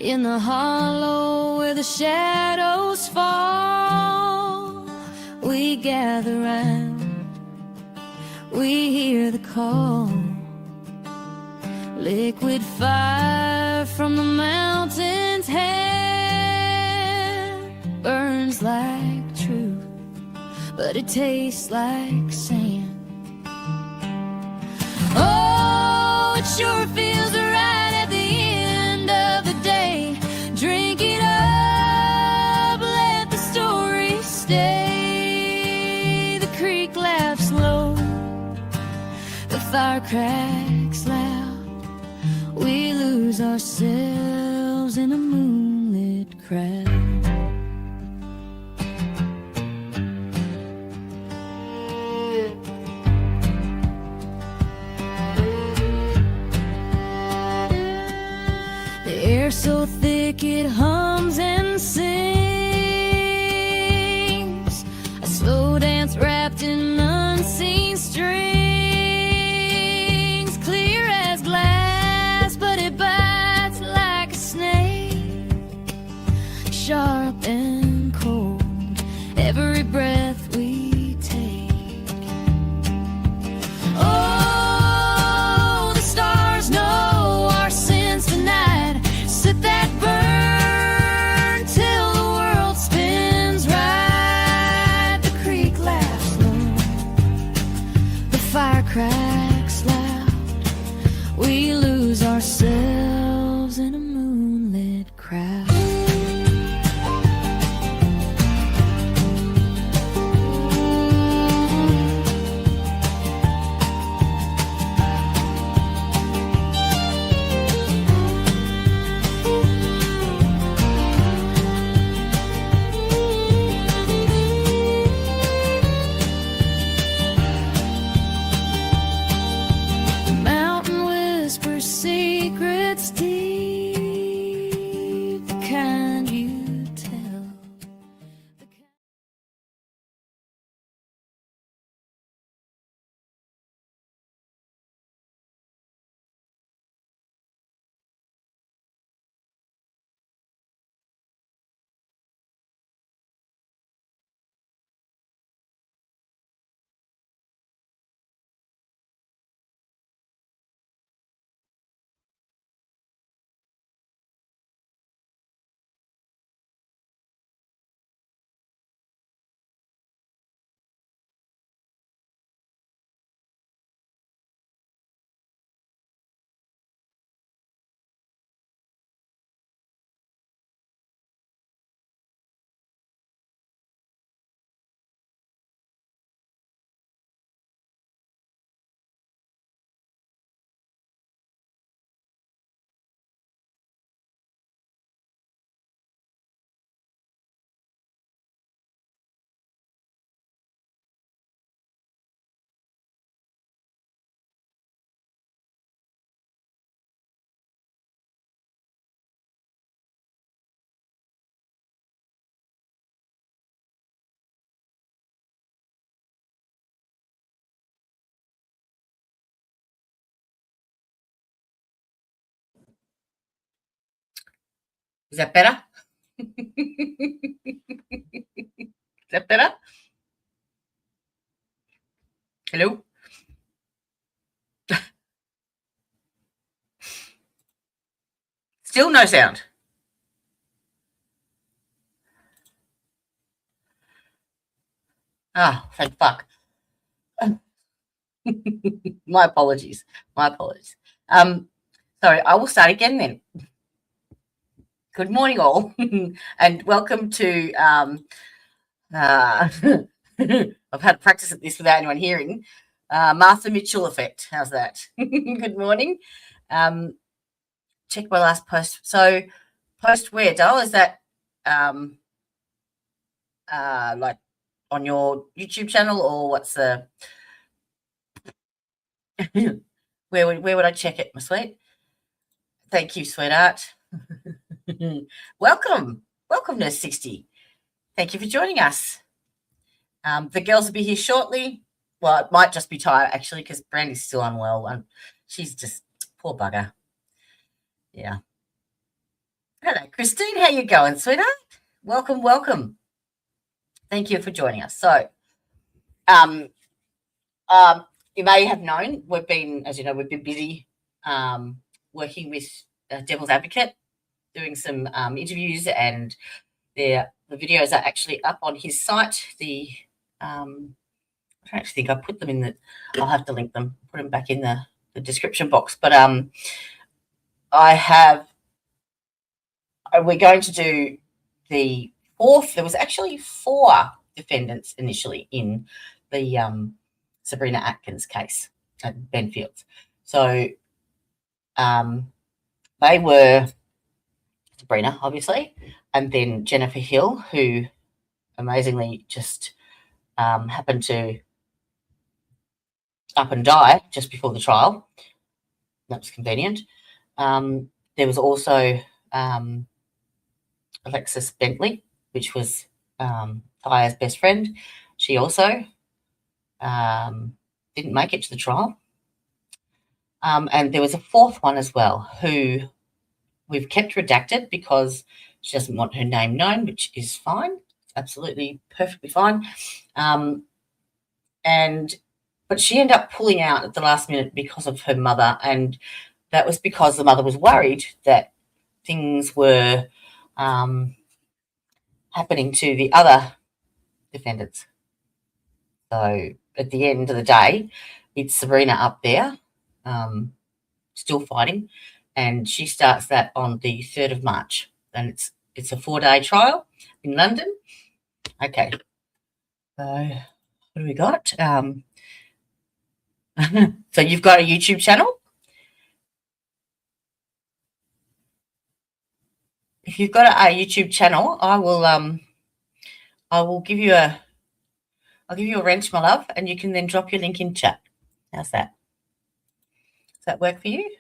In the hollow where the shadows fall, we gather round, we hear the call. Liquid fire from the mountain's hand burns like truth, but it tastes like sand. Oh, it sure feels right at the end of the day. Drink it up, let the story stay. The creek laughs low, the fire cracks loud. We lose ourselves in a moonlit crowd. The air so thick it hums and sings, a slow dance wrapped in unseen strings, clear as glass, but it bites like a snake, sharp and cold, every breath we take. Oh, the stars know our sins tonight. Sit that burn till the world spins right. The creek laughs low, the fire cracks loud. We lose ourselves in a moonlit crowd. The mountain whispers secrets deep, the kind you tell. Is that better? Is that better? Hello? Still no sound. Ah, thank fuck. My apologies. My apologies. Sorry, I will start again then. Good morning, all, and welcome to. I've had practice at this without anyone hearing. Martha Mitchell effect. How's that? Good morning. Check my last post. So, post where, Dale? Is that like on your YouTube channel, or what's the? where would I check it, my sweet? Thank you, sweetheart. Welcome to 60. Thank you for joining us. The girls will be here shortly. Well, it might just be Ty, actually, because Brandy's still unwell. She's just, poor bugger. Yeah. Hello, Christine, how you going, sweetheart? Welcome, welcome. Thank you for joining us. So, you may have known we've been, as you know, we've been busy working with Devil's Advocate, doing some interviews, and the videos are actually up on his site. I don't actually think I put them in the. I'll have to link them, put them back in the description box. But we're going to do the fourth. There was actually 4 defendants initially in the Sabrina Atkins case at Benfield. So they were Sabrina, obviously, and then Jennifer Hill, who amazingly just happened to up and die just before the trial. That was convenient. There was also Alexis Bentley, which was Ty's best friend. She also didn't make it to the trial. And there was a 4th one as well, who we've kept redacted because she doesn't want her name known, which is fine. It's absolutely perfectly fine. But she ended up pulling out at the last minute because of her mother, and that was because the mother was worried that things were happening to the other defendants. So at the end of the day, it's Sabrina up there, still fighting, and she starts that on the 3rd of March, and it's a 4-day trial in London. Okay, so what do we got? So you've got a YouTube channel. If you've got a YouTube channel, I will give you a wrench, my love, and you can then drop your link in chat. How's that? Does that work for you?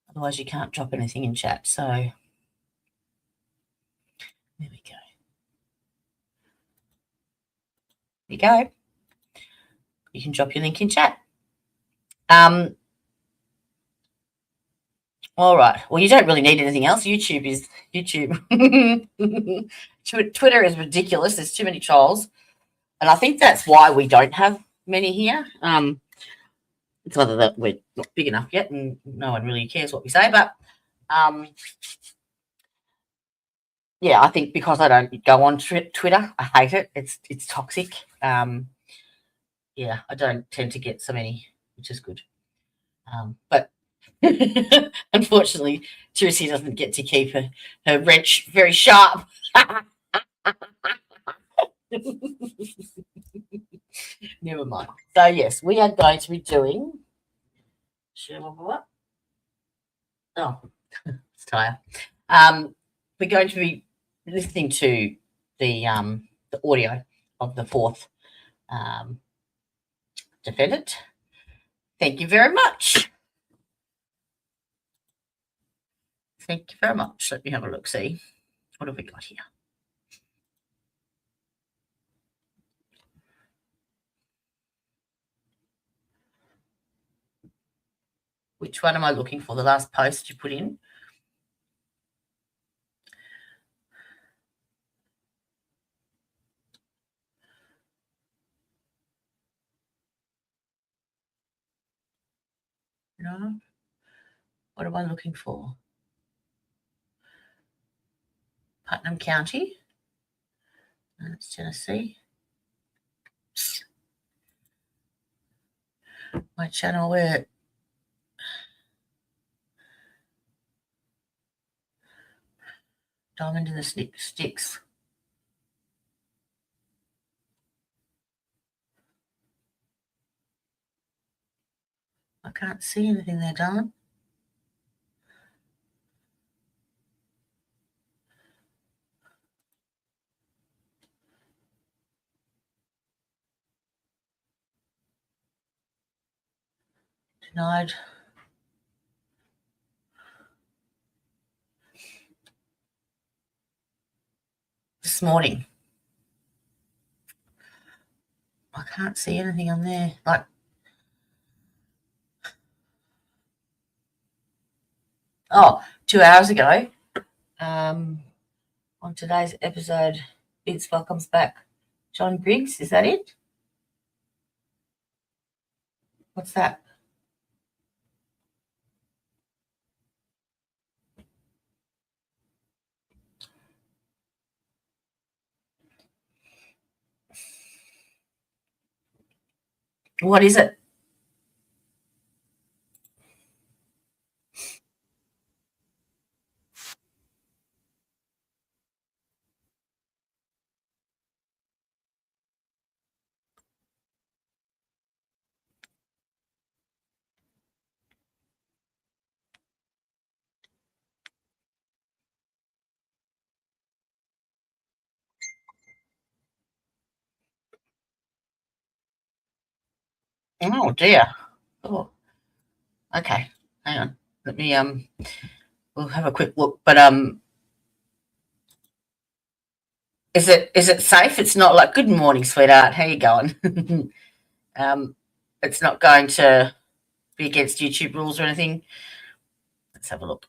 Otherwise, you can't drop anything in chat. So there we go. There you go. You can drop your link in chat. All right. Well, you don't really need anything else. YouTube is YouTube. Twitter is ridiculous. There's too many trolls. And I think that's why we don't have many here. It's either that we're not big enough yet and no one really cares what we say. But, yeah, I think because I don't go on Twitter, I hate it. It's toxic. Yeah, I don't tend to get so many, which is good. But unfortunately, Tracy doesn't get to keep her wrench very sharp. Never mind. So yes, we are going to be doing. Oh, it's tired. We're going to be listening to the audio of the 4th defendant. Thank you very much. Thank you very much. Let me have a look. See, what have we got here? Which one am I looking for? The last post you put in? No. What am I looking for? Putnam County. That's Tennessee. My channel where Diamond in the Sticks. I can't see anything there, darling. Denied. This morning. I can't see anything on there. Like, oh, 2 hours ago, On today's episode, Vince welcomes back John Griggs. Is that it? What's that? What is it? Oh dear. Oh, okay. Hang on. Let me we'll have a quick look. But is it safe? It's not like good morning, sweetheart. How you going? It's not going to be against YouTube rules or anything. Let's have a look.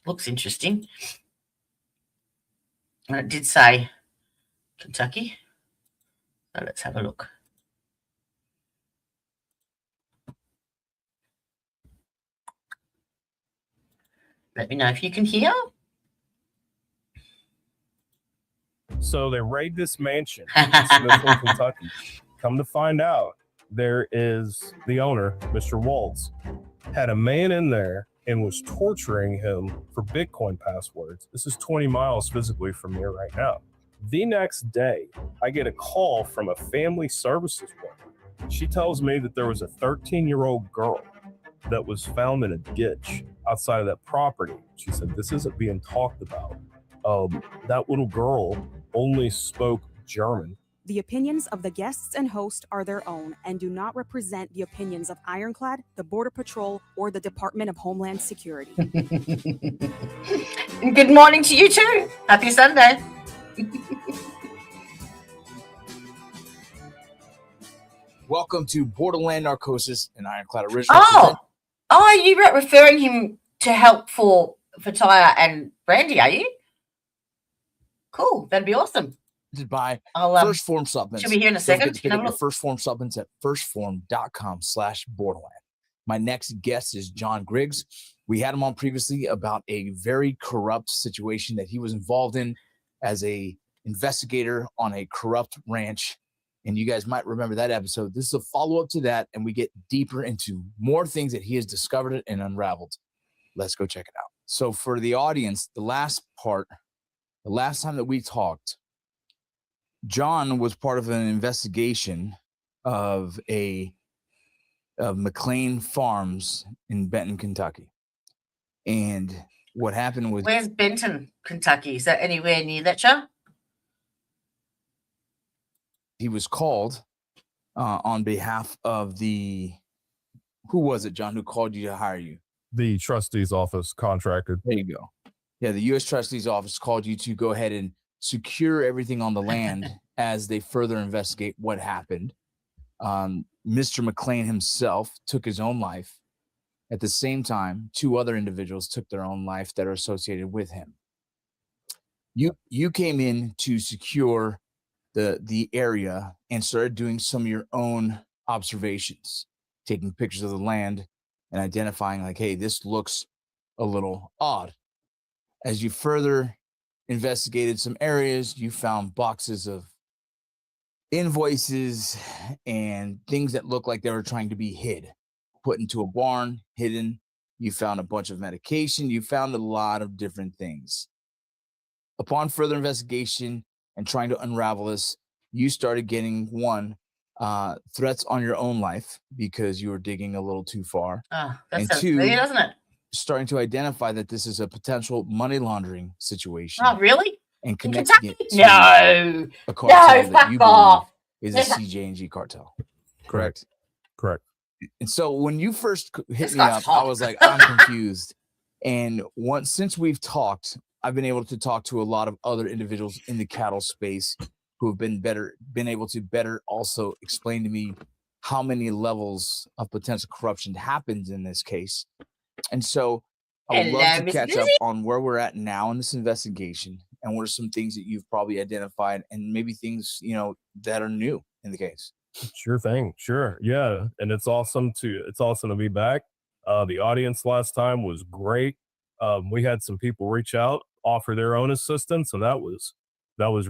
Looks interesting. And it did say Kentucky. So let's have a look. Let me know if you can hear. So they raid this mansion in Smithville, Kentucky. Come to find out, there is the owner, Mr. Waltz, had a man in there and was torturing him for Bitcoin passwords. This is 20 miles physically from here right now. The next day, I get a call from a family services woman. She tells me that there was a 13-year-old girl that was found in a ditch outside of that property. She said, this isn't being talked about. That little girl only spoke German. The opinions of the guests and host are their own and do not represent the opinions of Ironclad, the Border Patrol, or the Department of Homeland Security. Good morning to you too. Happy Sunday. Welcome to Borderland Narcosis and Ironclad Original. Oh, you were referring him to help for Taya and Brandy, are you? Cool, that'd be awesome. By First Form Supplements. Should be here in a second. Pick up your First Form Supplements at firstform.com/borderland. My next guest is John Griggs. We had him on previously about a very corrupt situation that he was involved in as a investigator on a corrupt ranch. And you guys might remember that episode. This is a follow-up to that, and we get deeper into more things that he has discovered and unraveled. Let's go check it out. So for the audience, the last time that we talked, John was part of an investigation of McLean Farms in Benton, Kentucky. And what happened was... Where's Benton, Kentucky? Is that anywhere near Letcher? He was called on behalf of the... Who was it, John, who called you to hire you? The trustee's office, Contractor. There you go. Yeah, the U.S. trustee's office called you to go ahead and secure everything on the land as they further investigate what happened. Mr. McLean himself took his own life. At the same time, two other individuals took their own life that are associated with him. You came in to secure the area and started doing some of your own observations, taking pictures of the land and identifying like, hey, this looks a little odd. As you further investigated some areas, you found boxes of invoices and things that looked like they were trying to be put into a barn, hidden. You found a bunch of medication. You found a lot of different things. Upon further investigation and trying to unravel this, you started getting threats on your own life because you were digging a little too far. That sounds weird, doesn't it? Starting to identify that this is a potential money laundering situation. Oh, really? And connecting it to a cartel that you believe is a CJ&G cartel. Correct? Correct. And so when you first hit me up, I was like, I'm confused. And since we've talked, I've been able to talk to a lot of other individuals in the cattle space who have been able to better also explain to me how many levels of potential corruption happens in this case. And so I would love Hello, to Miss catch up Lizzie. on where we're at now in this investigation and what are some things that you've probably identified and maybe things, that are new in the case. Sure thing. Sure. Yeah. And it's awesome to be back. The audience last time was great. We had some people reach out, offer their own assistance, and that was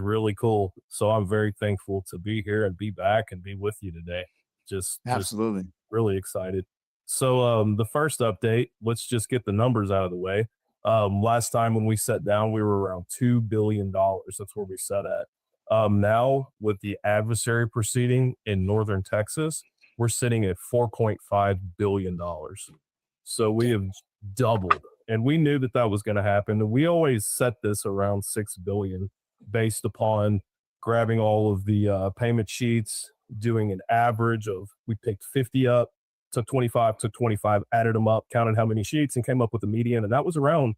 really cool. So I'm very thankful to be here and be back and be with you today. Just Absolutely. really excited. So the first update, let's just get the numbers out of the way. Last time when we sat down, we were around $2 billion. That's where we sat at. Now with the adversary proceeding in northern Texas, we're sitting at $4.5 billion. So we have doubled, and we knew that was going to happen. We always set this around 6 billion based upon grabbing all of the payment sheets, doing an average of, we picked 50 up, took 25, added them up, counted how many sheets, and came up with a median, and that was around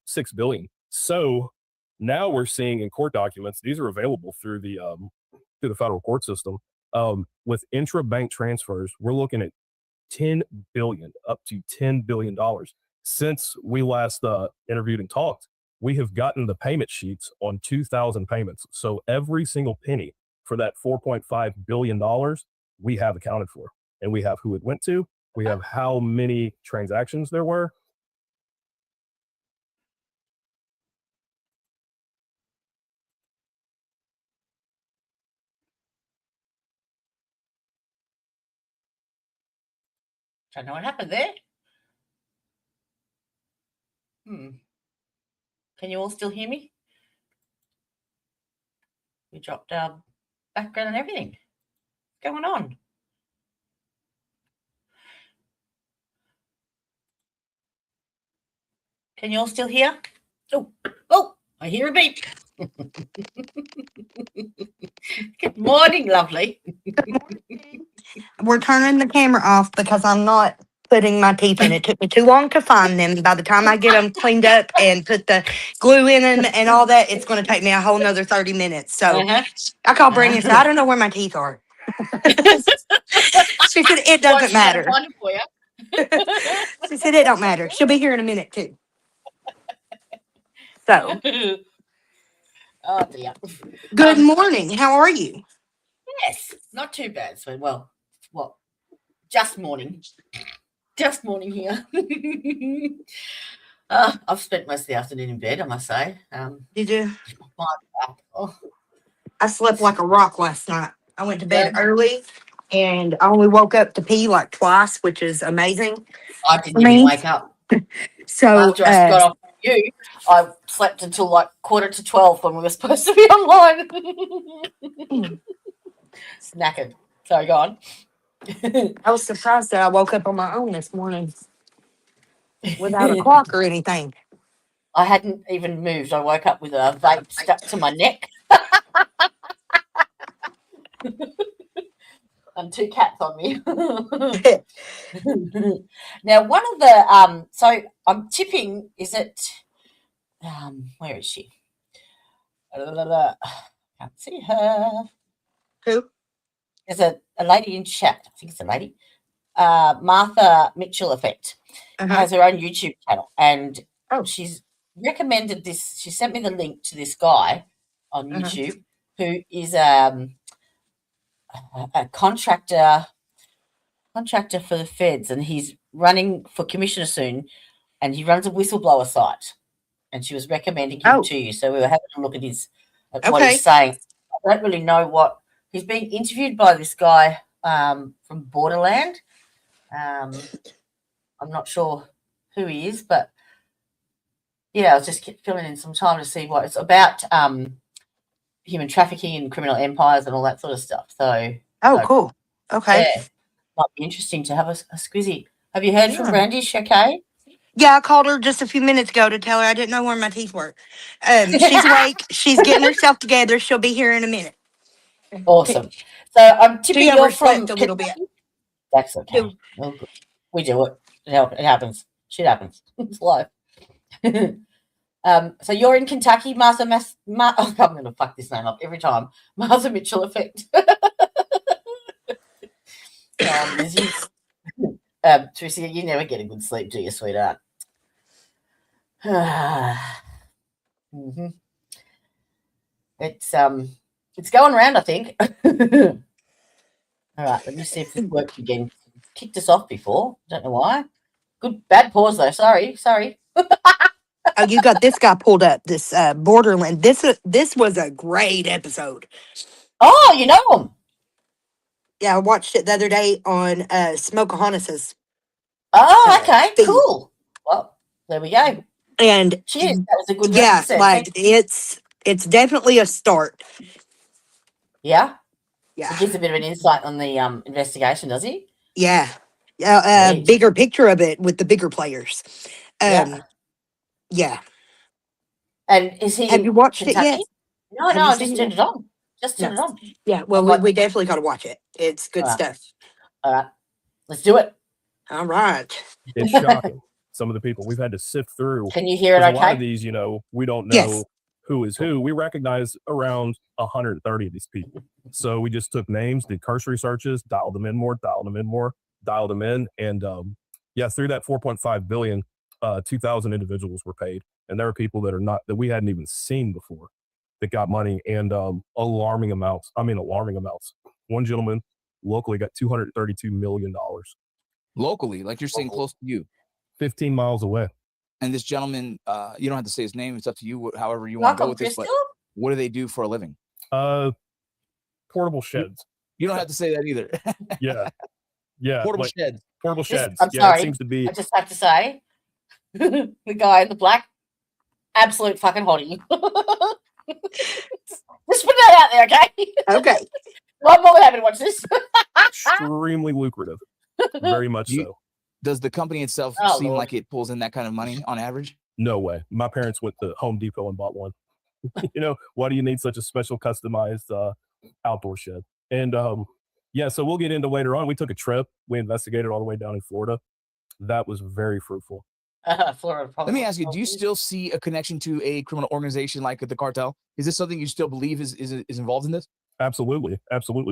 6 billion. So now we're seeing in court documents, these are available through the federal court system. With intra-bank transfers, we're looking at 10 billion, up to $10 billion. Since we last interviewed and talked, we have gotten the payment sheets on 2,000 payments. So every single penny for that $4.5 billion, we have accounted for, and we have who it went to. We have how many transactions there were. Don't know what happened there. Can you all still hear me? We dropped our background and everything. What's going on? Can you all still hear? Oh, I hear a beep. Good morning, lovely. We're turning the camera off because I'm not putting my teeth in. It took me too long to find them. By the time I get them cleaned up and put the glue in them and all that, it's going to take me a whole nother 30 minutes. So I called Brandy and said, I don't know where my teeth are. She said, it doesn't matter. For you. She said, it don't matter. She'll be here in a minute too. So, oh dear. good morning. How are you? Yes, not too bad. So, well, just morning. Just morning here. I've spent most of the afternoon in bed, I must say. Did you? Oh. I slept like a rock last night. I went to bed early and I only woke up to pee like twice, which is amazing. I didn't even wake up. So after I got off with you, I slept until like 11:45 when we were supposed to be online. Knackered. Sorry, go on. I was surprised that I woke up on my own this morning without a clock or anything. I hadn't even moved. I woke up with a vape stuck to my neck. And 2 cats on me. Now, one of the so I'm tipping, is it where is she? Can't see her. Who? There's a lady in chat. I think it's a lady. Martha Mitchell Effect has her own YouTube channel, and she's recommended this. She sent me the link to this guy on YouTube who is a contractor for the feds, and he's running for commissioner soon, and he runs a whistleblower site, and she was recommending him to you. So we were having a look at what he's saying. I don't really know what he's being interviewed by, this guy from Borderland. I'm not sure who he is, but yeah, I was just filling in some time to see what it's about. Human trafficking and criminal empires and all that sort of stuff. So cool. Okay. Yeah, might be interesting to have a squizzy. Have you heard from Brandy? Is she okay? Yeah, I called her just a few minutes ago to tell her I didn't know where my teeth were. She's awake. She's getting herself together. She'll be here in a minute. Awesome. So I'm tipping you're from a little bit. That's okay. Oh, good. We do it. It happens. Shit happens. It's life. So you're in Kentucky, Martha I'm going to fuck this name up every time. Martha Mitchell Effect. Teresa, you never get a good sleep, do you, sweetheart? Mhm. It's going around, I think. All right, let me see if this works again. It's kicked us off before. Don't know why. Good, bad pause though. Sorry. Oh, you got this guy pulled up. This Borderland. This was a great episode. Oh, you know him. Yeah, I watched it the other day on Smokeahonis's Oh, okay, feed. cool. Well, there we go. And Cheers. That was a good yeah, reference there. like it's definitely a start. Yeah. Yeah, He gives a bit of an insight on the investigation, does he? yeah. Sweet. Bigger picture of it with the bigger players. Yeah. Yeah. And is he Have in you watched it Kentucky? yet? No, Have no, you I seen just it turned yet? it on. Just No. turned it on. Yeah, well, I've got- we definitely got to watch it. It's good All right. stuff. All right, let's do it. All right. It's shocking. Some of the people we've had to sift through. Can you hear it 'Cause a lot of okay? these, we don't Yes. know who is who. We recognize around 130 of these people. So we just took names, did cursory searches, dialed them in more, and through that 4.5 billion, 2,000 individuals were paid, and there are people that we hadn't even seen before that got money, and alarming amounts. One gentleman locally got $232 million, Locally, like you're saying, close to you. 15 miles away. And this gentleman, you don't have to say his name. It's up to you, however you want to go Welcome, with this. But Crystal. what do they do for a living? Portable sheds. You don't have to say that either. Yeah. Portable sheds. Portable sheds. I'm Yeah, sorry. it seems to be. I just have to say, the guy in the black, absolute fucking hottie. Just put that out there, okay? Okay. I'm more than happy to watch this. Extremely lucrative. Very much so. Does the company itself Oh, seem Lord. like it pulls in that kind of money on average? No way. My parents went to Home Depot and bought one. Why do you need such a special customized outdoor shed? And so we'll get into later on. We took a trip. We investigated all the way down in Florida. That was very fruitful. Florida, Let me ask you, do you still see a connection to a criminal organization like the cartel? Is this something you still believe is involved in this? Absolutely.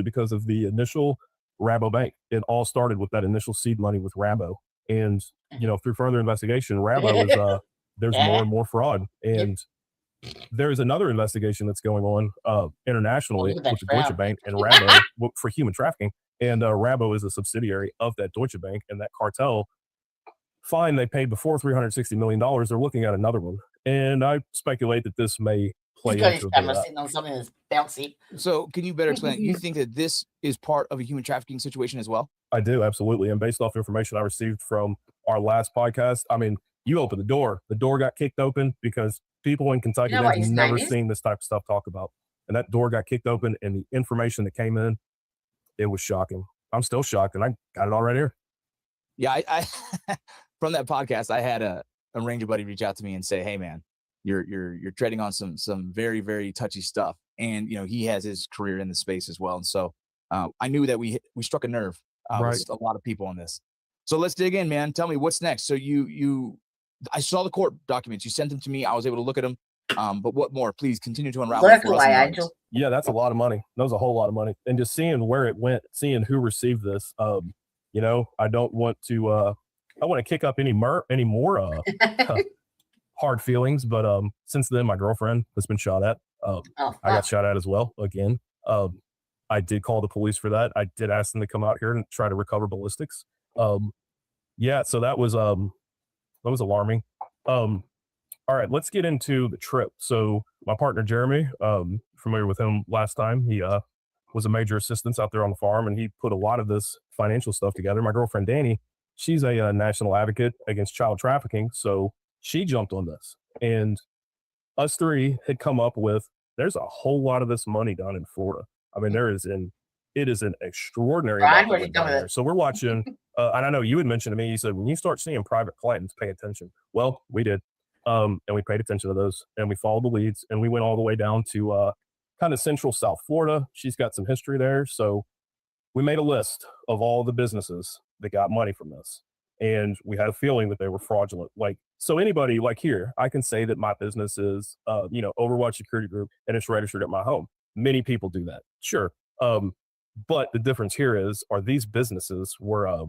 Because of the initial Rabo Bank. It all started with that initial seed money with Rabo. And, through further investigation, Rabo is, there's more and more fraud. And there is another investigation that's going on internationally with the Deutsche Bank and Rabo for human trafficking. And Rabo is a subsidiary of that Deutsche Bank, and that cartel fine they paid before $360 million. They're looking at another one. And I speculate that this may play He's got into his a bit of camera that. sitting on something that's bouncy. So can you better explain? You think that this is part of a human trafficking situation as well? I do, absolutely. And based off information I received from our last podcast, I mean, you opened the door. The door got kicked open because people in Kentucky, what they've his never name is? seen this type of stuff talked about. And that door got kicked open, and the information that came in, it was shocking. I'm still shocked, and I got it all right here. Yeah, I from that podcast, I had a Ranger buddy reach out to me and say, "Hey, man, you're treading on some very, very touchy stuff." And he has his career in the space as well, and so I knew that we struck a nerve with a lot of people on this. So let's dig in, man. Tell me what's next. So I saw the court documents. You sent them to me. I was able to look at them. But what more? Please continue to unravel. Work away, Angel. Yeah, that's a lot of money. That was a whole lot of money. And just seeing where it went, seeing who received this, I don't want to I want to kick up any more hard feelings, but since then my girlfriend has been shot at. I got shot at as well again. I did call the police for that. I did ask them to come out here and try to recover ballistics. So that was alarming. All right, let's get into the trip. So my partner Jeremy, familiar with him last time, he was a major assistant out there on the farm, and he put a lot of this financial stuff together. My girlfriend Danny, she's a national advocate against child trafficking, so she jumped on this. And us three had come up with, there's a whole lot of this money down in Florida. I mean, it is an extraordinary amount that went down there. So we're watching, and I know you had mentioned to me, you said, when you start seeing private clients, pay attention. Well, we did. And we paid attention to those, and we followed the leads, and we went all the way down to kind of central South Florida. She's got some history there. So we made a list of all the businesses that got money from this. And we had a feeling that they were fraudulent. So anybody like here, I can say that my business is, Overwatch Security Group, and it's registered at my home. Many people do that. Sure. But the difference here are these businesses were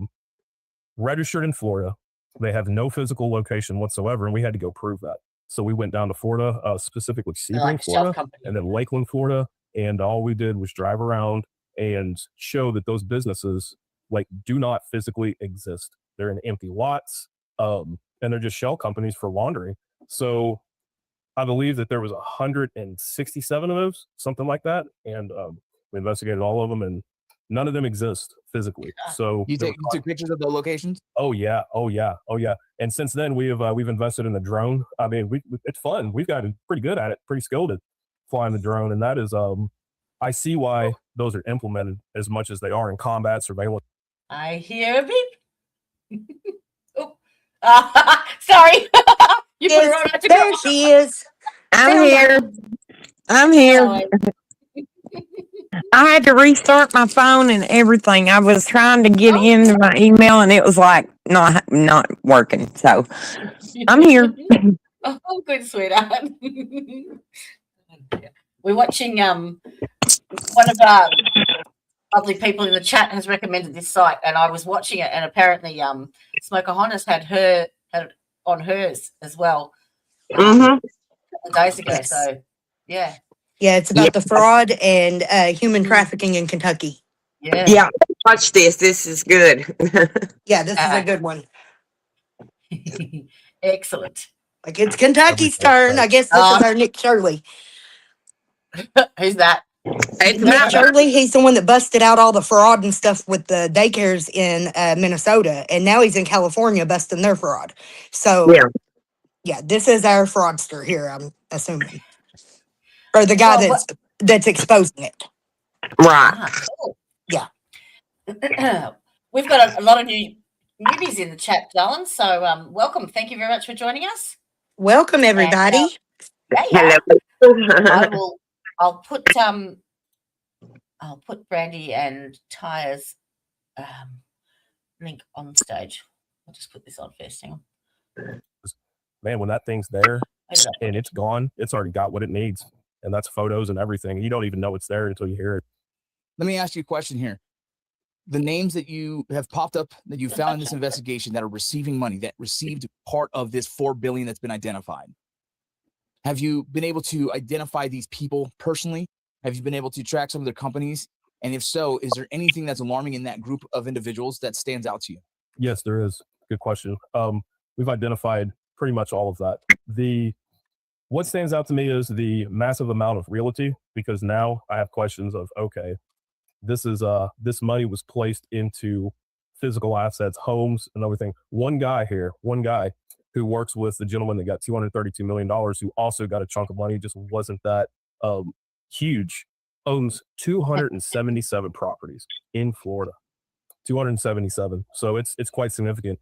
registered in Florida. They have no physical location whatsoever, and we had to go prove that. So we went down to Florida, specifically They're Sebring, like Florida, shelf company. and then Lakeland, Florida, and all we did was drive around and show that those businesses like do not physically exist. They're in empty lots, and they're just shell companies for laundering. So I believe that there was 167 of those, something like that, and we investigated all of them, and none of them exist physically. So You took pictures of the locations? Oh yeah. And since then we've invested in the drone. I mean, it's fun. We've gotten pretty good at it, pretty skilled at flying the drone, and that is I see why those are implemented as much as they are in combat surveillance. I hear a beep. Oh. Sorry. You put it right out to There go. she is. I'm here. I'm here. I had to restart my phone and everything. I was trying to get into my email and it was like not working. So I'm here. Oh, good sweetheart. We're watching one of our lovely people in the chat has recommended this site, and I was watching it, and apparently Smoker Honest had it on hers as well a couple of days ago. Yes. So yeah. Yeah, it's about the fraud and human trafficking in Kentucky. Yeah. Yeah, watch this. This is good. Yeah, this is a good one. Excellent. Like, it's Kentucky's turn. I guess this is our Nick Shirley. Who's that? It's Nick not Shirley, he's the one that busted out all the fraud and stuff with the daycares in Minnesota, and now he's in California busting their fraud. So, yeah, this is our fraudster here, I'm assuming. Or the guy that's exposing it. right. Cool. Yeah. We've got a lot of newbies in the chat, darling. So welcome. Thank you very much for joining us. Welcome, everybody. Yeah. Hello. I'll put Brandy and Ty's link on stage. I'll just put this on first. Hang on. Man, when that thing's there and it's gone, it's already got what it needs. And that's photos and everything. You don't even know it's there until you hear it. Let me ask you a question here. The names that you have popped up that you found in this investigation that are receiving money, that received part of this $4 billion that's been identified. Have you been able to identify these people personally? Have you been able to track some of their companies? And if so, is there anything that's alarming in that group of individuals that stands out to you? Yes, there is. Good question. We've identified pretty much all of that. What stands out to me is the massive amount of realty, because now I have questions of, okay, this money was placed into physical assets, homes and everything. One guy who works with the gentleman that got $232 million, who also got a chunk of money, just wasn't that huge, owns 277 properties in Florida. 277. So it's quite significant.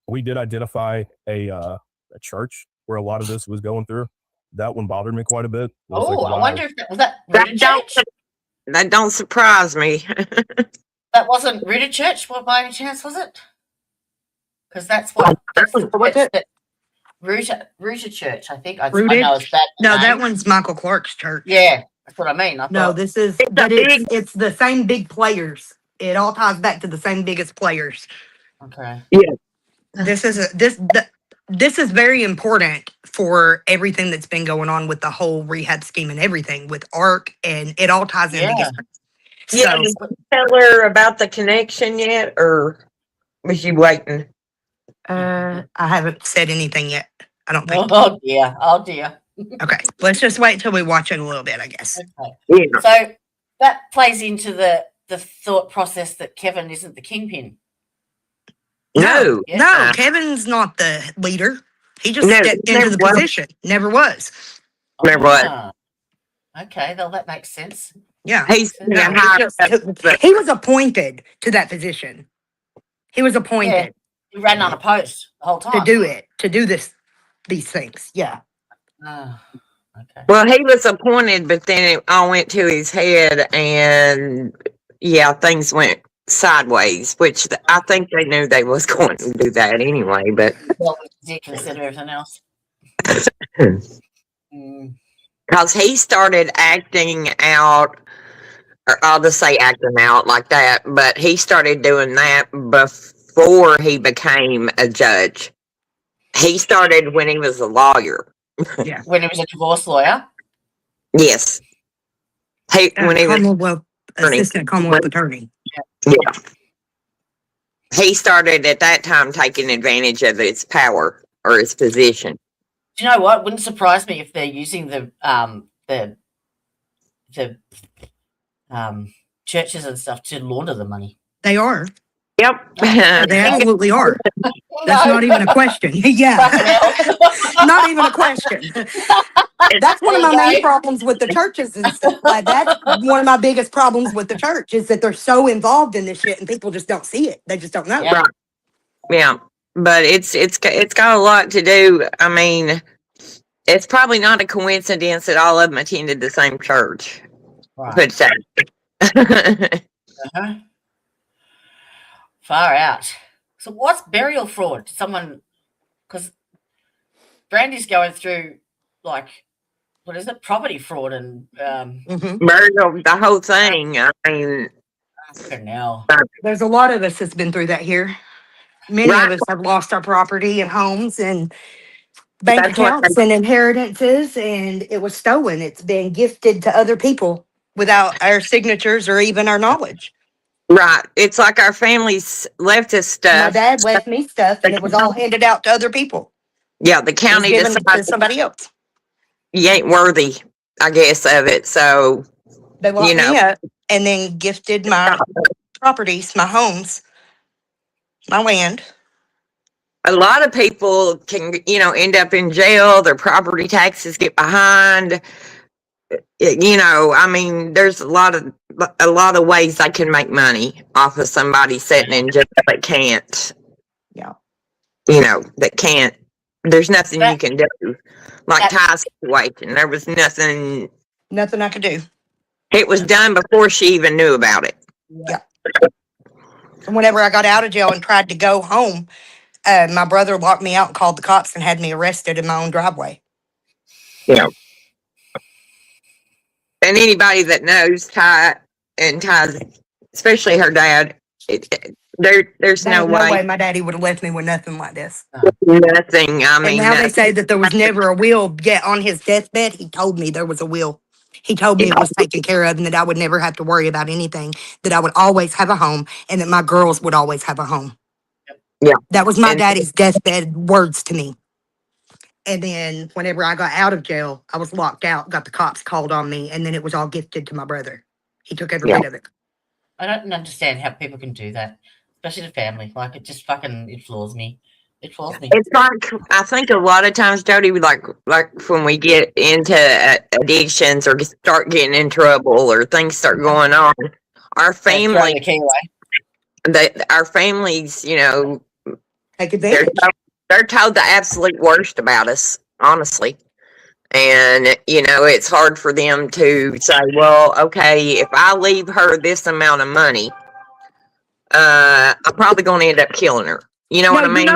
We did identify a church where a lot of this was going through. That one bothered me quite a bit. Oh, I wonder if was that Rooted Church? That don't surprise me. That wasn't Rooted Church, by any chance, was it? Because that's the church that Rooted Church, I think. I know it's bad. No, that one's Michael Clark's church. Yeah, that's what I mean. No, this is, but it's the same big players. It all ties back to the same biggest players. Okay. Yeah. This is very important for everything that's been going on with the whole rehab scheme and everything with ARC, and it all ties in together. Yeah, did you tell her about the connection yet, or was you waiting? I haven't said anything yet. I don't think. Oh dear. Okay, let's just wait till we watch it a little bit, I guess. Okay. Yeah. So that plays into the thought process that Kevin isn't the kingpin. No. No, Kevin's not the leader. He just stepped into the position. Never was. Never was. Okay, well, that makes sense. Yeah. He was appointed to that position. He was appointed. Yeah, he ran unopposed the whole time. To do these things. Yeah. Okay. Well, he was appointed, but then it all went to his head, and things went sideways, which I think they knew they was going to do that anyway, but well, we did consider everything else. Because he started acting out, or I'll just say acting out like that, but he started doing that before he became a judge. He started when he was a lawyer. When he was a divorce lawyer. Yes. When he was Commonwealth attorney. assistant Commonwealth attorney. Yeah. He started at that time taking advantage of his power or his position. Do you know what? Wouldn't surprise me if they're using the churches and stuff to launder the money. They are. Yep. They absolutely are. That's not even a question. Yeah. Not even a question. That's one of my main problems with the churches and stuff. Like, that's one of my biggest problems with the church is that they're so involved in this shit and people just don't see it. They just don't know. Yeah. Right. Yeah. But it's got a lot to do. I mean, it's probably not a coincidence that all of them attended the same church. Right. But Uh-huh. Far out. So what's burial fraud? Someone, because Brandy's going through, like, what is it? Property fraud and burial, the whole thing. I mean, now. There's a lot of us that's been through that here. Many Right. of us have lost our property and homes and bank That's what- accounts and inheritances, and it was stolen. It's been gifted to other people without our signatures or even our knowledge. right. It's like our families left us My stuff. dad left me stuff, and it was all handed out to other people. Yeah, the It was county given to decided somebody else. you ain't worthy, I guess, of it. So, They locked you know. me up and then gifted my properties, my homes, my land. A lot of people can, end up in jail. Their property taxes get behind. I mean, there's a lot of ways they can make money off of somebody sitting in jail that can't. Yeah. That can't. There's nothing you can do. Like That- Ty's situation, there was nothing. Nothing I could do. It was done before she even knew about it. And whenever I got out of jail and tried to go home, my brother locked me out and called the cops and had me arrested in my own driveway. Yeah. And anybody that knows Ty and Ty's, especially her dad, there's no way, my daddy would have left me with nothing like this. nothing. I And mean, now they nothing. say that there was never a will. Yet on his deathbed, he told me there was a will. He told me it was taken care of and that I would never have to worry about anything, that I would always have a home and that my girls would always have a home. Yeah. That was my And- daddy's deathbed words to me. And then whenever I got out of jail, I was locked out, got the cops called on me, and then it was all gifted to my brother. He took every Yeah. bit of it. I don't understand how people can do that, especially the family. Like, it just fucking, it floors me. It floors me. It's like, I think a lot of times, Jody, like when we get into addictions or start getting in trouble or things start going on, our Throw family, the key away. our families, Take advantage. they're told the absolute worst about us, honestly. And, it's hard for them to say, well, okay, if I leave her this amount of money, I'm probably going to end up killing her. You know what I mean?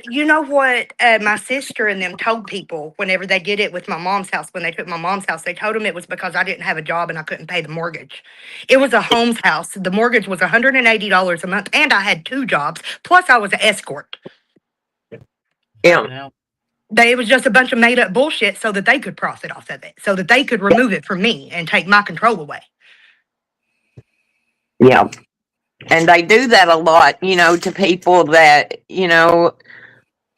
You know what my sister and them told people whenever they did it with my mom's house, when they took my mom's house, they told them it was because I didn't have a job and I couldn't pay the mortgage. It was a Holmes house. The mortgage was $180 a month and I had 2 jobs. Plus I was an escort. Yeah. It was just a bunch of made up bullshit so that they could profit off of it, so that they could remove it from me and take my control away. Yeah. And they do that a lot, to people that, Ty's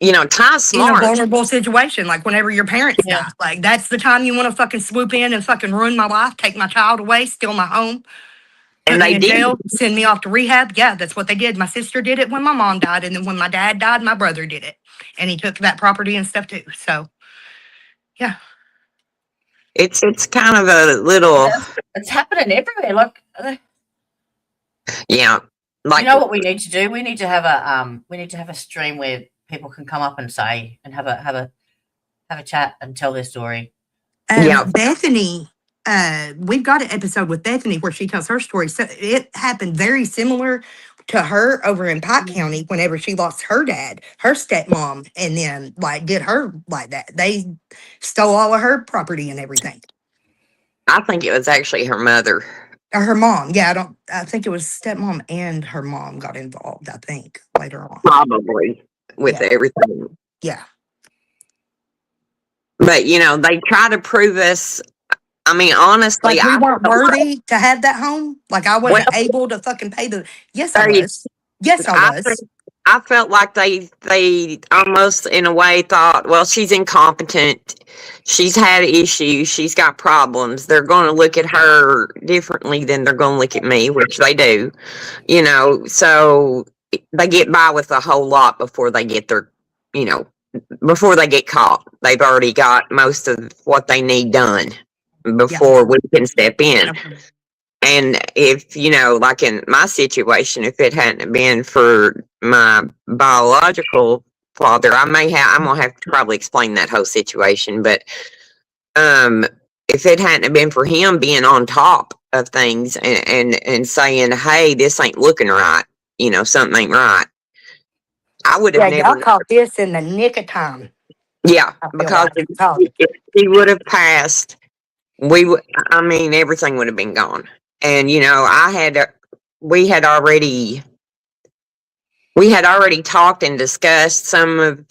In a smart. vulnerable situation, like whenever your parents die, like that's the time you want to fucking swoop in and fucking ruin my life, take my child away, steal my home, put And me they in did. jail, send me off to rehab. Yeah, that's what they did. My sister did it when my mom died, and then when my dad died, my brother did it, and he took that property and stuff too. So, yeah, It's kind of a little, It's happening everywhere. Like, yeah. Like, you know what we need to do? We need to have a stream where people can come up and say and have a chat and tell their story. Yeah. Bethany. We've got an episode with Bethany where she tells her story. So it happened very similar to her over in Pike County whenever she lost her dad, her stepmom, and then like did her like that. They stole all of her property and everything. I think it was actually her mother. Or her mom. Yeah, I think it was stepmom and her mom got involved, I think, later on. Probably with Yeah. everything. Yeah. But you know, they try to prove us. I mean, honestly, Like we I weren't felt like, worthy to have that home. Like I well, wasn't able to fucking pay the. Yes, I there you was. Yes, I I was. I felt like they almost in a way thought, well, she's incompetent. She's had issues. She's got problems. They're going to look at her differently than they're going to look at me, which they do, you know. So they get by with a whole lot before they get their, you know, before they get caught. They've already got most of what they need done before we can step in. Okay. And if, you know, like in my situation, if it hadn't been for my biological father, I'm gonna have to probably explain that whole situation. But if it hadn't been for him being on top of things and saying, hey, this ain't looking right, you know, something ain't right, I would have Yeah, y'all never. caught this in the nick of time. Yeah, I feel because like you caught it. if he would have passed, I mean, everything would have been gone. And, you know, we had already talked and discussed some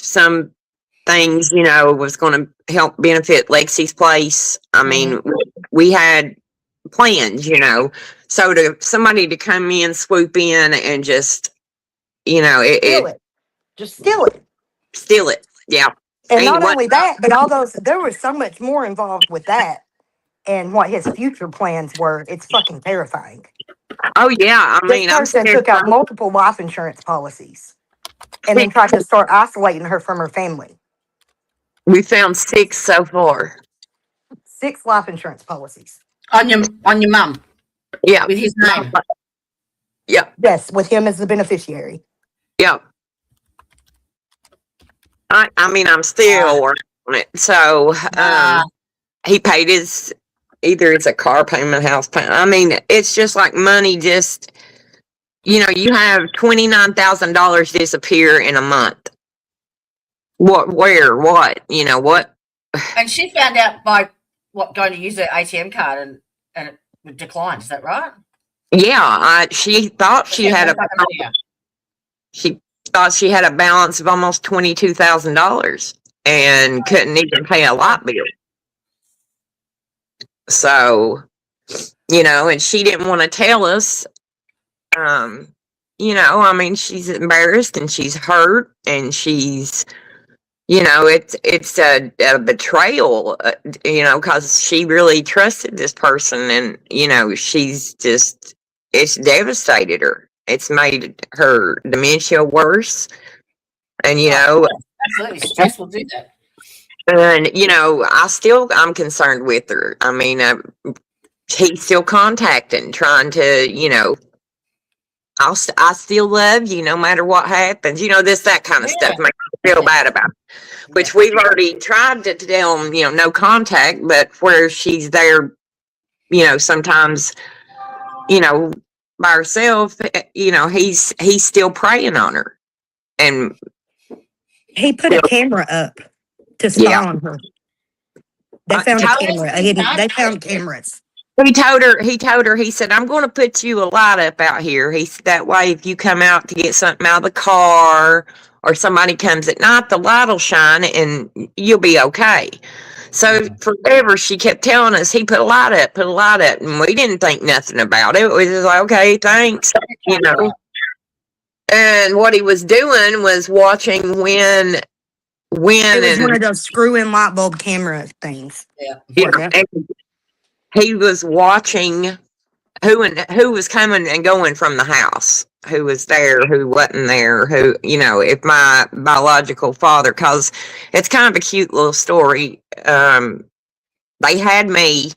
things, you know, was going to help benefit Lexi's place. I mean, we had plans, you know, so to somebody to come in, swoop in and just, you know, Steal it. Just steal it. steal it. Yeah. And not what- only that, but all those, there was so much more involved with that and what his future plans were. It's fucking terrifying. Oh yeah. I This mean, I'm person scared. took out multiple life insurance policies and then tried to start isolating her from her family. We found 6 so far. 6 life insurance policies. On your mum Yeah. with his name. Yeah. Yes, with him as the beneficiary. Yeah. I mean, I'm still working on it. So, he paid his, either it's a car payment, house payment. I mean, it's just like money just, you know, you have $29,000 disappear in a month. What, where, what, you know, what? And she found out by going to use her ATM card and it declined. Is that right? Yeah. She thought she had she thought she had a balance of almost $22,000 and couldn't even pay a light bill. So, you know, and she didn't want to tell us. You know, I mean, she's embarrassed and she's hurt and she's, you know, it's a betrayal, you know, because she really trusted this person and, you know, she's just, it's devastated her. It's made her dementia worse. And, you know, Absolutely. Stress will do that. and, you know, I'm concerned with her. I mean, he's still contacting, trying to, you know, I still love you no matter what happens. You know, that kind of stuff makes me feel bad about it. Which we've already tried to tell him, you know, no contact, but where she's there, you know, sometimes, you know, by herself, you know, he's still preying on her. And He put a camera up to spy on her. They found a camera. They found cameras. He told her, he said, I'm going to put you a light up out here. He said, that way, if you come out to get something out of the car or somebody comes at night, the light will shine and you'll be okay. So forever, she kept telling us, he put a light up. And we didn't think nothing about it. We was like, okay, thanks. You know. And what he was doing was watching when It was and one of those screw-in light bulb camera things. yeah, and he was watching who was coming and going from the house, who was there, who wasn't there, who, you know, if my biological father, cause it's kind of a cute little story. They had me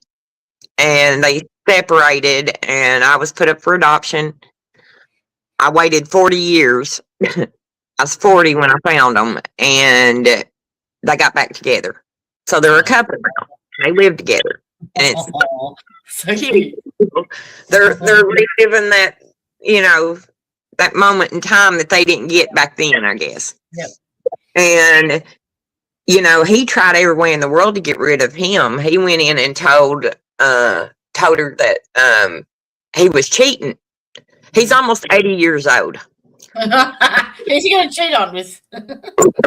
and they separated and I was put up for adoption. I waited 40 years. I was 40 when I found them and they got back together. So they're a couple now. They live together. And it's so cute. They're reliving that, you know, that moment in time that they didn't get back then, I guess. Yep. And, you know, he tried every way in the world to get rid of him. He went in and told her that he was cheating. He's almost 80 years old. Who's he going to cheat on with?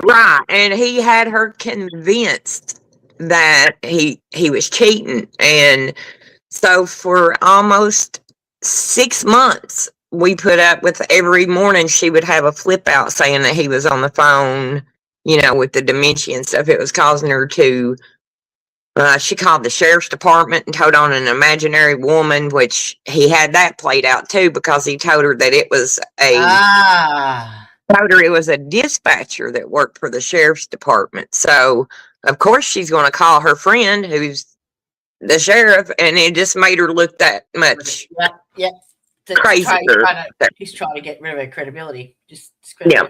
Right. And he had her convinced that he was cheating. And so for almost 6 months, we put up with every morning she would have a flip out saying that he was on the phone, with the dementia and stuff. It was causing her to, she called the sheriff's department and told on an imaginary woman, which he had that played out too, because he told her that it was told her it was a dispatcher that worked for the sheriff's department. So of course she's going to call her friend who's the sheriff, and it just made her look that much crazier. He's trying to get rid of her credibility. Yeah.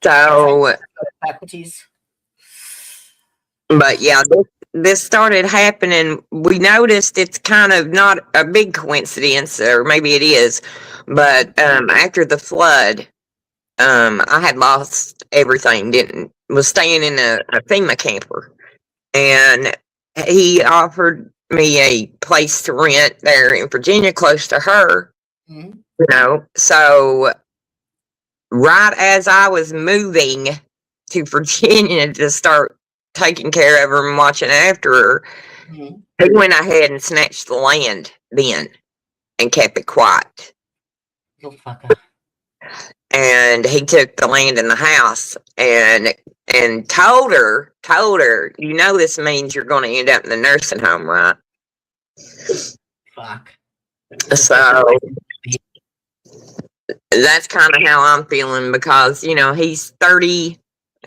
So faculties. But yeah, this started happening. We noticed it's kind of not a big coincidence, or maybe it is, but after the flood, I had lost everything. Was staying in a FEMA camper, and he offered me a place to rent there in Virginia, close to her. So right as I was moving to Virginia to start taking care of her and watching after her, he went ahead and snatched the land then and kept it quiet. Little fucker. And he took the land in the house and told her, this means you're going to end up in the nursing home, right? Fuck. So that's kind of how I'm feeling, because he's 30.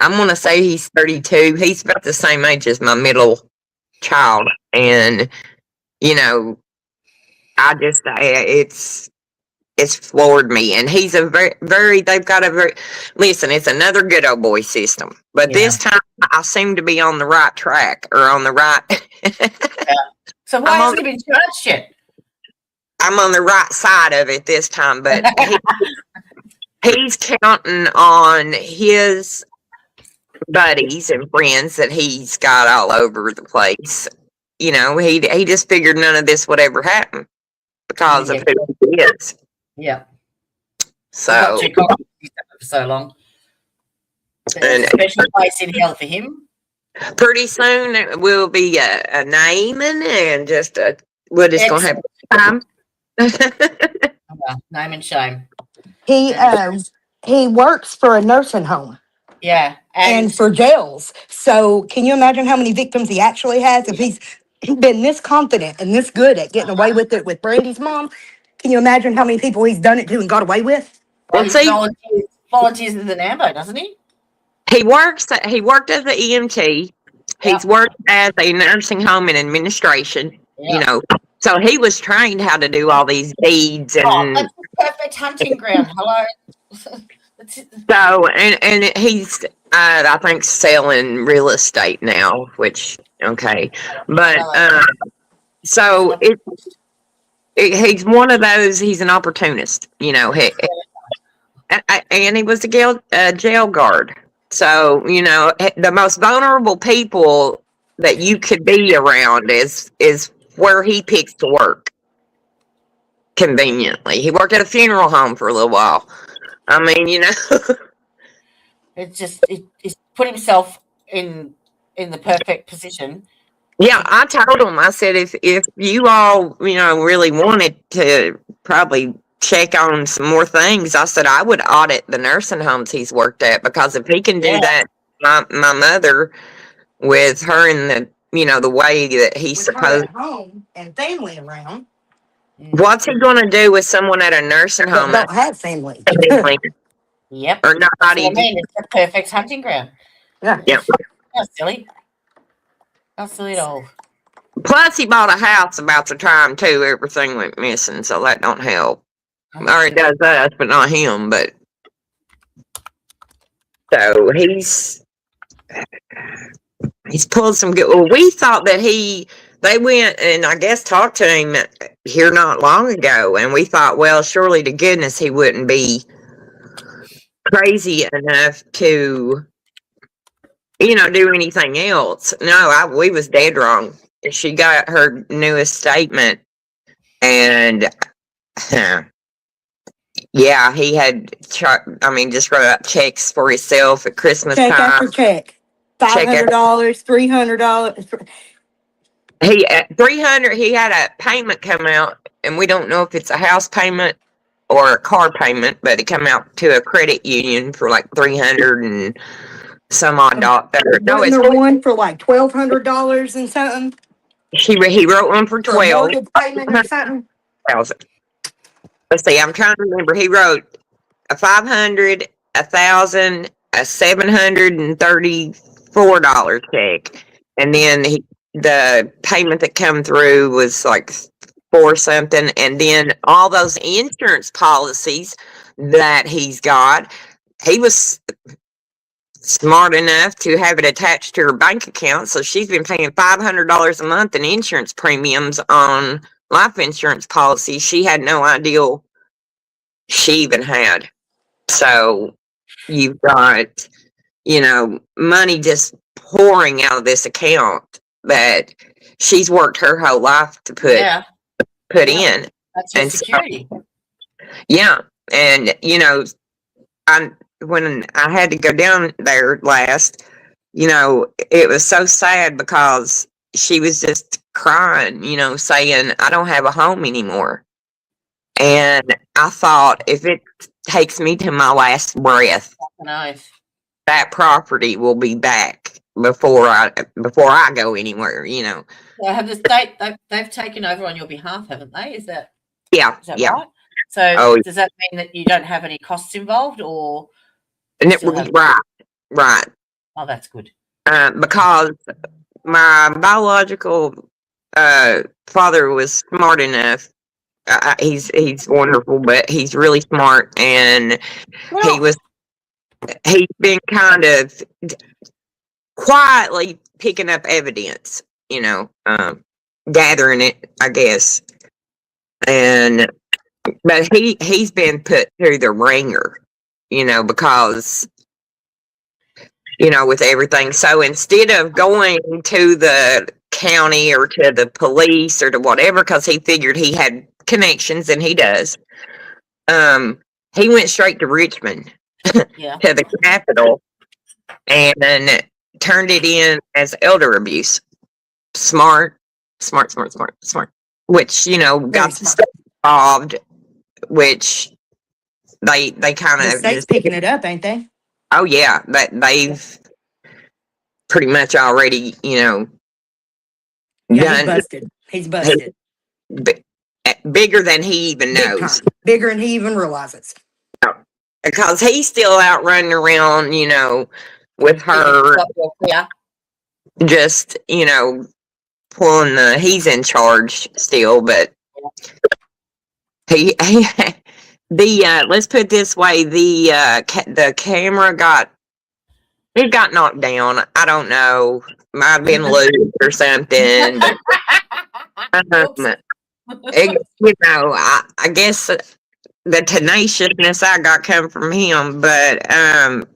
I'm going to say he's 32. He's about the same age as my middle child. And, I just, it's floored me. And he's a they've got a listen, it's another good old boy system. But this time I seem to be on the right track, or on the right. So why hasn't he been charged yet? I'm on the right side of it this time, but he's counting on his buddies and friends that he's got all over the place. He just figured none of this would ever happen because of who he is. Yeah. So for so long. And a special place in hell for him. Pretty soon it will be a naming and just we're just gonna have time. Name and shame. He works for a nursing home. Yeah. And for jails. So can you imagine how many victims he actually has if he's been this confident and this good at getting away with it with Brandy's mom? Can you imagine how many people he's done it to and got away with? Well, he volunteers in the NAMBO, doesn't he? He worked as an EMT. He's worked as a nursing home and administration. So he was trained how to do all these deeds. And that's the perfect hunting ground. Hello. So and he's I think selling real estate now, which but so he's one of those. He's an opportunist, and he was a jail guard. So the most vulnerable people that you could be around is where he picks to work. Conveniently, he worked at a funeral home for a little while. I mean, it's just he's put himself in the perfect position. Yeah, I told him. I said, if you all really wanted to probably check on some more things, I said I would audit the nursing homes he's worked at, because if he can do that, my mother, with her in the way that he's supposed home and family around. What's he going to do with someone at a nursing home that don't have family? Yep. Or nobody. It's the perfect hunting ground. Yeah. Yep. That's silly. Not silly at all. Plus, he bought a house about the time too. Everything went missing, so that don't help. Or it does us, but not him. But so he's pulled some good. Well, we thought that they went and I guess talked to him here not long ago, and we thought, well, surely to goodness he wouldn't be crazy enough to do anything else. No, we was dead wrong. She got her newest statement, and yeah, he had just wrote out checks for himself at Christmas Check time. after check. check it. $500, $300. He at 300. He had a payment come out, and we don't know if it's a house payment or a car payment, but it come out to a credit union for like 300 and some odd dollars. No, Wasn't it's there one for like $1,200 and something? he wrote one for For a 12,000. mortgage payment or something? Let's see. I'm trying to remember. He wrote a 500, 1,000, a $734 check, and then the payment that come through was like for something, and then all those insurance policies that he's got, he was smart enough to have it attached to her bank account, so she's been paying $500 a month in insurance premiums on life insurance policies she had no idea she even had. So you've got, money just pouring out of this account that she's worked her whole life to put in. That's your And so- security. Yeah. And, when I had to go down there last, it was so sad because she was just crying, saying, I don't have a home anymore. And I thought, if it takes me to my last breath, Nice. that property will be back before I go anywhere, So have the state, they've taken over on your behalf, haven't they? Is that Yeah. right? So Oh, does that mean that you don't have any costs involved, or? and it Still was have- right. Oh, that's good. Because my biological father was smart enough. He's wonderful, but he's really smart, and he's been kind of quietly picking up evidence, gathering it, I guess. But he's been put through the ringer, because with everything. So instead of going to the county or to the police or to whatever, because he figured he had connections, and he does, he went straight to Richmond Yeah. to the Capitol and turned it in as elder abuse. Smart. Which, got the state involved, which they kind The of state's picking it up, ain't they? Oh yeah, but they've pretty much already, Yeah, he's done busted. He's busted. bigger than he even Big knows, time. Bigger than he even realizes. because he's still out running around, with her, Yeah. just pulling he's in charge still, but he let's put it this way, the camera got knocked down. I don't know, might have been loose or something, but I guess the tenaciousness I got come from him, but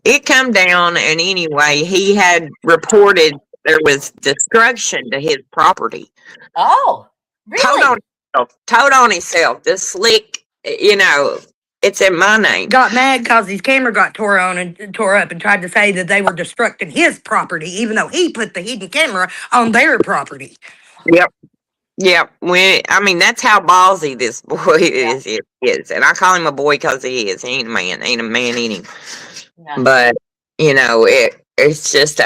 it come down, and anyway, he had reported there was destruction to his property. Oh, really? Told on himself. This slick, it's in my name. Got mad because his camera got tore up and tried to say that they were destructing his property, even though he put the hidden camera on their property. Yep. That's how ballsy this boy is. And I call him a boy because he is. He ain't a man. Ain't a man eating. No. But, it's just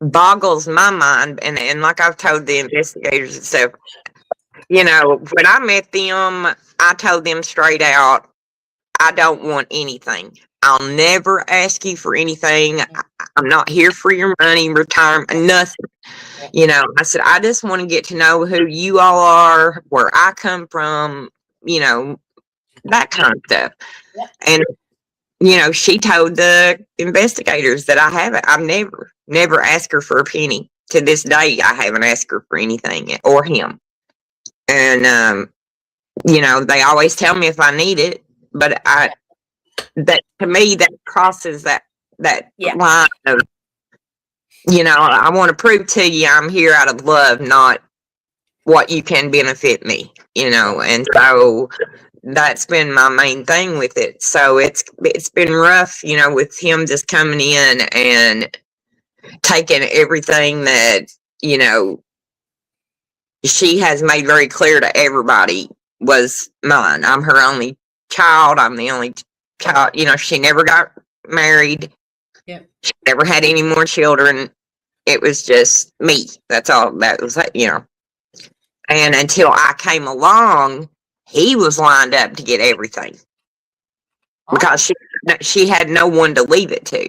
boggles my mind. And like I've told the investigators and stuff, when I met them, I told them straight out, I don't want anything. I'll never ask you for anything. I'm not here for your money, retirement, nothing. I said, I just want to get to know who you all are, where I come from, that kind of stuff. And, she told the investigators that I haven't. I've never asked her for a penny. To this day, I haven't asked her for anything, or him. And, they always tell me if I need it, but that to me, that crosses that line of, I want to prove to you I'm here out of love, not what you can benefit me, and so that's been my main thing with it. So it's been rough, with him just coming in and, taken everything that, you know, she has made very clear to everybody was mine. I'm her only child. I'm the only child. You know, she never got married. Yep. She never had any more children. It was just me. That's all. That was, you know. And until I came along, he was lined up to get everything because she had no one to leave it to.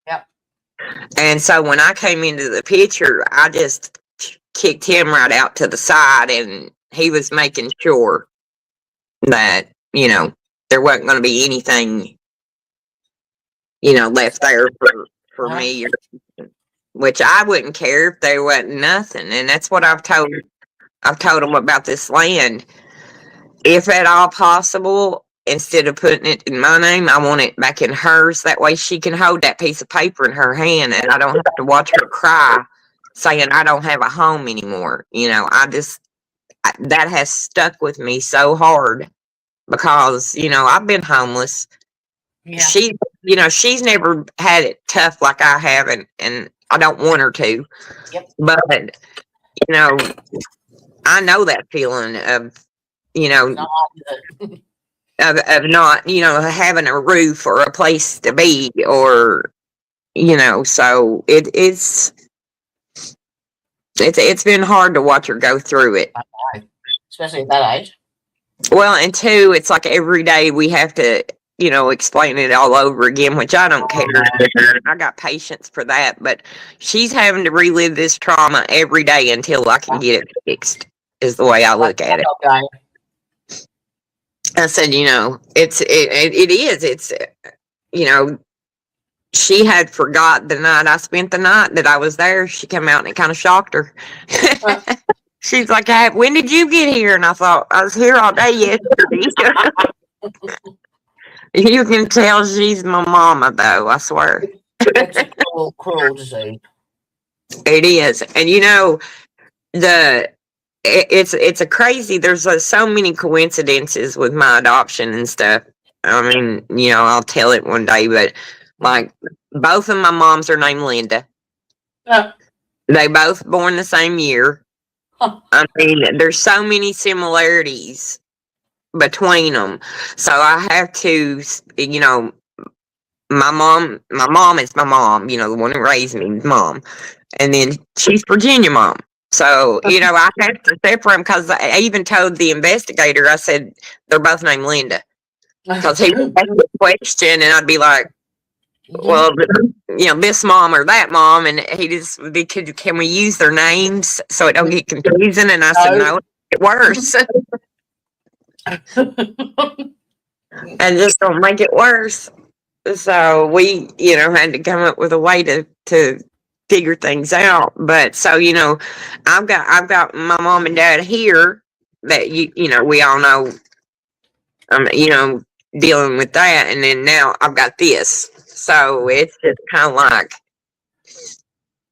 Yep. And so when I came into the picture, I just kicked him right out to the side, and he was making sure that, you know, there wasn't going to be anything, you know, left there for me, which I wouldn't care if there wasn't nothing. And that's what I've told him about this land. If at all possible, instead of putting it in my name, I want it back in hers. That way she can hold that piece of paper in her hand, and I don't have to watch her cry saying I don't have a home anymore. You know, that has stuck with me so hard because, you know, I've been homeless. Yeah. You know, she's never had it tough like I have, and I don't want her to. Yep. But, you know, I know that feeling of, you know, of not, you know, having a roof or a place to be, or, you know, so it's been hard to watch her go through it. Especially at that age. Well, and two, it's like every day we have to, you know, explain it all over again, which I don't care. I got patience for that, but she's having to relive this trauma every day until I can get it fixed, is the way I look at it. Okay. I said, you know, it's, you know, she had forgot the night I spent the night that I was there. She came out and it kind of shocked her. She's like, hey, when did you get here? And I thought, I was here all day yesterday. You can tell she's my mama, though, I swear. It's a cruel disease. It is. And, you know, it's a crazy, there's so many coincidences with my adoption and stuff. I mean, you know, I'll tell it one day, but like both of my moms are named Linda. They both born the same year. I mean, there's so many similarities between them. So I have to, you know, my mom is my mom, you know, the one who raised me, mom. And then she's Virginia mom. So, you know, I have to separate them because I even told the investigator, I said, they're both named Linda. Because he would ask a question and I'd be like, well, you know, this mom or that mom. And he just, can we use their names so it don't get confusing? And I said, no, it worse. And just don't make it worse. So we, you know, had to come up with a way to figure things out. But so, you know, I've got my mom and dad here that you know, we all know, you know, dealing with that. And then now I've got this. So it's just kind of like,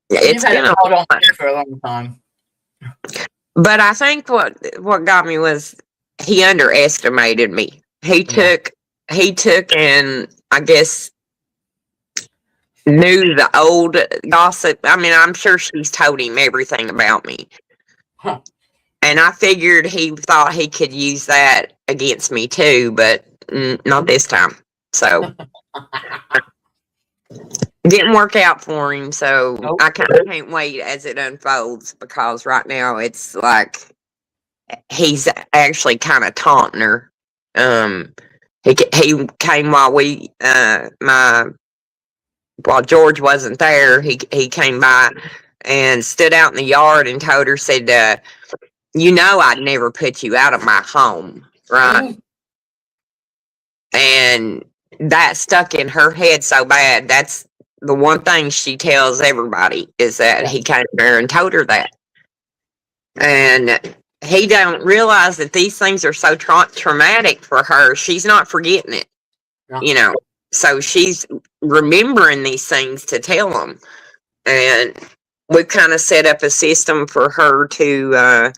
it's been hold on for a long time. But I think what got me was he underestimated me. He took and I guess knew the old gossip. I mean, I'm sure she's told him everything about me. Huh. And I figured he thought he could use that against me too, but not this time. So didn't work out for him. So I kind of can't wait as it unfolds, because right now it's like he's actually kind of taunting her. He came while George wasn't there. He came by and stood out in the yard and told her, said, you know, I'd never put you out of my home, right? And that stuck in her head so bad. That's the one thing she tells everybody, is that he came there and told her that. And he don't realize that these things are so traumatic for her. She's not forgetting it, you know. So she's remembering these things to tell them. And we kind of set up a system for her to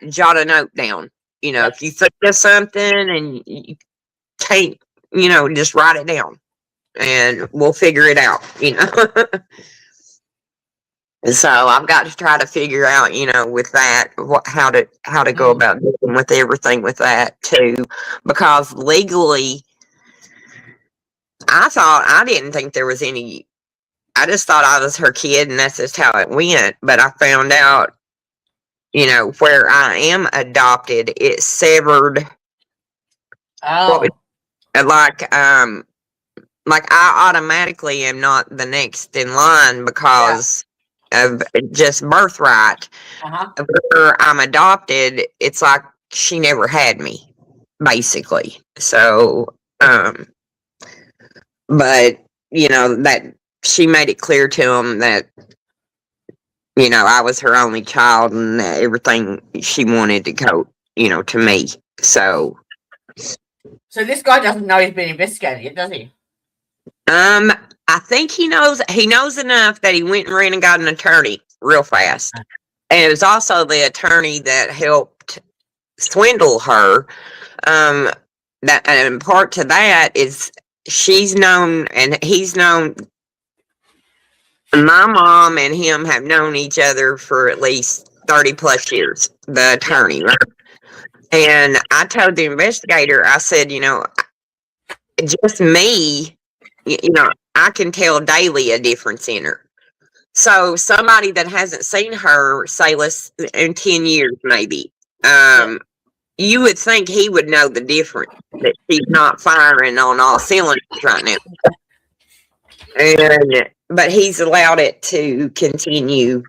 jot a note down. You know, if you think of something and you can't, you know, just write it down. and we'll figure it out, you know. So I've got to try to figure out, you know, with that, how to go about dealing with everything with that too, because legally, I didn't think there was any. I just thought I was her kid, and that's just how it went. But I found out, you know, where I am adopted, it severed. Oh, Like I automatically am not the next in line because of just birthright. Where I'm adopted, it's like she never had me, basically. So, but you know that she made it clear to him that, you know, I was her only child and that everything she wanted to go, you know, to me. So this guy doesn't know he's been investigated yet, does he? I think he knows enough that he went and ran and got an attorney real fast. And it was also the attorney that helped swindle her. That, and part to that is she's known and he's known. My mom and him have known each other for at least 30 plus years, the attorney, right? And I told the investigator, I said, you know, just me, you know, I can tell daily a difference in her. So somebody that hasn't seen her, say, less in 10 years, maybe, you would think he would know the difference, that she's not firing on all cylinders right now. But he's allowed it to continue.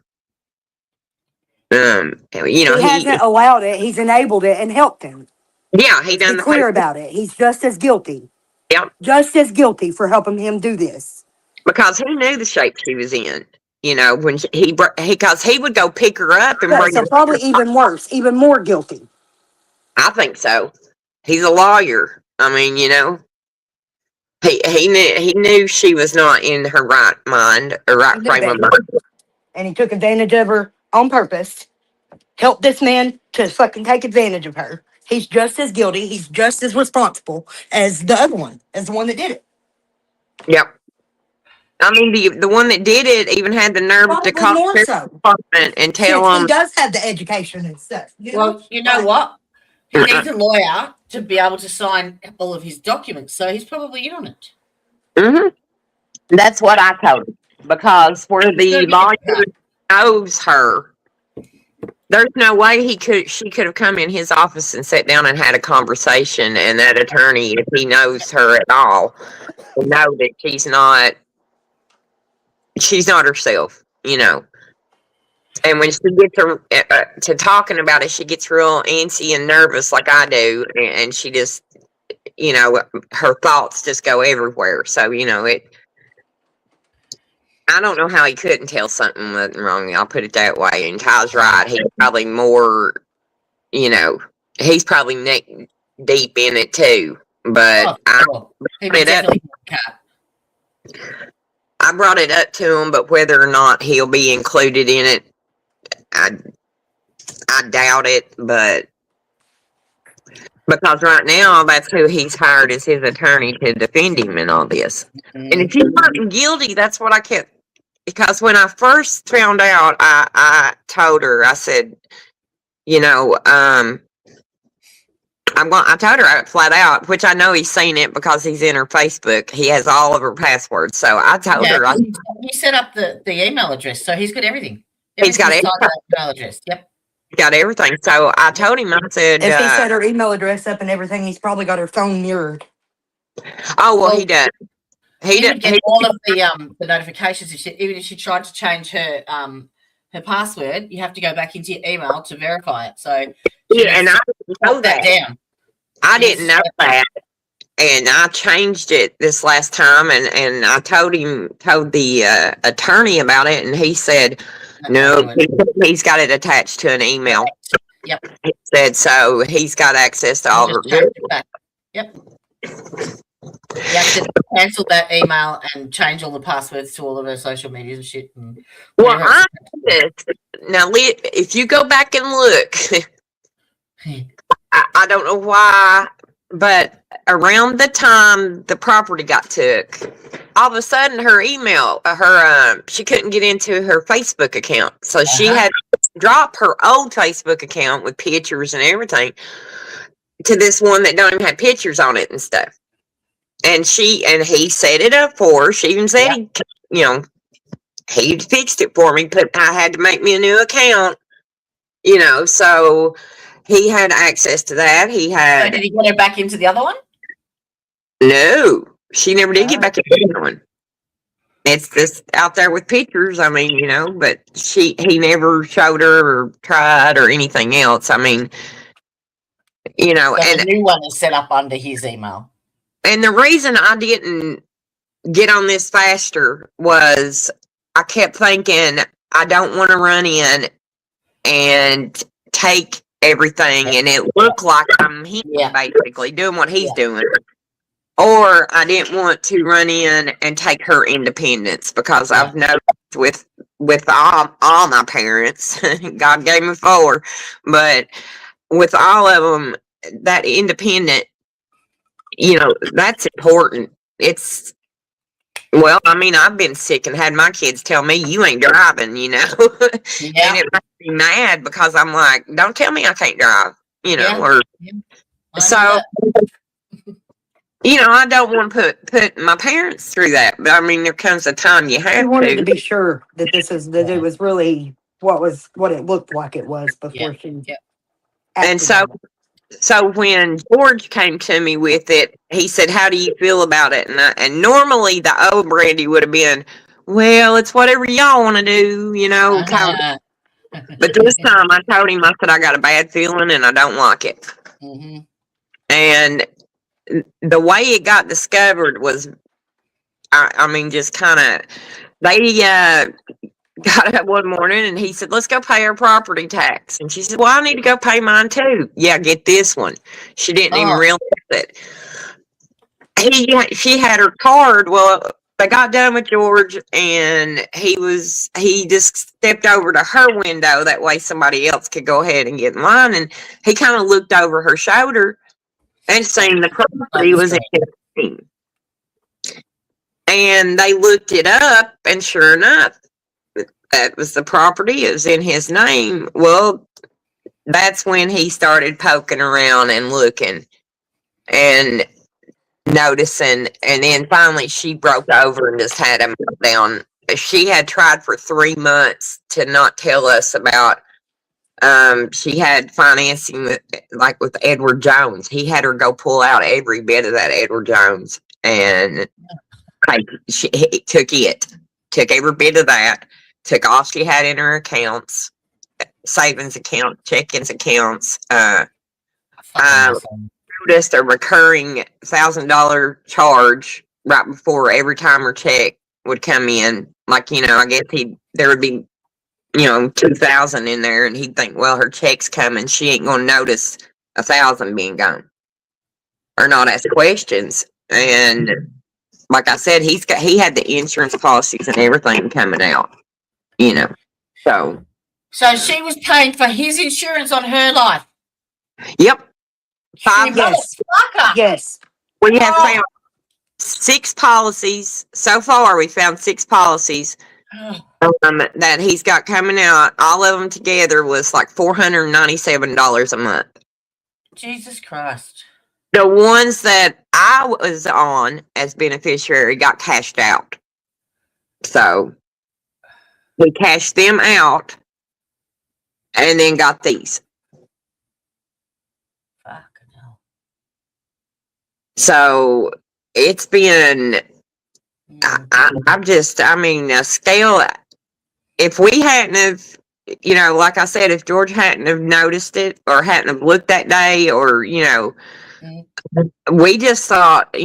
You know, He hasn't allowed it. He's enabled it and helped him. Yeah, he done Be clear about it. He's just as guilty. Yep. Just as guilty for helping him do this. Because he knew the shape she was in. You know, when because he would go pick her up and Yeah, bring so her. probably even worse, even more guilty. I think so. He's a lawyer. I mean, you know, he knew she was not in her right mind or right frame of mind. And he took advantage of her on purpose. Helped this man to fucking take advantage of her. He's just as guilty. He's just as responsible as the other one, as the one that did it. Yep. I mean, the one that did it even had the nerve to call more the so. department and tell Since them. he does have the education and stuff. Well, you know what? He needs a lawyer to be able to sign all of his documents, so he's probably in on it. That's what I told him. Because where the lawyer knows her, there's no way she could have come in his office and sat down and had a conversation, and that attorney, if he knows her at all, will know that she's not herself, you know. And when she gets to talking about it, she gets real antsy and nervous like I do, and she just, you know, her thoughts just go everywhere. So, you know, I don't know how he couldn't tell something wasn't wrong. I'll put it that way. And Kyle's right. He's probably more, you know, he's probably neck deep in it too. But I brought it up to him, but whether or not he'll be included in it, I doubt it. But because right now that's who he's hired as his attorney to defend him in all this. And if he's not guilty, that's what I kept. Because when I first found out, I told her, I said, you know, I told her flat out, which I know he's seen it because he's in her Facebook. He has all of her passwords. So I told her. He set up the email address, so he's got everything. He's got everything. Email address. Yep. Got everything. So I told him, I said, if he set her email address up and everything, he's probably got her phone mirrored. Oh, well, he does. He did get all of the notifications. Even if she tried to change her her password, you have to go back into your email to verify it. So yeah, and I didn't know that. Down. I didn't know that, and I changed it this last time, and I told the attorney about it, and he said, no, he's got it attached to an email. Yep. He said so. He's got access to all of her. Yep. You have to cancel that email and change all the passwords to all of her social medias and shit. And well, now, if you go back and look, I don't know why but around the time the property got took, all of a sudden her email, she couldn't get into her Facebook account. So she had to drop her old Facebook account with pictures and everything to this one that don't even have pictures on it and stuff. And he set it up for her. She even said he fixed it for me, but I had to make me a new account, so he had access to that. He So had. did he get her back into the other one? No, she never did get back into the other one. It's just out there with pictures. I mean, but he never showed her or tried or anything else. I mean, So and the new one is set up under his email. And the reason I didn't get on this faster was I kept thinking I don't want to run in and take everything and it looked like I'm him basically doing what he's doing. Or I didn't want to run in and take her independence because I've noticed with all my parents, God gave me 4, but with all of them, that independent, that's important. Well, I mean, I've been sick and had my kids tell me you ain't driving, and it makes me mad because I'm like, don't tell me I can't drive, so, I don't want to put my parents through that, but I mean, there comes a time you have I wanted to to. be sure that it was really what it looked like it was before she. And so when George came to me with it, he said, "How do you feel about it?" And normally the old Brandy would have been, "Well, it's whatever y'all want to do, kind of." But this time I told him, I said, "I got a bad feeling and I don't like it." Mm-hmm. And the way it got discovered was, I mean, just kind of, they got up one morning and he said, "Let's go pay our property tax." And she said, "Well, I need to go pay mine too." Yeah, get this one. She didn't even realize it. She had her card. Well, they got done with George and he just stepped over to her window. That way somebody else could go ahead and get in line. And he kind of looked over her shoulder and seen the property was in his name. And they looked it up and sure enough, that was the property. It was in his name. Well, that's when he started poking around and looking and noticing. And then finally she broke over and just had a meltdown. She had tried for 3 months to not tell us about, she had financing with Edward Jones. He had her go pull out every bit of that Edward Jones and she took every bit of that. Took all she had in her accounts, savings account, checkings accounts, just a recurring $1,000 charge right before every time her check would come in. Like, I guess there would be, 2,000 in there and he'd think, well, her check's coming. She ain't going to notice 1,000 being gone or not ask questions. And like I said, he had the insurance policies and everything coming out. So she was paying for his insurance on her life. Yep. Yes. We have found 6 policies so far. We found 6 policies that he's got coming out. All of them together was like $497 a month. Jesus Christ. The ones that I was on as beneficiary got cashed out. So we cashed them out and then got these. Fucking hell. So it's been, a scale. If we hadn't have, like I said, if George hadn't have noticed it or hadn't have looked that day or, we just thought,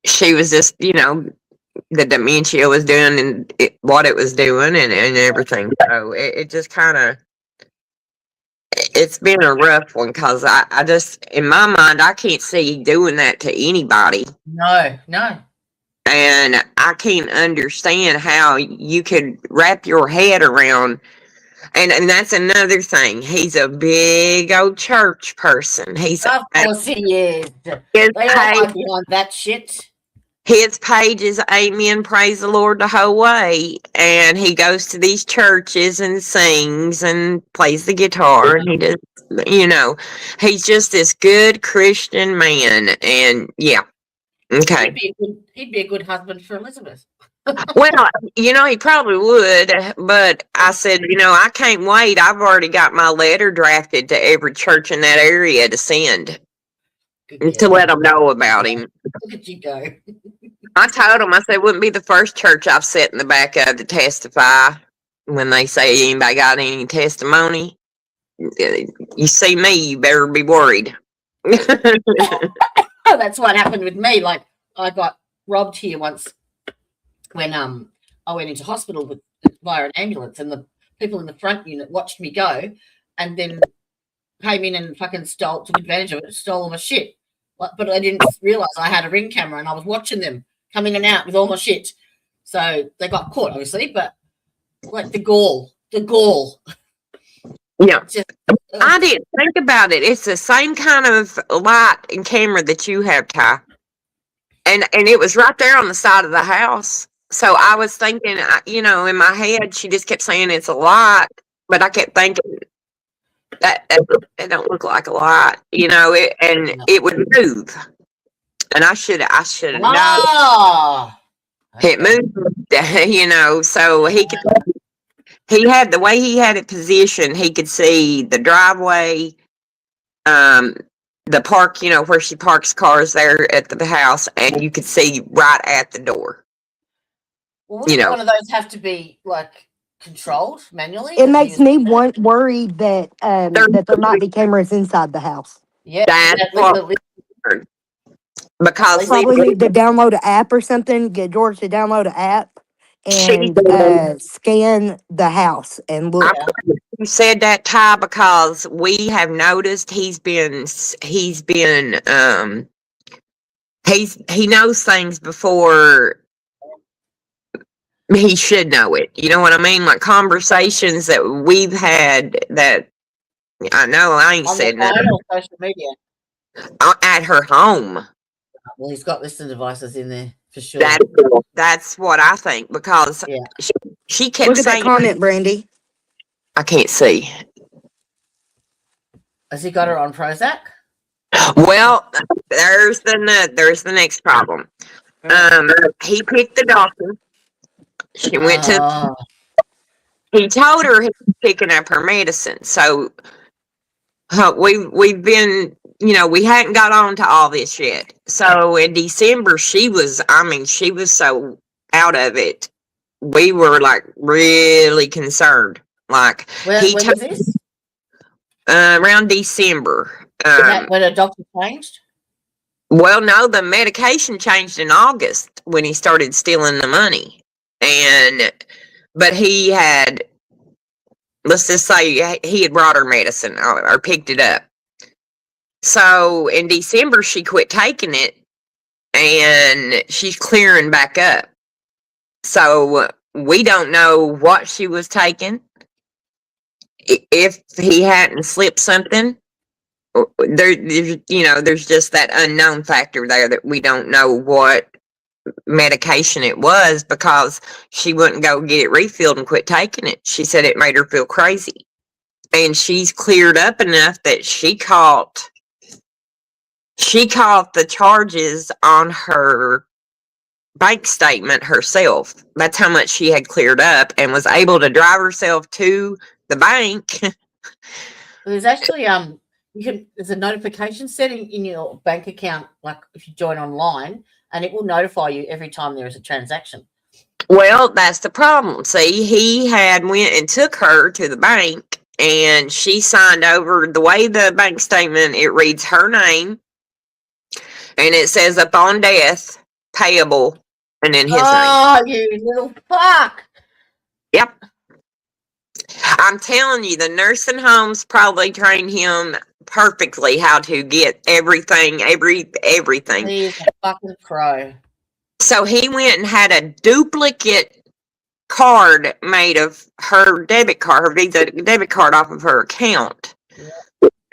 she was just, the dementia was doing and what it was doing and everything. So it just kind of, it's been a rough one because I just, in my mind, I can't see doing that to anybody. No. And I can't understand how you could wrap your head around And that's another thing. He's a big old church person. Of course he is. His They all page, hide behind that shit. his page is Amen, praise the Lord the whole way. And he goes to these churches and sings and plays the guitar. And he does, he's just this good Christian man. And yeah, okay. He'd be a good husband for Elizabeth. Well, he probably would, but I said, I can't wait. I've already got my letter drafted to every church in that area to send to let them know about him. Look at you go. I told them, I said, it wouldn't be the first church I've sat in the back of to testify when they say anybody got any testimony. You see me, you better be worried. Oh, that's what happened with me. Like, I got robbed here once when I went into hospital via an ambulance, and the people in the front unit watched me go and then came in and fucking took advantage of it, stole all my shit. But I didn't realize I had a Ring camera and I was watching them come in and out with all my shit. So they got caught, obviously, but like the gall. Yeah. I didn't think about it. It's the same kind of light and camera that you have, Ty. And it was right there on the side of the house. So I was thinking, in my head, she just kept saying it's a light, but I kept thinking that it don't look like a light, it would move. And I should have known. It moved, so he had the way he had it positioned, he could see the driveway, the park, where she parks cars there at the house, and you could see right at the door. Well, wouldn't one of those have to be like controlled manually? It makes me worried that that there might be cameras inside the house. Yeah, that's what, because probably need to download an app or something. Get George to download an app and scan the house and look. You said that, Ty, because we have noticed he knows things before he should know it. You know what I mean? Like conversations that we've had that I know I ain't said nothing. On social media. At her home. Well, he's got listening devices in there for sure. That's what I think, because she kept look at saying. That comment, Brandy. I can't see. Has he got her on Prozac? Well, there's the next problem. He picked the doctor. She went to. He told her he was picking up her medicine. So we've been, we hadn't got on to all this yet. So in December, she was so out of it. We were like really concerned. Like when was this? Around December. When a doctor changed? Well, no, the medication changed in August when he started stealing the money. But he had, let's just say he had brought her medicine or picked it up. So in December, she quit taking it and she's clearing back up. So we don't know what she was taking. If he hadn't slipped something, there's just that unknown factor there that we don't know what medication it was, because she wouldn't go get it refilled and quit taking it. She said it made her feel crazy. And she's cleared up enough that she caught the charges on her bank statement herself. That's how much she had cleared up, and was able to drive herself to the bank. There's actually there's a notification setting in your bank account, like if you join online, and it will notify you every time there is a transaction. Well, that's the problem. See, he had went and took her to the bank, and she signed over. The way the bank statement, it reads her name, and it says upon death, payable, and then his name. Oh, you little fuck. Yep. I'm telling you, the nursing homes probably trained him perfectly how to get everything. He's a fucking pro. So he went and had a duplicate card made of her debit card, her Visa debit card off of her account.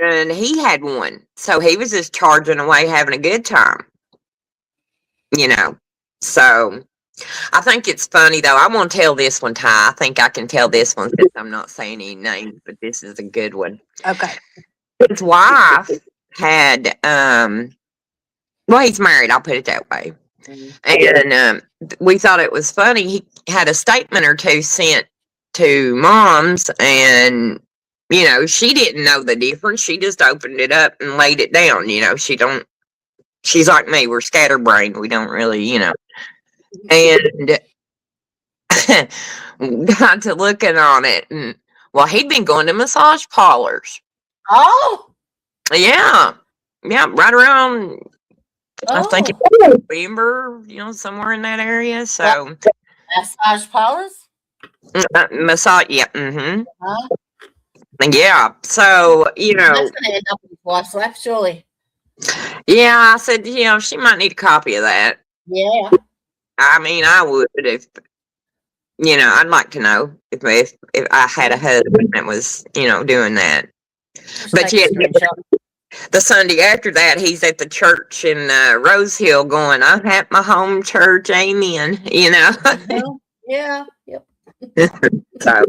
And he had one. So he was just charging away, having a good time. So I think it's funny, though. I won't tell this one, Ty. I think I can tell this one since I'm not saying any names, but this is a good one. Okay. His wife had, well, he's married. I'll put it that way. And we thought it was funny. He had a statement or two sent to Mom's, and she didn't know the difference. She just opened it up and laid it down. She's like me. We're scatterbrained. We don't really, and got to looking on it, and he'd been going to massage parlors. Oh, Yeah, right around. I think it's November, somewhere in that area. So massage parlors. massage, yeah, mm-hmm. Huh? Yeah. So That's gonna end up in his wife's lap, surely. yeah, I said, she might need a copy of that. Yeah. I mean, I would if I'd like to know if I had a husband that was doing that. But yeah, the Sunday after that, he's at the church in Rose Hill going, "I'm at my home church, amen." Yeah. Yep. So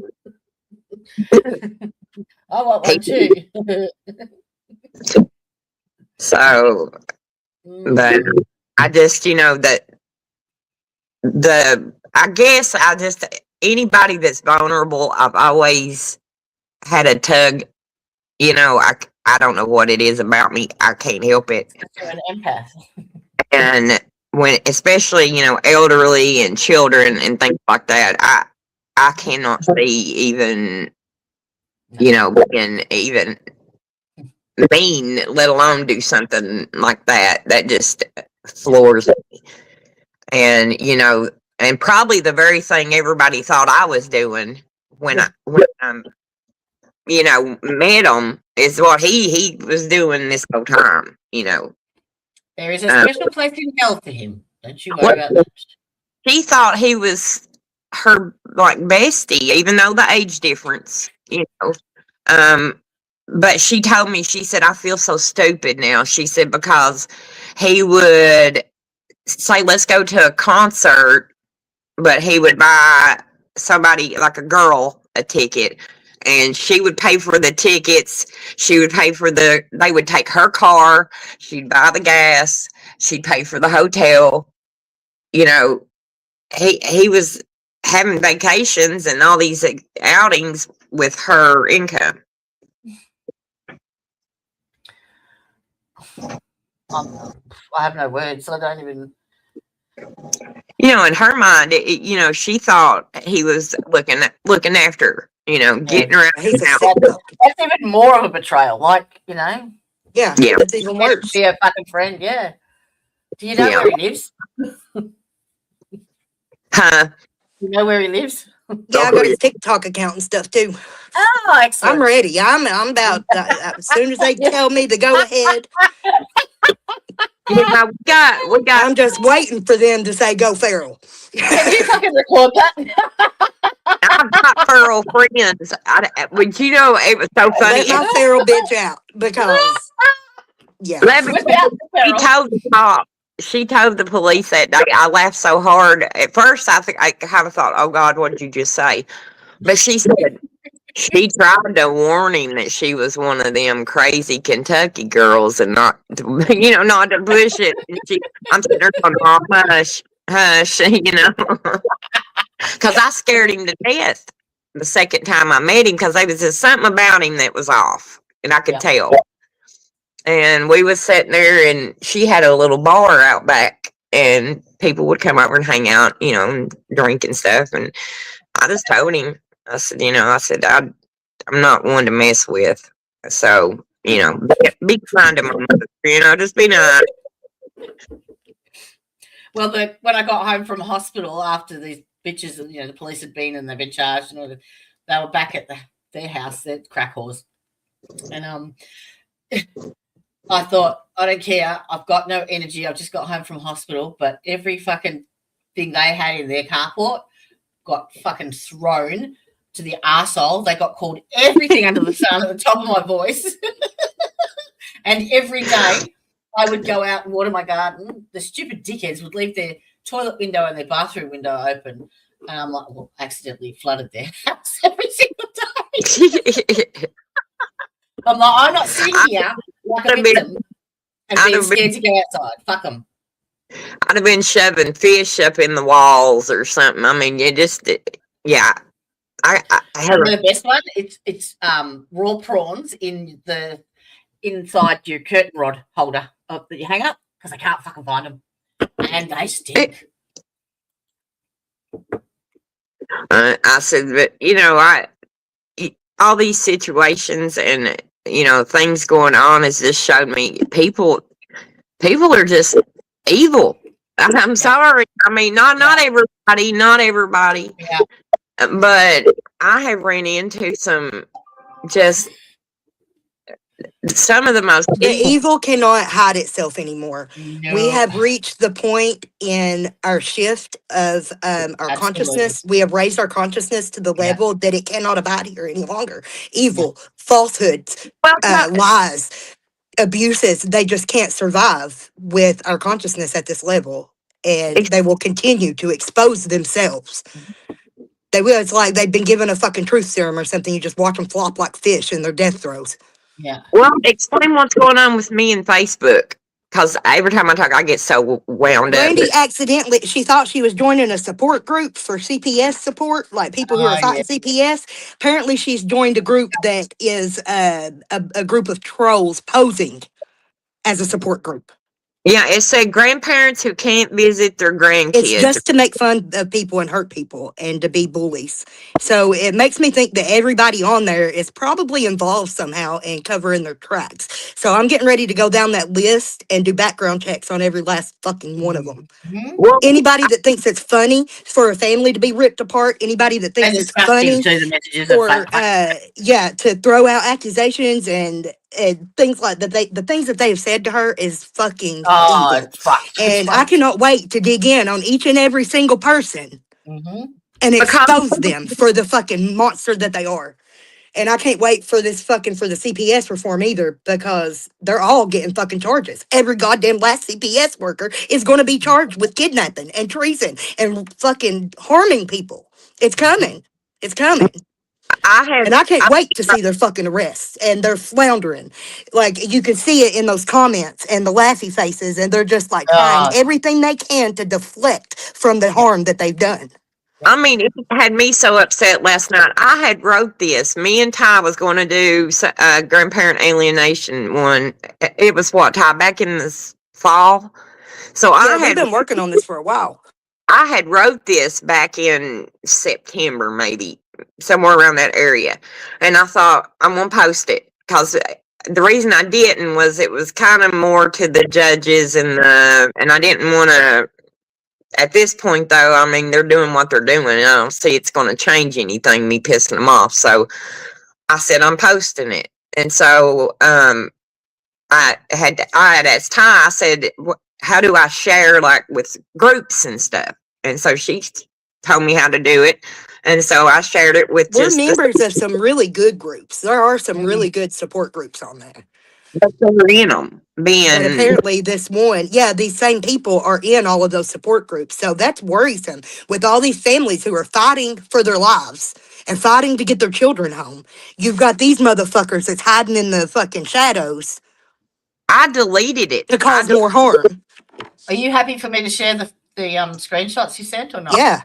I want one too. So, but I just, I guess anybody that's vulnerable, I've always had a tug, I don't know what it is about me. I can't help it. You're an empath. And especially, elderly and children and things like that, I cannot see even, being even mean, let alone do something like that. That just floors me. And and probably the very thing everybody thought I was doing when I met him is what he was doing this whole time. There is a special place in hell for him. Don't you worry about that. He thought he was her bestie, even though the age difference. But she told me, she said, "I feel so stupid now." She said, because he would say, "Let's go to a concert," but he would buy somebody, like a girl, a ticket, and she would pay for the tickets. She would pay for they would take her car. She'd buy the gas. She'd pay for the hotel. He was having vacations and all these outings with her income. I have no words. I don't even. In her mind, she thought he was looking after, getting around his house. That's even more of a betrayal. Yeah, Yeah. it's even worse. Be a fucking friend. Yeah. Do you know where he lives? Huh? You know where he lives? Yeah, I got his TikTok account and stuff too. Oh, excellent. I'm ready. I'm about as soon as they tell me to go ahead. We got. I'm just waiting for them to say go feral. Can you fucking record that? I've got feral friends. But it was so funny. Let my feral bitch out because yeah. She told the police that day. I laughed so hard. At first, I kind of thought, "Oh God, what did you just say?" But she said she tried to warn him that she was one of them crazy Kentucky girls and not to push it. And I'm sitting there going, "Oh, hush, hush," because I scared him to death the second time I met him, because there was just something about him that was off, and I could tell. And we was sitting there, and she had a little bar out back, and people would come over and hang out, and drink and stuff. And I just told him, I said, I'm not one to mess with. So, be kind to my mother, just be nice. Well, when I got home from hospital after these bitches, the police had been and they've been charged, and all that, they were back at their house, their crack whores. And I thought, I don't care. I've got no energy. I've just got home from hospital. But every fucking thing they had in their carport, got fucking thrown to the arsehole. They got called everything under the sun at the top of my voice. And every day I would go out and water my garden. The stupid dickheads would leave their toilet window and their bathroom window open. And I'm like, well, accidentally flooded their house every single day. I'm like, I'm not sitting here like a victim and being scared to go outside. Fuck them. I'd have been shoving fish up in the walls or something. I mean, you just, yeah. I have the best one. It's raw prawns inside your curtain rod holder that you hang up because I can't fucking find them, and they stink. I said, but you know, all these situations and you know things going on has just showed me people are just evil. I'm sorry. I mean, not everybody, Yeah. But I have ran into some of the most The evil cannot hide itself anymore. No. We have reached the point in our shift of our consciousness. We have raised our consciousness to the level that it cannot abide here any longer. Evil, falsehoods, lies, abuses, they just can't survive with our consciousness at this level. And they will continue to expose themselves. They will. It's like they've been given a fucking truth serum or something. You just watch them flop like fish in their death throes. Yeah. Well, explain what's going on with me and Facebook. Because every time I talk, I get so wound up. Brandy accidentally, she thought she was joining a support group for CPS support, like people who are fighting CPS. Apparently, she's joined a group that is a group of trolls posing as a support group. Yeah, it said grandparents who can't visit their grandkids. It's just to make fun of people and hurt people and to be bullies. So it makes me think that everybody on there is probably involved somehow in covering their tracks. So I'm getting ready to go down that list and do background checks on every last fucking one of them. Mm-hmm. Well, Anybody that thinks it's funny for a family to be ripped apart, anybody that thinks it's funny to throw out accusations and things like that, the things that they have said to her is fucking evil. And I cannot wait to dig in on each and every single person and expose them for the fucking monster that they are. And I can't wait for this for the CPS reform either, because they're all getting fucking charges. Every goddamn last CPS worker is going to be charged with kidnapping and treason and fucking harming people. It's coming. It's coming. And I can't wait to see their fucking arrests, and they're floundering. Like, you can see it in those comments and the laughy faces, and they're just like trying everything they can to deflect from the harm that they've done. I mean, it had me so upset last night. I had wrote this. Me and Ty was going to do grandparent alienation one. It was what, Ty, back in this fall? So we've been working on this for a while. I had wrote this back in September, maybe somewhere around that area, and I thought I'm gonna post it because the reason I didn't was it was kind of more to the judges and I didn't want to. At this point, though, I mean, they're doing what they're doing, and I don't see it's going to change anything, me pissing them off. So I said, I'm posting it. And so I had asked Ty, I said, how do I share, like, with groups and stuff? And so she told me how to do it. And so I shared it with We're members of some really good groups. There are some really good support groups on there. But they're in them. And apparently this one, these same people are in all of those support groups. So that's worrisome with all these families who are fighting for their lives and fighting to get their children home. You've got these motherfuckers that's hiding in the fucking shadows. I deleted it to cause more harm. Are you happy for me to share the screenshots you sent or not? Yeah.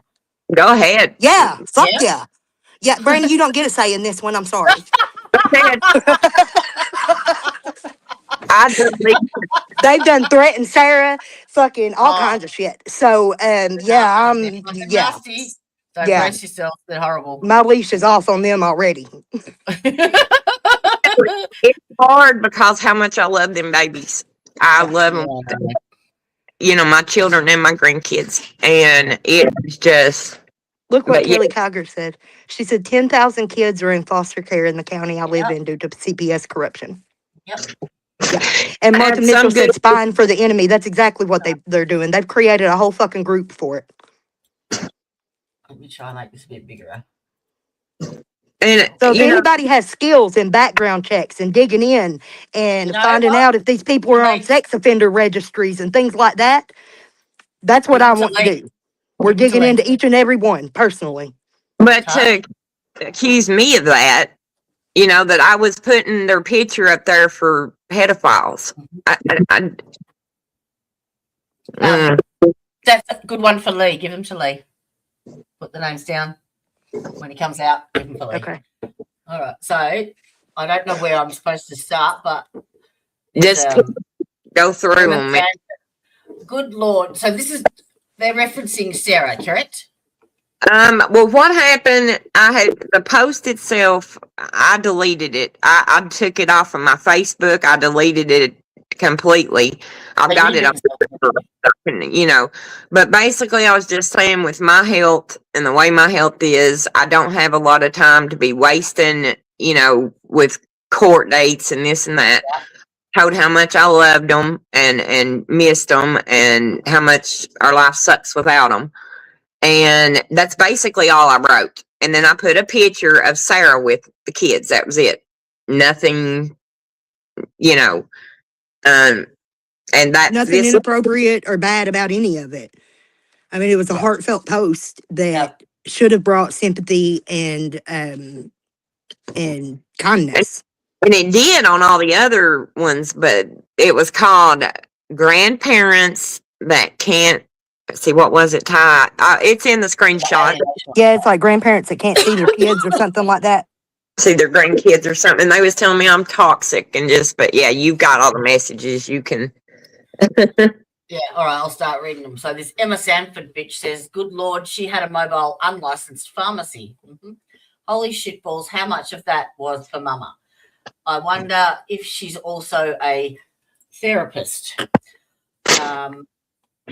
Go ahead. Yeah. Fuck yeah. Yeah, Brandy, you don't get a say in this one. I'm sorry. They've done threatened Sarah, fucking all kinds of shit. So, Nasty. Don't brace yourself. They're horrible. My leash is off on them already. It's hard because how much I love them babies. I love them. You know, my children and my grandkids. And it's just... Look what Kelly Kiger said. She said 10,000 kids are in foster care in the county I live in due to CPS corruption. Yep. Yeah. And Martha Mitchell said spying for the enemy. That's exactly what they're doing. They've created a whole fucking group for it. Let me try and make this a bit bigger. And So if you know, anybody has skills in background checks and digging in and You know finding what? out if these people are on Lee, sex offender registries and things like that, that's what give I them to want to Lee. do. We're Give them to digging Lee. into each and every one personally. but Huh? to accuse me of that, you know, that I was putting their picture up there for pedophiles. I mm. That's a good one for Lee. Give him to Lee. Put the names down when he comes out. Give him to Lee. Okay. All right. So I don't know where I'm supposed to start, but Just go through them. Good Lord. So they're referencing Sarah, correct? Well, what happened? I had the post itself. I deleted it. I took it off of my Facebook. I deleted it completely. I've Like, got you it on, you know. But basically, I was just saying, with my health and the way my health is, I don't have a lot of time to be wasting, you know, with court dates and this and that. Told how much I loved them and missed them, and how much our life sucks without them. And that's basically all I wrote. And then I put a picture of Sarah with the kids. That was it. Nothing, you know. And that's Nothing this. inappropriate or bad about any of it. I mean, it was a heartfelt post that Yep. should have brought sympathy and kindness. And it did on all the other ones, but it was called Grandparents That Can't See. What was it, Ty? It's in the screenshot. Yeah, it's like grandparents that can't see their kids or something like that. See their grandkids or something. They was telling me I'm toxic and just, but yeah, you've got all the messages. You can. Yeah, all right, I'll start reading them. So this Emma Sanford bitch says, good Lord, she had a mobile unlicensed pharmacy. Holy shitballs, how much of that was for mama? I wonder if she's also a therapist.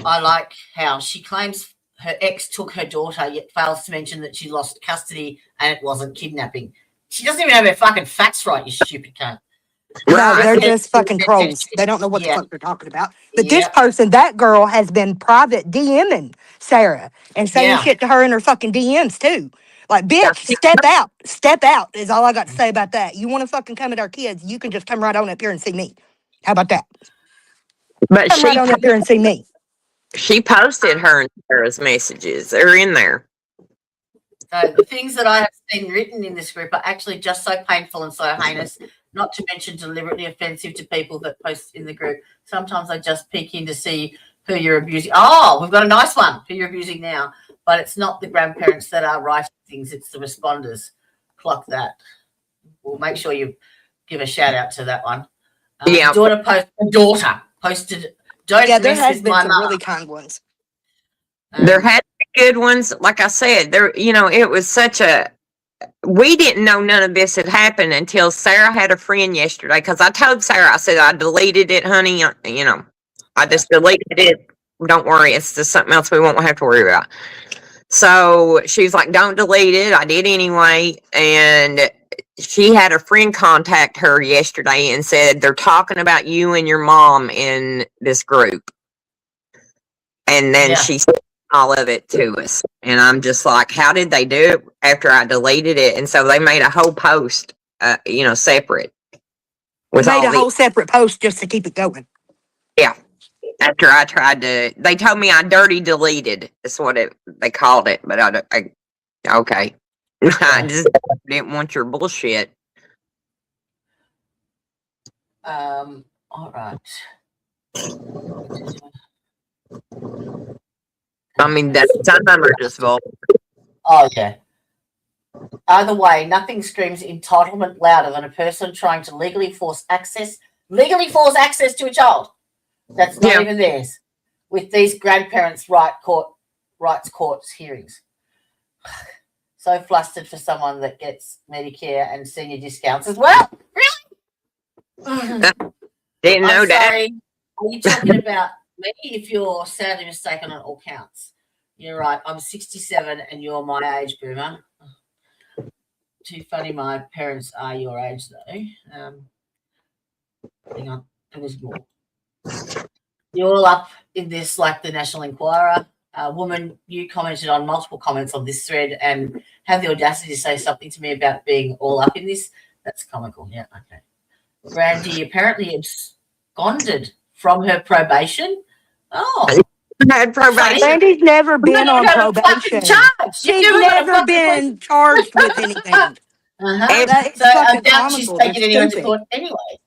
I like how she claims her ex took her daughter, yet fails to mention that she lost custody and it wasn't kidnapping. She doesn't even have her fucking facts right, you stupid cunt. No, they're Right. just fucking trolls. They don't know what the Yeah. fuck they're talking about. But this Yeah. person, that girl, has been private DMing Sarah and saying Yeah. shit to her in her fucking DMs too. Like, bitch, step out. Step out is all I got to say about that. You want to fucking come at our kids, you can just come right on up here and see me. How about that? But Come right on up here and see me. she posted her and Sarah's messages. They're in there. So the things that I have seen written in this group are actually just so painful and so heinous, not to mention deliberately offensive to people that post in the group. Sometimes I just peek in to see who you're abusing. Oh, we've got a nice one, who you're abusing now. But it's not the grandparents that are writing things, it's the responders. Clock that. We'll make sure you give a shout out to that one. Yeah. Daughter posted, don't Yeah, there mess has with been my some mum. really kind ones. There had good ones. Like I said, there, you know, it was such a, we didn't know none of this had happened until Sarah had a friend yesterday. Cause I told Sarah, I said, I deleted it, honey. You know, I just deleted it. Don't worry. It's just something else we won't have to worry about. So she's like, don't delete it. I did anyway. And she had a friend contact her yesterday and said, they're talking about you and your mom in this group. And then she said all of it to us. And I'm just like, how did they do it after I deleted it? And so they made a whole post, you know, separate. We made a whole separate post just to keep it going. Yeah. After I tried to, they told me I dirty deleted. That's what they called it. But I okay. I just didn't want your bullshit. All right. I mean, that's some are just vulgar. Oh, yeah. Either way, nothing screams entitlement louder than a person trying to legally force access to a child that's not even theirs. With these grandparents' rights court hearings. So flustered for someone that gets Medicare and senior discounts as well. Really? Didn't know I'm that. sorry. Are you talking about me if you're sadly mistaken on all counts? You're right. I'm 67 and you're my age, boomer. Too funny. My parents are your age, though. Hang on. There's more. You're all up in this like the National Enquirer. woman, you commented on multiple comments on this thread and have the audacity to say something to me about being all up in this. That's comical. Yeah, okay. Brandy apparently absconded from her probation. Oh. Had probation. Brandy's never been on Never got a fucking probation. charge. She's You got a never fucking been charged with anything. Uh-huh. That is So I fucking doubt she's comical. taking They're anyone to stupid. court anyway.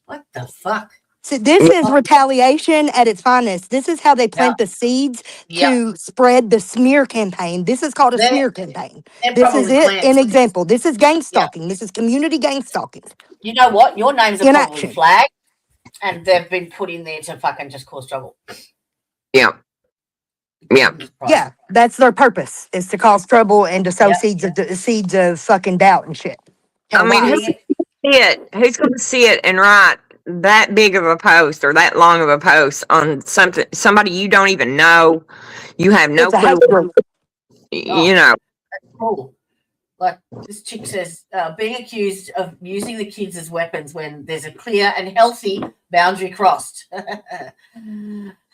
What the fuck? So this is retaliation at its finest. This is how they plant the seeds Yep. to spread the smear campaign. This is called a They're- smear campaign. They're This is probably it. plants An with- example. This is gang stalking. This is community gang stalking. You know what? Your names are In probably action. flagged, and they've been put in there to fucking just cause trouble. Yeah. Yeah. Yeah, that's their purpose, is to cause trouble and to sow Yep. seeds of fucking doubt and shit. I mean, Why? who's going to see it and write that big of a post or that long of a post on somebody you don't even know? You have no It's a clue. hate group. You know. That's cool. Like this chick says, being accused of using the kids as weapons when there's a clear and healthy boundary crossed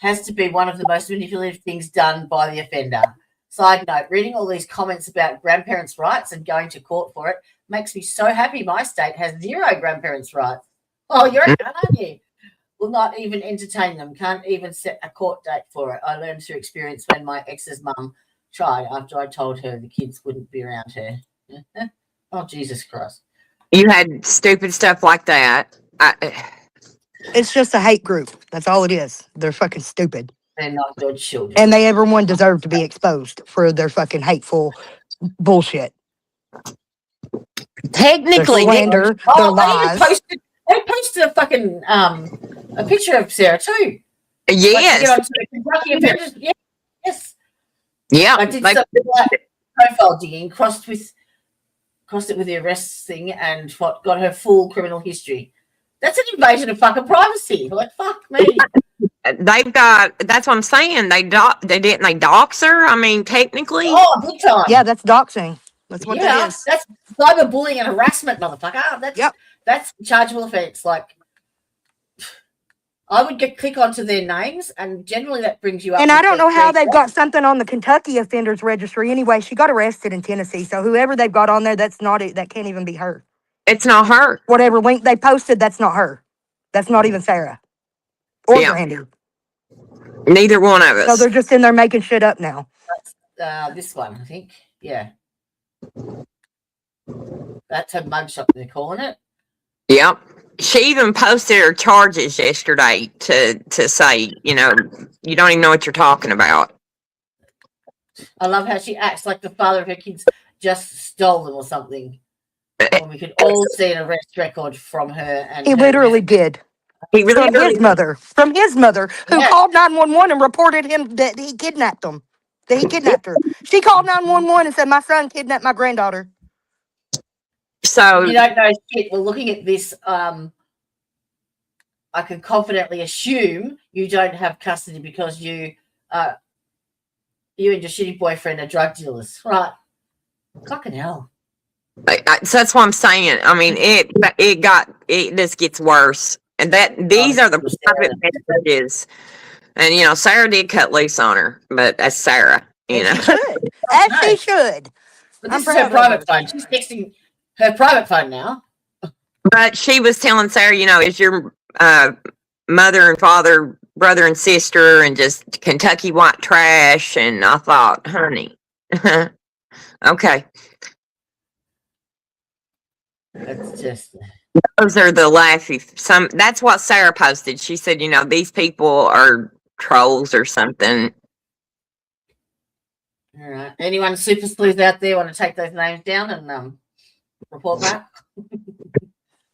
has to be one of the most manipulative things done by the offender. Side note, reading all these comments about grandparents' rights and going to court for it makes me so happy my state has 0 grandparents' rights. Oh, you're a gun, aren't you? Will not even entertain them. Can't even set a court date for it. I learned through experience when my ex's mum tried after I told her the kids wouldn't be around her. Oh, Jesus Christ. You had stupid stuff like that. It's just a hate group. That's all it is. They're fucking stupid. They're not good children. And everyone deserves to be exposed for their fucking hateful bullshit. Their Technically, slander, their lies. They posted a fucking a picture of Sarah too. Like, yes. to get onto the Kentucky offenders. Yeah, yes. Yeah. I did like- some like profile digging, crossed it with the arrests thing, and got her full criminal history. That's an invasion of fucking privacy. Like, fuck me. They've got. That's what I'm saying. They dox her. I mean, technically. Oh, big time. Yeah, that's doxing. That's what that is. That's cyberbullying and harassment, motherfucker. That's a chargeable offence. Like, I would click onto their names, and generally that brings you up. And I with don't the know how three- they've got something on the Kentucky offenders registry. Anyway, she got arrested in Tennessee. So whoever they've got on there, that's not it. That can't even be her. It's not her. Whatever link they posted, that's not her. That's not even Sarah or Yeah. Brandy. Neither one of So us. they're just in there making shit up now. This one, I think. Yeah. That's her mugshot, they're calling it. Yep. She even posted her charges yesterday to say, you know, you don't even know what you're talking about. I love how she acts like the father of her kids just stole them or something. When we could all see an arrest record from her. And He her literally did. He really From his mother, who Yeah. called 911 and reported him that he kidnapped them. That he kidnapped her. She called 911 and said, "My son kidnapped my granddaughter." So You don't know shit. Well, looking at this, I can confidently assume you don't have custody because you and your shitty boyfriend are drug dealers, right? Fucking hell. so that's what I'm saying. I mean, it just gets worse. And these are the private messages. And you know, Sarah did cut loose on her, but that's Sarah, you know. She should. As she should. But I'm this is proud her of private her. phone. She's texting her private phone now. But she was telling Sarah, you know, is your mother and father, brother and sister, and just Kentucky white trash. And I thought, honey, okay. That's just Those are the laughy. That's what Sarah posted. She said, you know, these people are trolls or something. all right. Anyone super sleuth out there want to take those names down and report back?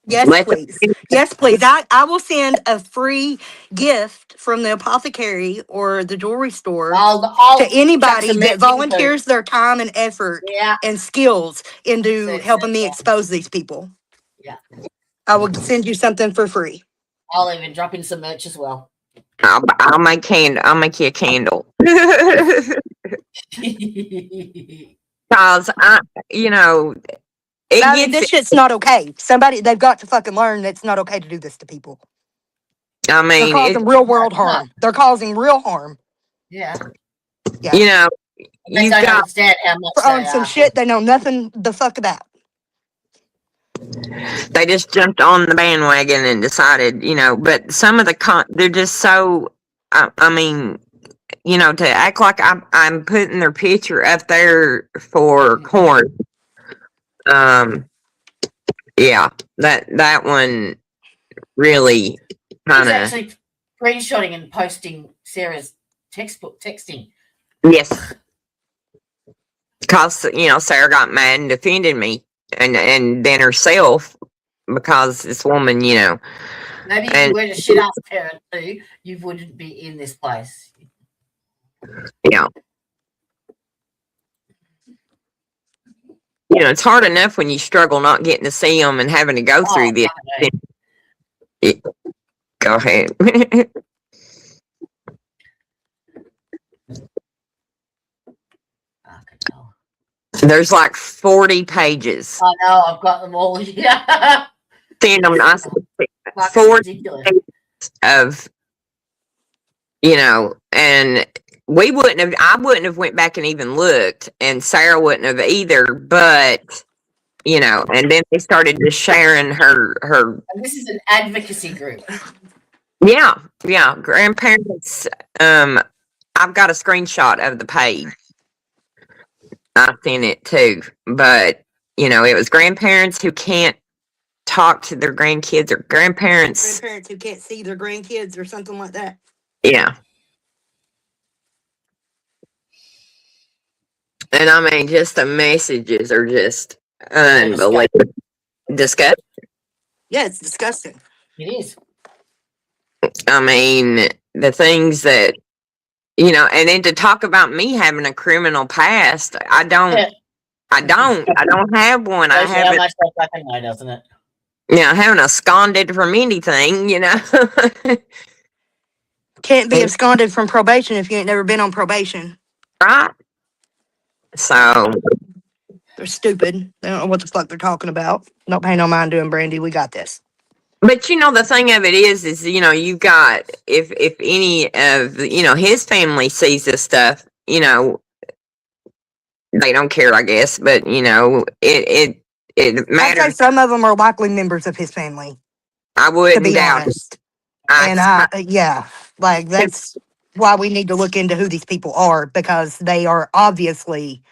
Yes, Let's- please. Yes, please. I will send a free gift from the apothecary or the jewelry store I'll to chuck anybody some that messages over. volunteers their time and effort Yeah. and skills into So- helping me expose these people. Yeah. I will send you something for free. I'll even drop in some merch as well. I'll make you a candle. Cause you know, it I mean, gets. this shit's not okay. They've got to fucking learn that it's not okay to do this to people. I They're mean, causing real world harm. They're causing real harm. Yeah. Yeah. You know, They you've don't got understand how much On they some are. shit they know nothing the fuck about. they just jumped on the bandwagon and decided, but some of they're just so, I mean, to act like I'm putting their picture up there for corn. Yeah, that one really He's kind of, actually screenshotting and posting Sarah's texting. yes, because Sarah got mad and defended me, and then herself, because this woman, Maybe if and you weren't a shit ass parent too, you wouldn't be in this place. yeah. It's hard enough when you struggle not getting to see them and having to go through this. Fucking Go ahead. hell. There's like 40 pages. I know, I've got them all here. Seeing them, I said, Fucking 40 ridiculous. of, and I wouldn't have went back and even looked, and Sarah wouldn't have either, but, and then they started just sharing her, And this is an advocacy group. yeah, grandparents, I've got a screenshot of the page. I seen it too, but it was grandparents who can't talk to their grandkids, or grandparents. Grandparents who can't see their grandkids or something like that. Yeah. And I mean, just the messages are just unbelievable. Disgusting. Yeah, it's disgusting. It is. I mean, the things that, and then to talk about me having a criminal past, I don't have one. I Shows you how haven't, much they fucking know, doesn't it? I haven't absconded from anything, Can't be absconded from probation if you ain't never been on probation. right? So, They're stupid. They don't know what the fuck they're talking about. Not paying no mind doing Brandy. We got this. but the thing of it is you got, if any of, his family sees this stuff, they don't care, I guess, but it I'd say matters. some of them are likely members of his family, I to wouldn't be doubt it. honest. And that's why we need to look into who these people are, because they are obviously,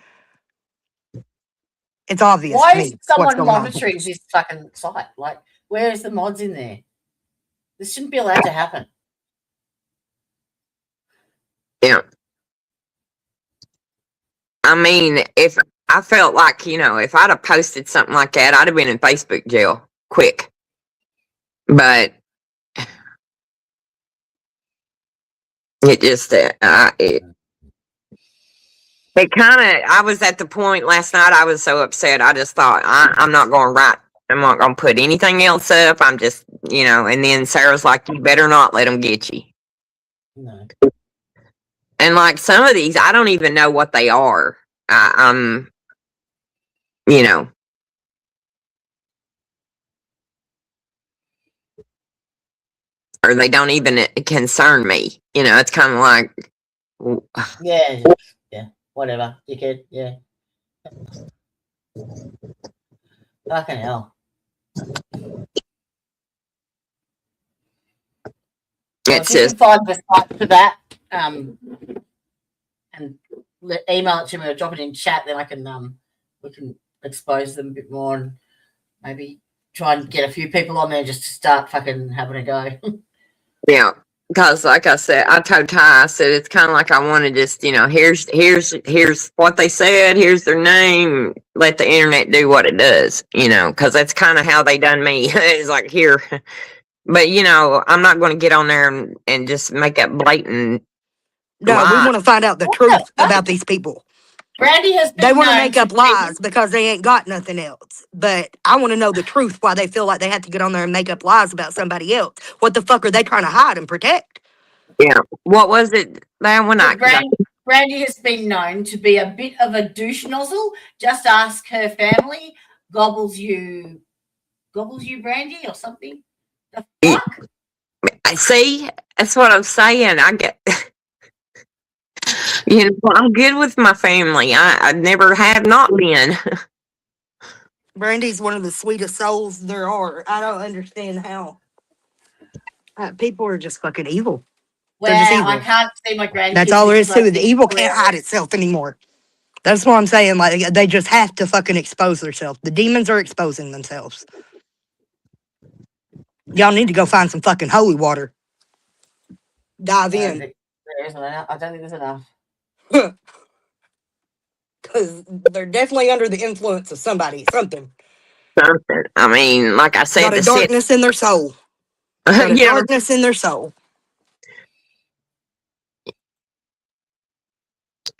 it's obvious Why to is me what's someone going on. monitoring this fucking site? Like, where is the mods in there? This shouldn't be allowed to happen. Yeah. I mean, if I felt like, if I'd have posted something like that, I'd have been in Facebook jail quick. But it just, it kind of, I was at the point last night, I was so upset. I just thought, I'm not going to write, I'm not going to put anything else up. I'm just, and then Sarah's like, you better not let them get you. No. And like some of these, I don't even know what they are. I'm, or they don't even concern me. It's kind of like, Yeah, whatever. You could, yeah. Fucking hell. it's If you just, can find the site for that, and email it to me or drop it in chat, then I can we can expose them a bit more and maybe try and get a few people on there just to start fucking having a go. yeah. Because, like I said, I told Ty, I said it's kind of like I want to just, here's what they said, here's their name, let the internet do what it does, because that's kind of how they done me. It's like, here. But, I'm not going to get on there and just make up blatant. No, we lie. want to find out the truth about these people. Brandy has been They want to known make up lies because they ain't got nothing else. But I want to know the truth, why they feel like they have to get on there and make up lies about somebody else. What the fuck are they trying to hide and protect? Yeah. What was it that one night? Brandy has been known to be a bit of a douche nozzle. Just ask her family. Gobbles you, Brandy, or something. The fuck? See, that's what I'm saying. I get. You know, I'm good with my family. I never have not been. Brandy's one of the sweetest souls there are. I don't understand how. People are just fucking evil. They're just Well, I evil. can't see my grandkids. That's all there is because to I it. The live evil 2 can't hours. hide itself anymore. That's what I'm saying. Like, they just have to fucking expose themselves. The demons are exposing themselves. Y'all need to go find some fucking holy water. Dive in. There isn't enough. I don't think there's enough. Because they're definitely under the influence of something. Something. I mean, like I said, Got a darkness in their soul. Got a yeah, darkness in their soul.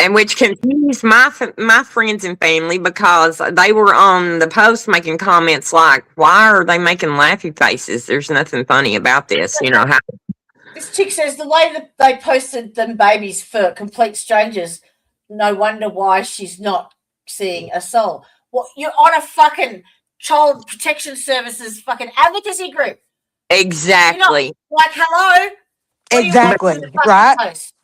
and which confused my friends and family because they were on the post making comments like, "Why are they making laughy faces? There's nothing funny about this." You know how This chick says the way that they posted them babies for complete strangers, no wonder why she's not seeing a soul. Well, you're on a fucking child protection services fucking advocacy group. You're not exactly. like, hello. What Exactly, do you want with the right? fucking post?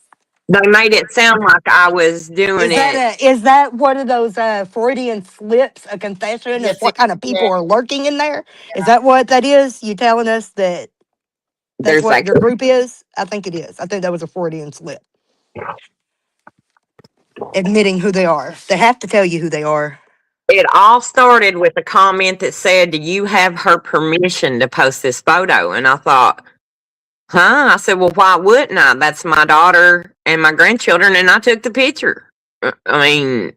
They made it sound like I was doing it. Is that one of those Freudian slips, a confession Yes, of what kind of people yeah. are lurking in there? Is that what that is? You telling us that that's There's what like your group is? I think it is. I think that was a Freudian slip. Admitting who they are. They have to tell you who they are. it all started with a comment that said, "Do you have her permission to post this photo?" And I thought, huh? I said, "Well, why wouldn't I? That's my daughter and my grandchildren, and I took the picture." I mean,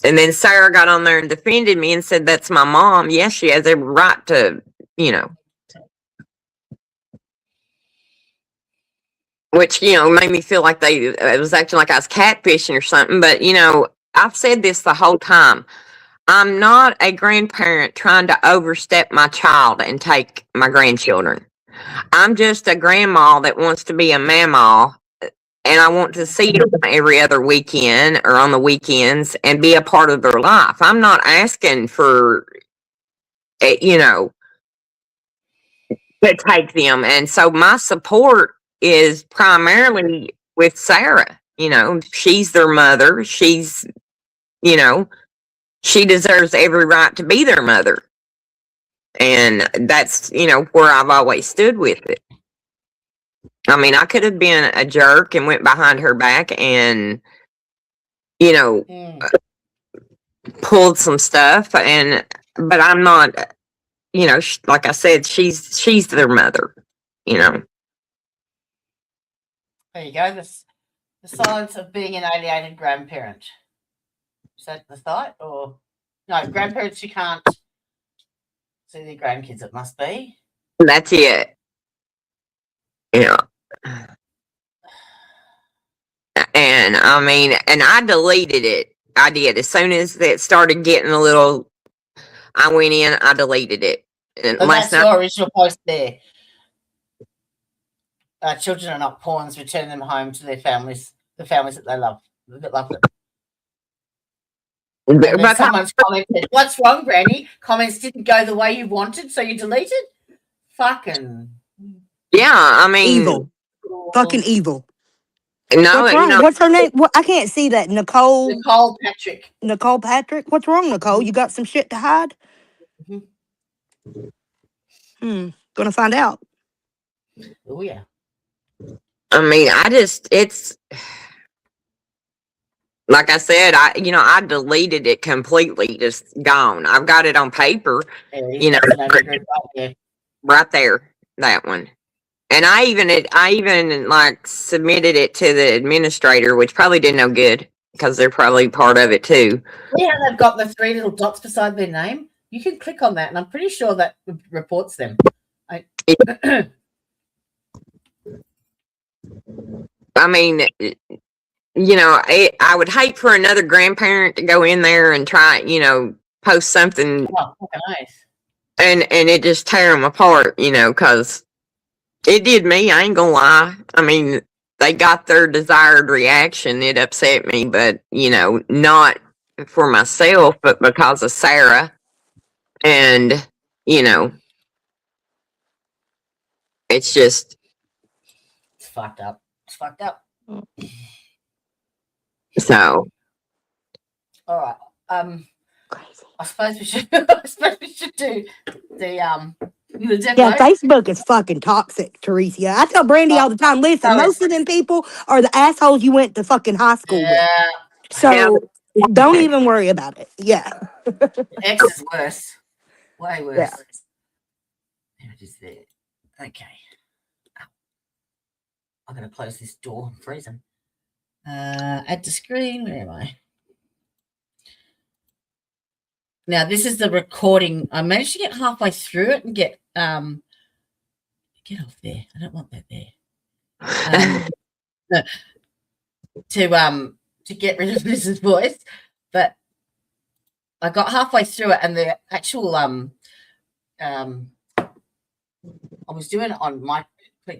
and then Sarah got on there and defended me and said, "That's my mom. Yes, she has every right to, you know," which, made me feel like it was acting like I was catfishing or something. But, I've said this the whole time. I'm not a grandparent trying to overstep my child and take my grandchildren. I'm just a grandma that wants to be a mamaw, and I want to see them every other weekend or on the weekends and be a part of their life. I'm not asking for, to take them. And so my support is primarily with Sarah. She's their mother. You know, she deserves every right to be their mother. And that's, where I've always stood with it. I mean, I could have been a jerk and went behind her back and, pulled some stuff, but I'm not, like I said, she's their mother, you know. There you go. The silence of being an alienated grandparent. Is that the thought? Or no, grandparents who can't see their grandkids, it must be. That's it. Yeah. And I mean, and I deleted it. I did. As soon as it started getting a little, I went in, I deleted it. And And last that's night, your original post there. Children are not pawns. Return them home to their families, the families that they love, that love them. And then because someone's commented, "What's wrong, Granny? Comments didn't go the way you wanted, so you deleted." Fucking yeah, I mean, Evil. Fucking evil. no, What's wrong? What's her name? What? I can't see that. Nicole Patrick. Nicole Patrick. What's wrong, Nicole? You got some shit to hide? Gonna find out. Oh yeah. I mean, it's like I said, I deleted it completely, just gone. I've got it on paper, right there, that one. And I even like submitted it to the administrator, which probably did no good because they're probably part of it too. Yeah, they've got the 3 little dots beside their name. You can click on that, and I'm pretty sure that reports them. I mean, I would hate for another grandparent to go in there and try, post something, Nice. and it just tear them apart, because it did me. I ain't gonna lie. I mean, they got their desired reaction. It upset me, but not for myself, but because of Sarah, and it's just It's fucked up. It's fucked up. So All right. Crazy. I suppose we should. I suppose we should do the Yeah, depot. Facebook is fucking toxic, Teresa. I tell Brandy all the time, listen, so most of them people are the assholes you went to fucking high school with. Yeah. So don't even worry about it. Yeah. X is worse. Way worse. Yeah. There it is there. Okay. I'm gonna close this door. I'm freezing. Add to screen. Where am I? Now this is the recording. I managed to get halfway through it and get off there. I don't want that there. To get rid of Mrs. Voice, but I got halfway through it and the actual I was doing it on my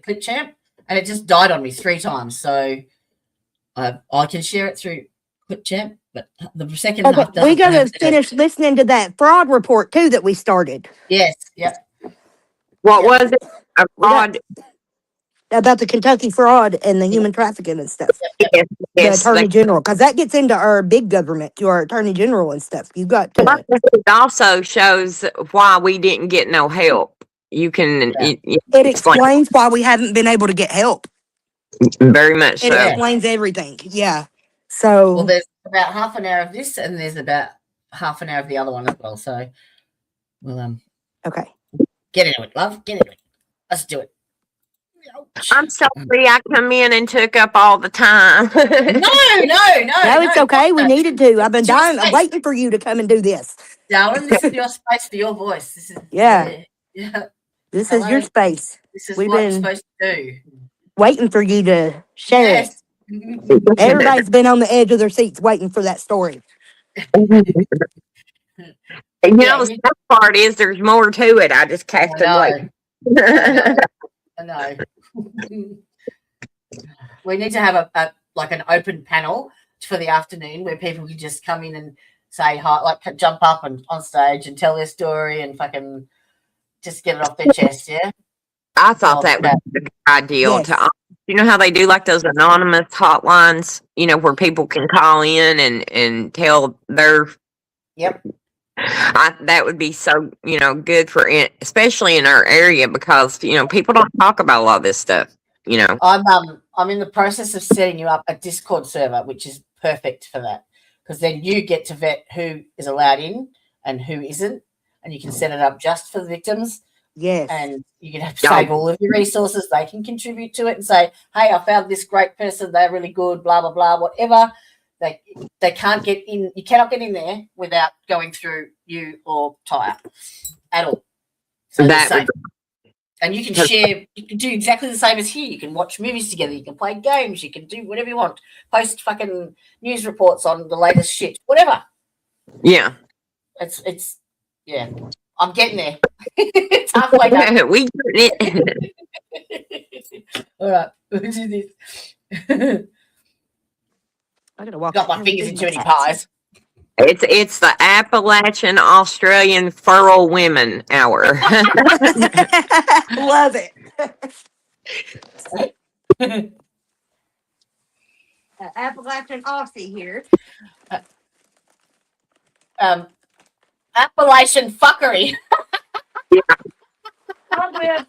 Clip Champ and it just died on me 3 times. So I can share it through Clip Champ, but the second half Okay, we got to finish listening to that fraud report too that we started. Yes. Yep. what was it? A fraud? About the Kentucky fraud and the human trafficking and stuff. Yes, The yes. attorney general, because that gets into our big government, to our attorney general and stuff. You got to. It also shows why we didn't get no help. You can It explains why we haven't been able to get help. very much It so. explains everything. Yeah. So. Well, there's about half an hour of this, and there's about half an hour of the other one as well. So, we'll Okay. get into it, love. Get into it. Let's do it. I'm sorry I come in and took up all the time. No, No, it's okay. We needed to. I've been dying. I'm waiting for you to come and do this. Darwin, this is your space for your voice. This is Yeah. yeah. This is your space. This is We've what you're been supposed to do. waiting for you to share it. Yes. Everybody's been on the edge of their seats waiting for that story. You know, the sad part is there's more to it. I just cast it away. I know. We need to have a like an open panel for the afternoon where people can just come in and say hi, like jump up and on stage and tell their story and fucking just get it off their chest. Yeah. I thought that was a good idea. Yes. You know how they do like those anonymous hotlines, you know, where people can call in and tell their. Yep. That would be so, you know, good for it, especially in our area because, you know, people don't talk about a lot of this stuff, you know. I'm in the process of setting you up a Discord server, which is perfect for that because then you get to vet who is allowed in and who isn't, and you can set it up just for the victims. Yes. And you can save all of your resources. They can contribute to it and say, hey, I found this great person. They're really good, blah, blah, blah, whatever. They can't get in. You cannot get in there without going through you or Tyre at all. So and you can share. You can do exactly the same as here. You can watch movies together. You can play games. You can do whatever you want. Post fucking news reports on the latest shit. Whatever. Yeah. It's yeah. I'm getting there. It's halfway done. We get it. All right. We'll do this. I gotta walk. Got my fingers in too many pies. It's the Appalachian Australian Feral Women Hour. Love it. Appalachian Aussie here. Appalachian fuckery. Oh, man.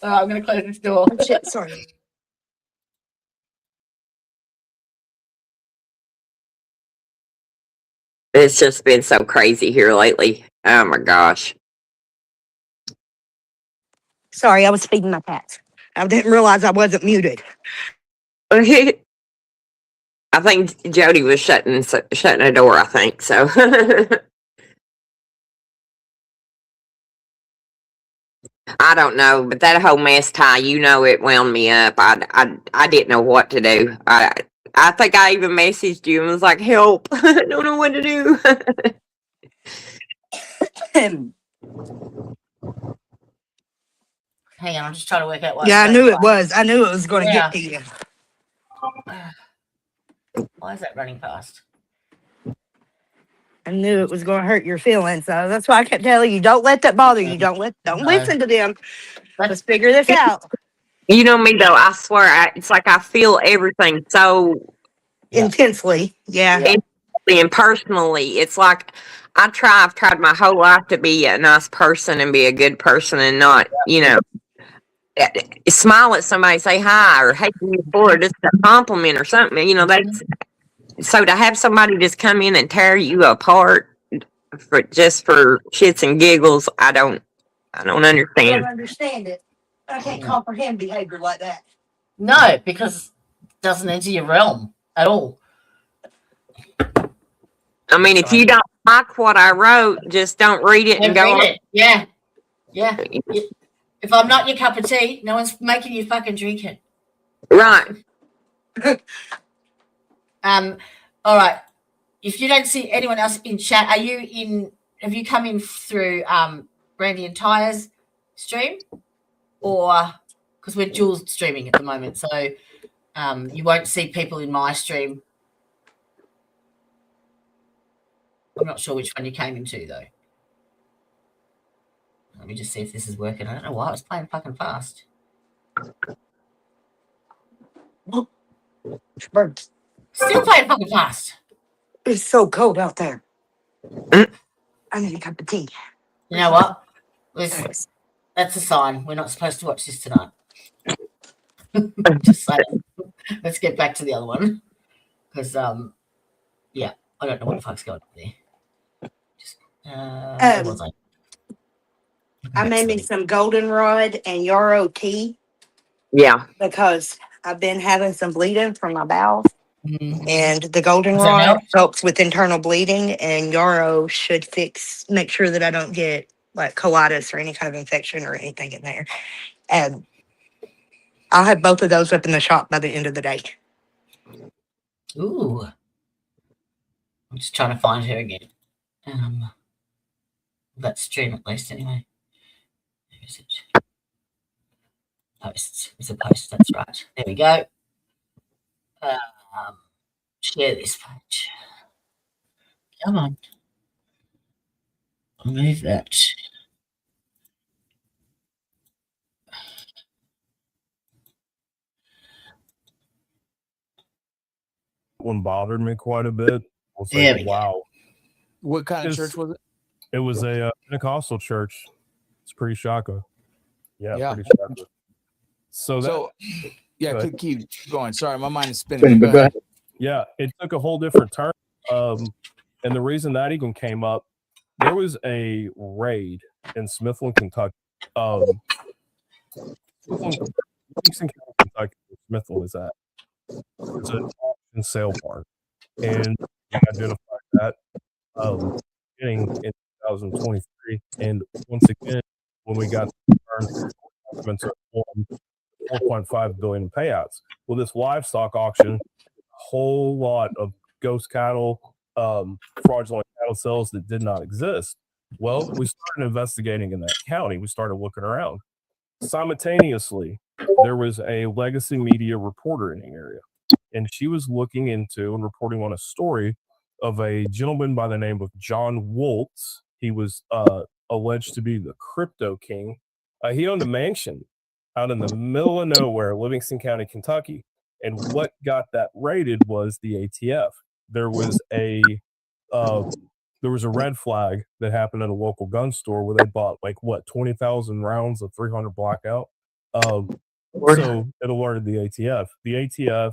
All right, I'm going to close this door. Oh, shit, sorry. It's just been so crazy here lately. Oh my gosh. Sorry, I was feeding my cats. I didn't realize I wasn't muted. I think Jody was shutting the door, I think so. I don't know, but that whole mess, Ty, you know, it wound me up. I didn't know what to do. I think I even messaged you and was like, help. I don't know what to do. Hang on, I'm just trying to work out what. Yeah, I knew it was. I knew it was going to Yeah. get to you. Why is that running past? I knew it was going to hurt your feelings. So that's why I kept telling you, don't let that bother you. Don't listen to them. Let's figure this out. You know me though. I swear, it's like I feel everything so Yeah. Intensely. Yeah. Yeah. intensely and personally. It's like I've tried my whole life to be a nice person and be a good person, and not, smile at somebody, say hi, or hey, can you afford just a compliment or something. That's so to have somebody just come in and tear you apart for shits and giggles. I don't I don't understand. understand it. I can't Yeah. comprehend behavior like that. No, because it doesn't enter your realm at all. I mean, if you don't like what I wrote, just don't read it and go Read on. it. Yeah. Yeah. If I'm not your cup of tea, no one's making you fucking drink it. Right. All right. If you don't see anyone else in chat, have you come in through Brandy and Ty's stream? Or because we're dual streaming at the moment, so you won't see people in my stream. I'm not sure which one you came into though. Let me just see if this is working. I don't know why I was playing fucking fast. Birds. Still playing fucking fast. It's so cold out there. Mm. I need a cup of tea. You know what? That's a sign. We're not supposed to watch this tonight. Just saying. Let's get back to the other one. Because, yeah, I don't know what the fuck's going on there. Just, where was I? I made me some goldenrod and yarrow tea Yeah. because I've been having some bleeding from my bowels. Mhm. And the Does that goldenrod help? helps with internal bleeding, and yarrow should make sure that I don't get like colitis or any kind of infection or anything in there. And I'll have both of those up in the shop by the end of the day. Ooh. I'm just trying to find her again. That stream at least anyway. Where is it? Posts. It's a post, that's right. There we go. Share this page. Come on. Move that. One bothered me quite a bit. I was There like, we go. wow. What kind of church was it? It was a Pentecostal church. It's pretty shocking. Yeah. Pretty shocking. So, yeah, Go ahead. keep going. Sorry, my mind is spinning. Go ahead. Yeah, it took a whole different turn. And the reason that even came up, there was a raid in Smithland, Kentucky. Livingston County, Kentucky, where Smithland is at. It's an auction sale park. And we identified that beginning in 2023. And once again, when we got the documents are 4.5 billion in payouts. Well, this livestock auction, a whole lot of ghost cattle, fraudulent cattle sales that did not exist. Well, we started investigating in that county. We started looking around. Simultaneously, there was a legacy media reporter in the area, and she was looking into and reporting on a story of a gentleman by the name of John Woltz. He was alleged to be the crypto king. He owned a mansion out in the middle of nowhere, Livingston County, Kentucky. And what got that raided was the ATF. There was a red flag that happened at a local gun store where they bought 20,000 rounds of 300 blackout. So it alerted the ATF. The ATF,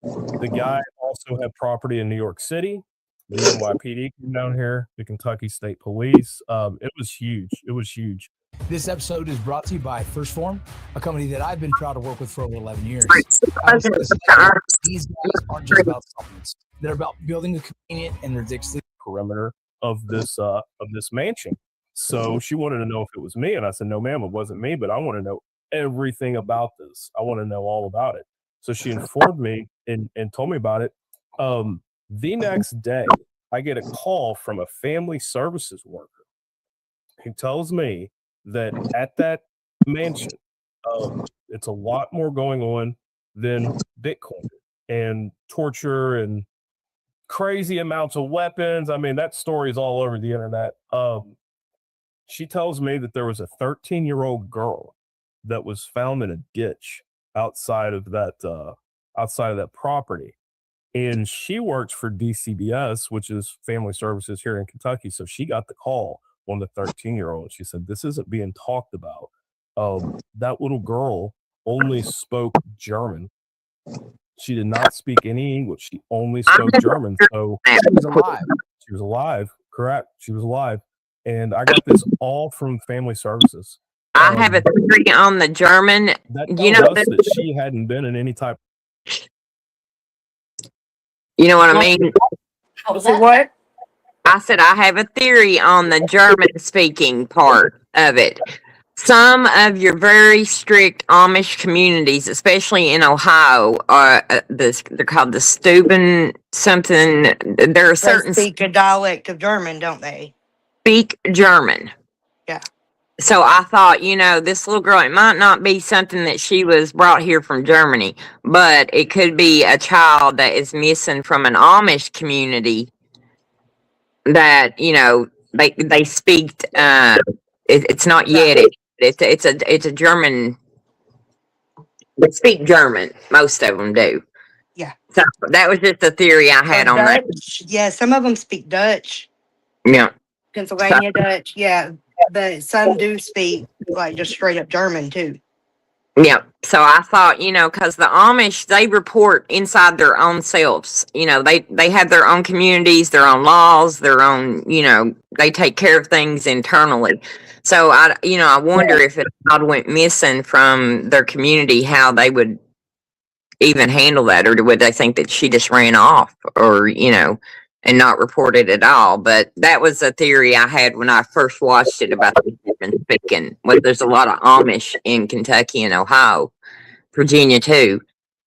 the guy also had property in New York City. The NYPD came down here, the Kentucky State Police. It was huge. This episode is brought to you by First Form, a company that I've been proud to work with for over 11 years. These guys aren't just about supplements. They're about building a convenient and ridiculous perimeter of this mansion. So she wanted to know if it was me, and I said, no, ma'am, it wasn't me, but I want to know everything about this. I want to know all about it. So she informed me and told me about it. The next day, I get a call from a family services worker who tells me that at that mansion, it's a lot more going on than Bitcoin and torture and crazy amounts of weapons. I mean, that story is all over the internet. She tells me that there was a 13-year-old girl that was found in a ditch outside of that property. And she works for DCBS, which is Family Services here in Kentucky. So she got the call on the 13-year-old. She said, this isn't being talked about. That little girl only spoke German. She did not speak any English. She only spoke German. So She was alive. she was alive. Correct. She was alive. And I got this all from Family Services. I have a theory on the German. That You tells know, us that she hadn't been in any type. you know what I mean? What was So that? what? I said I have a theory on the German speaking part of it. Some of your very strict Amish communities, especially in Ohio, are they're called the Stuben something. There are They certain speak a dialect of German, don't they? speak German. Yeah. So I thought, this little girl, it might not be something that she was brought here from Germany, but it could be a child that is missing from an Amish community that, they speak, it's not yet, it's a German, they speak German. Most of them do. Yeah. So that was just a theory I had Or on that. Dutch. Yeah, some of them speak Dutch. Yeah. Pennsylvania Dutch. Yeah. But some do speak like just straight up German too. Yeah. So I thought, because the Amish, they report inside their own selves. They have their own communities, their own laws, their own, they take care of things internally. So I wonder if a child went missing from their community, how they would even handle that, or would they think that she just ran off, or and not report it at all? But that was a theory I had when I first watched it about the German speaking. Well, there's a lot of Amish in Kentucky and Ohio, Virginia too,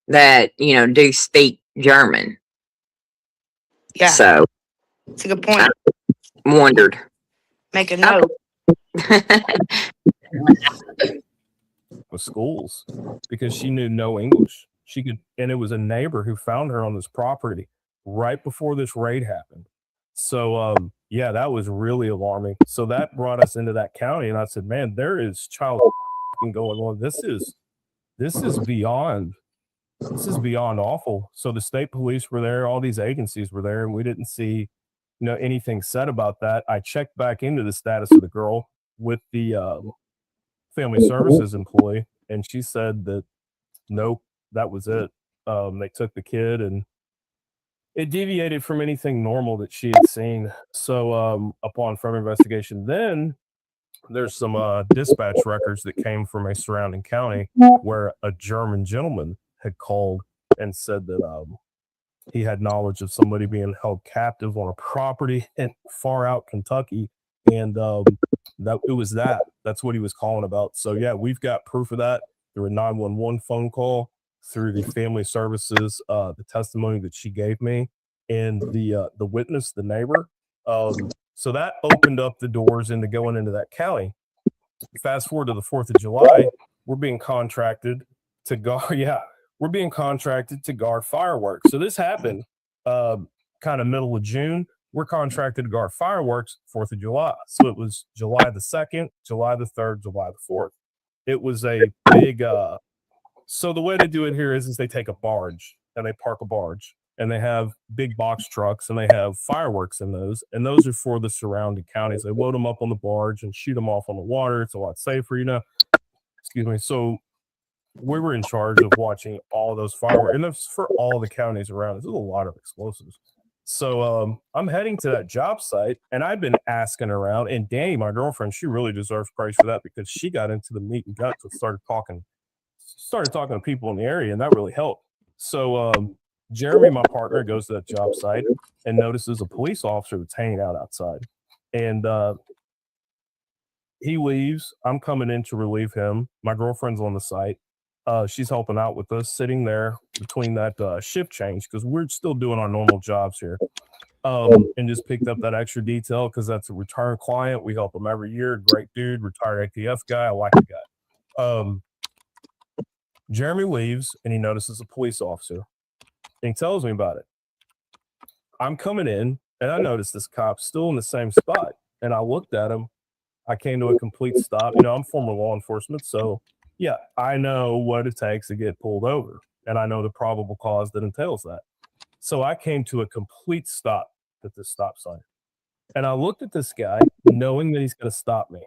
that do speak German. Yeah. So It's a good point. I wondered. Make a note. With schools because she knew no English. And it was a neighbor who found her on this property right before this raid happened. So, yeah, that was really alarming. So that brought us into that county, and I said, man, there is child going on. This is beyond awful. So the state police were there, all these agencies were there, and we didn't see, anything said about that. I checked back into the status of the girl with the Family Services employee, and she said that nope, that was it. They took the kid, and it deviated from anything normal that she had seen. So upon further investigation, then there's some dispatch records that came from a surrounding county where a German gentleman had called and said that he had knowledge of somebody being held captive on a property in far out Kentucky, and that it was that's what he was calling about. So yeah, we've got proof of that through a 911 phone call, through the Family Services, the testimony that she gave me, and the witness, the neighbor. So that opened up the doors into going into that county. Fast forward to the 4th of July, we're being contracted to guard. Yeah, we're being contracted to guard fireworks. So this happened kind of middle of June. We're contracted to guard fireworks 4th of July. So it was July the 2nd, July the 3rd, July the 4th. It was a big, so the way they do it here is they take a barge and they park a barge, and they have big box trucks and they have fireworks in those. And those are for the surrounding counties. They load them up on the barge and shoot them off on the water. It's a lot safer, excuse me. So we were in charge of watching all those fireworks, and that's for all the counties around. There's a lot of explosives. So I'm heading to that job site, and I've been asking around, and Danny, my girlfriend, she really deserves praise for that, because she got into the meat and guts and started talking to people in the area, and that really helped. So Jeremy, my partner, goes to that job site and notices a police officer that's hanging out outside, and he leaves. I'm coming in to relieve him. My girlfriend's on the site. She's helping out with us, sitting there between that shift change, because we're still doing our normal jobs here, and just picked up that extra detail because that's a return client. We help him every year. Great dude, retired ATF guy. I like the guy. Jeremy leaves, and he notices a police officer, and he tells me about it. I'm coming in, and I noticed this cop still in the same spot, and I looked at him. I came to a complete stop. I'm former law enforcement, so yeah, I know what it takes to get pulled over, and I know the probable cause that entails that. So I came to a complete stop at this stop sign. And I looked at this guy knowing that he's going to stop me.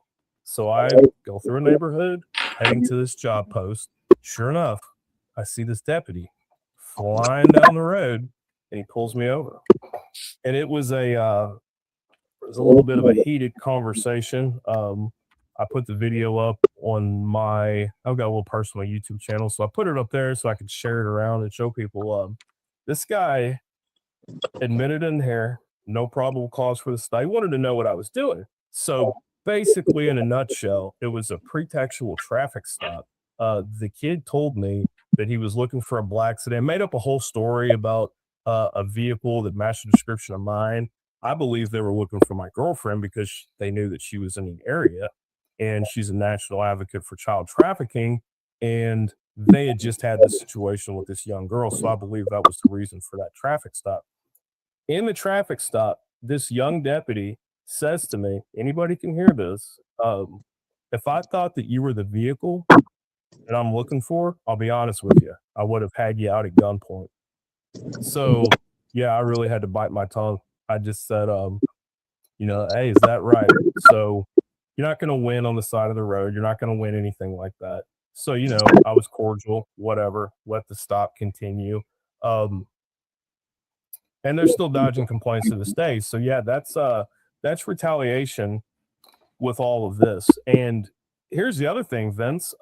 So I go through a neighborhood heading to this job post. Sure enough, I see this deputy flying down the road and he pulls me over. And it was a little bit of a heated conversation. I put the video up on I've got a little personal YouTube channel. So I put it up there so I could share it around and show people. This guy admitted in here, no probable cause for the stop. He wanted to know what I was doing. So basically, in a nutshell, it was a pretextual traffic stop. The kid told me that he was looking for a black sedan, made up a whole story about a vehicle that matched the description of mine. I believe they were looking for my girlfriend because they knew that she was in the area and she's a national advocate for child trafficking. And they had just had this situation with this young girl. So I believe that was the reason for that traffic stop. In the traffic stop, this young deputy says to me, anybody can hear this. If I thought that you were the vehicle that I'm looking for, I'll be honest with you, I would have had you out at gunpoint. So, yeah, I really had to bite my tongue. I just said, hey, is that right? So you're not going to win on the side of the road. You're not going to win anything like that. So, I was cordial, whatever, let the stop continue. And they're still dodging complaints to this day. So yeah, that's retaliation with all of this. And here's the other thing, Vince.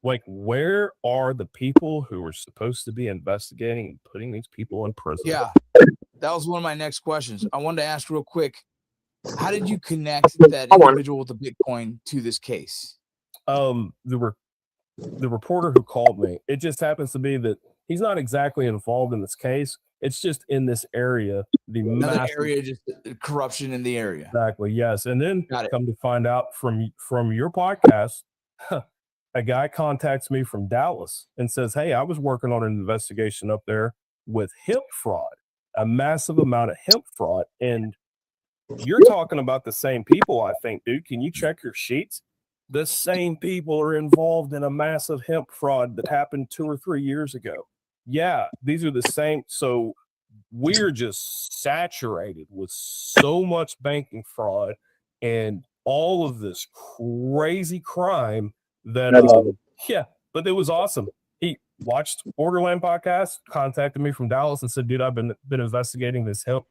Like, where are the people who are supposed to be investigating and putting these people in prison? Yeah, that was one of my next questions. I wanted to ask real quick, how did you connect that individual with the Bitcoin to this case? The reporter who called me, it just happens to be that he's not exactly involved in this case. It's just in this area, Just corruption in the area. Exactly. Yes. And then come to find out from your podcast, a guy contacts me from Dallas and says, hey, I was working on an investigation up there with hemp fraud, a massive amount of hemp fraud. And you're talking about the same people, I think, dude. Can you check your sheets? The same people are involved in a massive hemp fraud that happened 2 or 3 years ago. Yeah, these are the same. So we're just saturated with so much banking fraud and all of this crazy crime that, but it was awesome. He watched Borderland podcast, contacted me from Dallas and said, dude, I've been investigating this hemp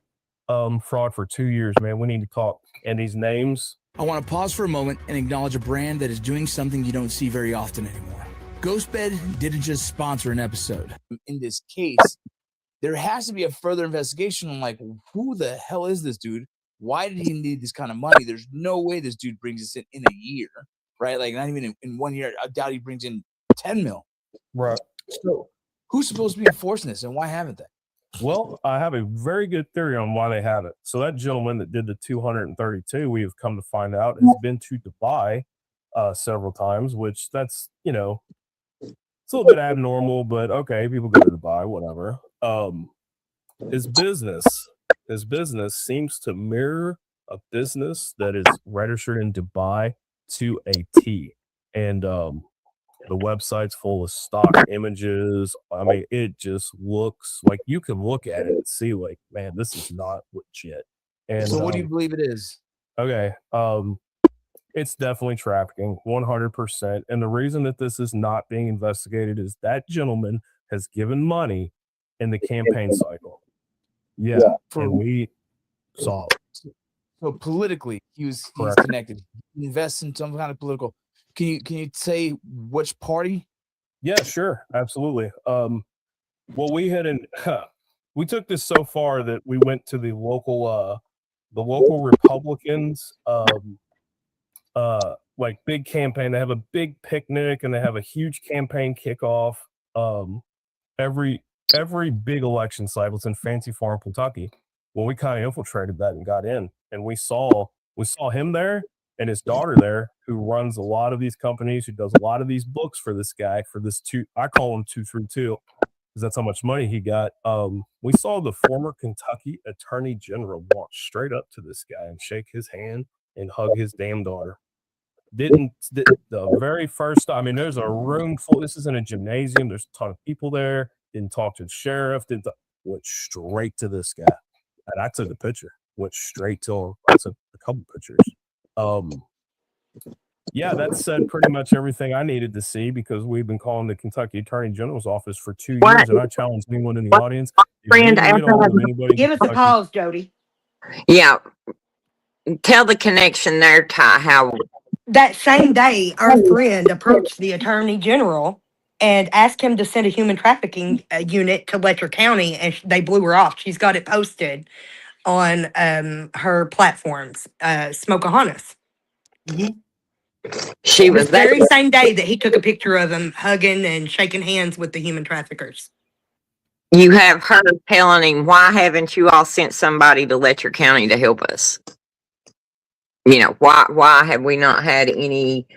fraud for 2 years, man. We need to talk. And these names. I want to pause for a moment and acknowledge a brand that is doing something you don't see very often anymore. Ghostbed didn't just sponsor an episode. In this case, there has to be a further investigation on, like, who the hell is this dude? Why did he need this kind of money? There's no way this dude brings this in a year, right? Like, not even in 1 year. I doubt he brings in 10 mil. Right. So who's supposed to be enforcing this and why haven't they? Well, I have a very good theory on why they haven't. So that gentleman that did the 232, we have come to find out, has been to Dubai several times, which that's, it's a little bit abnormal, but okay, people go to Dubai, whatever. His business seems to mirror a business that is registered in Dubai to a T. And the website's full of stock images. I mean, it just looks like you can look at it and see, like, man, this is not legit. And so what do you believe it is? Okay. It's definitely trafficking, 100%. And the reason that this is not being investigated is that gentleman has given money in the campaign cycle. Yeah. And we saw it. So politically, he's connected. He invests in some kind of political. Can you say which party? Yeah, sure. Absolutely. Well, we took this so far that we went to the local Republicans, like big campaign. They have a big picnic and they have a huge campaign kickoff. Every big election cycle. It's in Fancy Farm, Kentucky. Well, we kind of infiltrated that and got in, and we saw him there and his daughter there, who runs a lot of these companies, who does a lot of these books for this guy, for this I call him 232, because that's how much money he got. We saw the former Kentucky Attorney General walk straight up to this guy and shake his hand and hug his damn daughter. the very first, I mean, there's a room full. This isn't a gymnasium. There's a ton of people there. Didn't talk to the sheriff. Went straight to this guy. And I took a picture. Went straight to him. I took a couple pictures. Yeah, that said pretty much everything I needed to see, because we've been calling the Kentucky Attorney General's office for 2 years, and I challenge anyone in the audience. Friend, Give us a pause, Jody. Yeah. Tell the connection there, Ty, how That same day, our friend approached the Attorney General and asked him to send a human trafficking unit to Letcher County, and they blew her off. She's got it posted on her platforms, Smokeahonas. she was The there. very same day that he took a picture of him hugging and shaking hands with the human traffickers. You have her telling him, why haven't you all sent somebody to Letcher County to help us? You know, why have we not had any,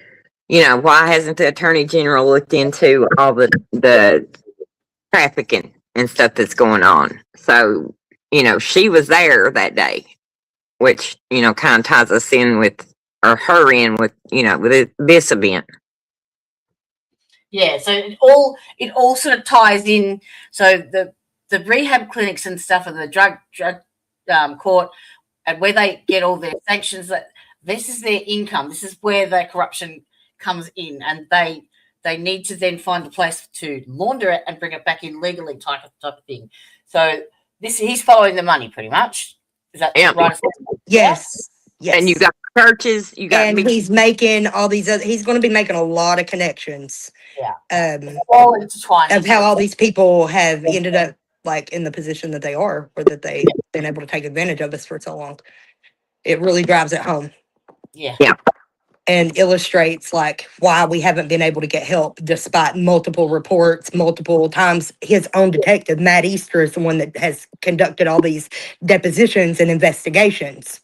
you know, why hasn't the Attorney General looked into all the trafficking and stuff that's going on? So, you know, she was there that day, which, you know, kind of ties us in with, or her in with, you know, with this event. Yeah, so it all sort of ties in. So the rehab clinics and stuff, and the drug court, and where they get all their sanctions, that this is their income. This is where the corruption comes in, and they need to then find a place to launder it and bring it back in legally, type of thing. So he's following the money pretty much. Is that right? Yes. Yes. And you got churches, you got, and he's making all these other, he's going to be making a lot of connections. Yeah. All intertwined. Of how all these people have ended up like in the position that they are, or that they've been able to take advantage of us for so long. It really drives it home. Yeah. And illustrates like why we haven't been able to get help despite multiple reports, multiple times. His own detective, Matt Easter, is the one that has conducted all these depositions and investigations.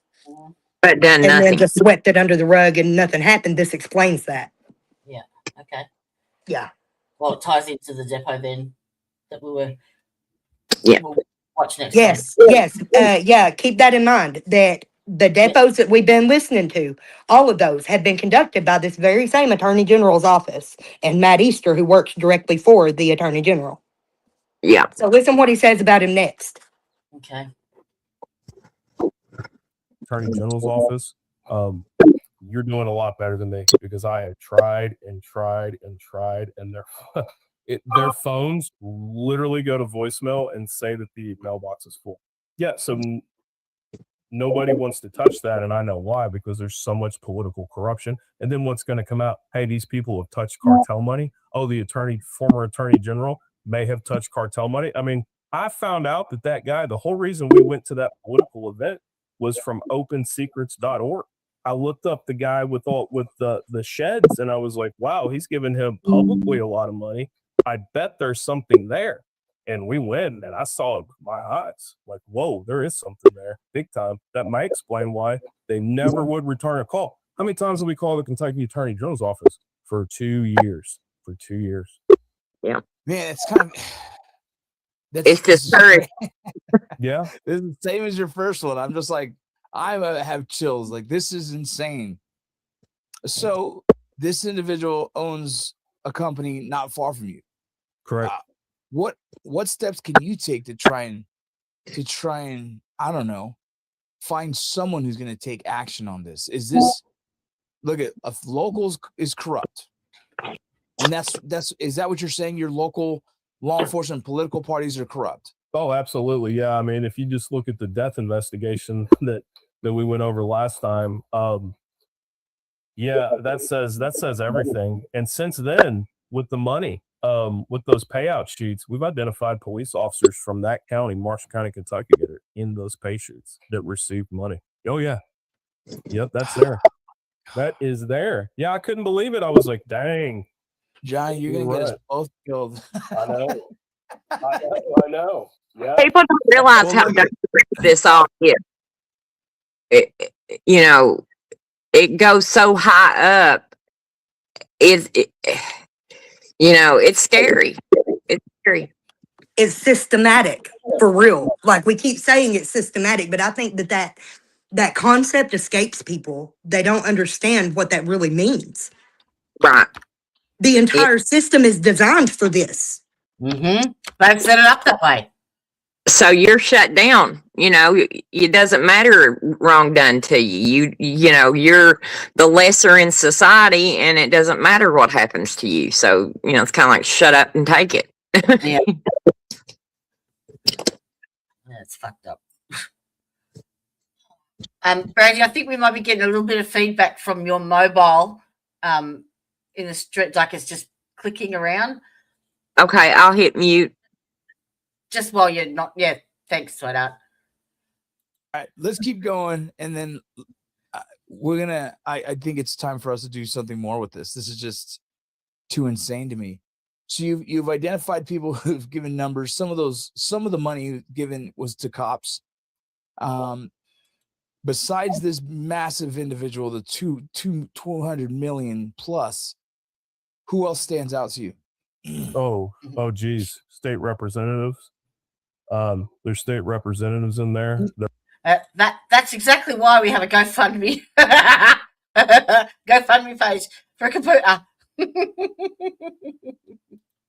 but done And nothing. then just swept it under the rug and nothing happened. This explains that. Yeah. Okay. Yeah. Well, it ties into the depot then that we were. Yeah. We'll watch next. Yes. Yeah. Keep that in mind, that the depots that we've been listening to, all of those have been conducted by this very same Attorney General's office and Matt Easter, who works directly for the Attorney General. Yeah. So listen what he says about him next. Okay. Attorney General's office, you're doing a lot better than me, because I have tried and tried and tried, and their phones literally go to voicemail and say that the mailbox is full. Yeah, so nobody wants to touch that, and I know why, because there's so much political corruption. And then what's going to come out? Hey, these people have touched cartel money. Oh, the former Attorney General may have touched cartel money. I mean, I found out that guy, the whole reason we went to that political event was from opensecrets.org. I looked up the guy with the sheds, and I was like, wow, he's giving him publicly a lot of money. I bet there's something there. And we went, and I saw it with my eyes. Like, whoa, there is something there, big time. That might explain why they never would return a call. How many times did we call the Kentucky Attorney General's office? For 2 years. For 2 years. Yeah. Man, it's kind of... It's discouraging. Yeah. This is the same as your first one. I'm just like, I have chills. Like, this is insane. So this individual owns a company not far from you. Correct. What steps can you take to try and I don't know, find someone who's going to take action on this? Is this, look at, locals is corrupt, and is that what you're saying? Your local law enforcement political parties are corrupt? Oh, absolutely. Yeah. I mean, if you just look at the death investigation that we went over last time, yeah, that says everything. And since then, with the money, with those payout sheets, we've identified police officers from that county, Marshall County, Kentucky, that are in those pay sheets that received money. Oh yeah. Yep, that's there. That is there. Yeah, I couldn't believe it. I was like, dang. John, you're going to get us both killed. I know. I know. Yeah. People don't realize how dangerous this all is. You know, it goes so high up. You know, it's scary. It's scary. It's systematic, for real. Like, we keep saying it's systematic, but I think that that concept escapes people. They don't understand what that really means. Right. The entire system is designed for this. Mm-hmm. They've set it up that way. So you're shut down. You know, it doesn't matter wrong done to you. You know, you're the lesser in society, and it doesn't matter what happens to you. So, you know, it's kind of like shut up and take it. Yeah. That's fucked up. Brandy, I think we might be getting a little bit of feedback from your mobile in the street, like it's just clicking around. Okay, I'll hit mute. Just while you're not, yeah, thanks, sweetheart. All right, let's keep going, and then we're gonna. I think it's time for us to do something more with this. This is just too insane to me. So you've identified people who've given numbers. Some of the money given was to cops. Besides this massive individual, the 200 million plus, who else stands out to you? Oh, geez, state representatives. There's state representatives in there. That's exactly why we have a GoFundMe GoFundMe page for a computer.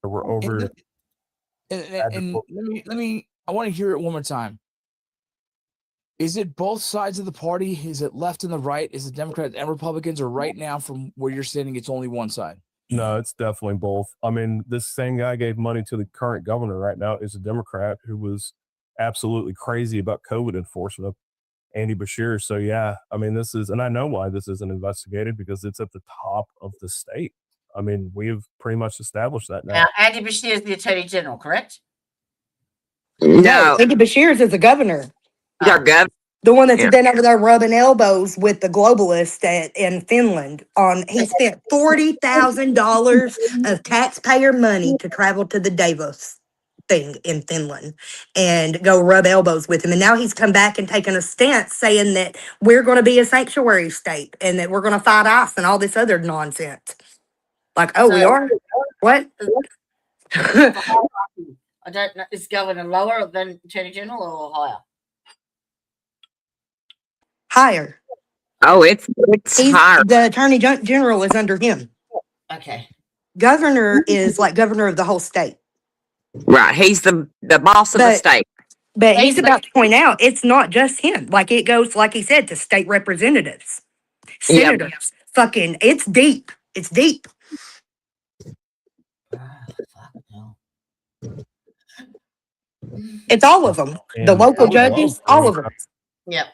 We're over. And let me. I want to hear it one more time. Is it both sides of the party? Is it left and the right? Is it Democrats and Republicans? Or right now, from where you're standing, it's only one side? No, it's definitely both. I mean, this same guy gave money to the current governor right now is a Democrat who was absolutely crazy about COVID enforcement, Andy Beshear. So yeah, I mean, this is, and I know why this isn't investigated, because it's at the top of the state. I mean, we've pretty much established that now. Now, Andy Beshear is the Attorney General, correct? No, Andy Beshears is the governor. our gov. The one that's Yeah. been over there rubbing elbows with the globalists in Finland. He spent $40,000 of taxpayer money to travel to the Davos thing in Finland and go rub elbows with him. And now he's come back and taken a stance saying that we're going to be a sanctuary state and that we're going to fight ICE and all this other nonsense. Like, oh, we So- are? What? I don't know. Is governor lower than Attorney General or higher? Higher. Oh, it's He's, higher. the attorney general is under him. Okay. Governor is like governor of the whole state. Right. He's the boss of the But- state. But he's about to point out it's not just him. Like it goes, like he said, to state representatives, Yeah. senators. Fucking, it's deep. It's deep. Fuck no. It's all of them. The And local I judges, love all of them. Yep.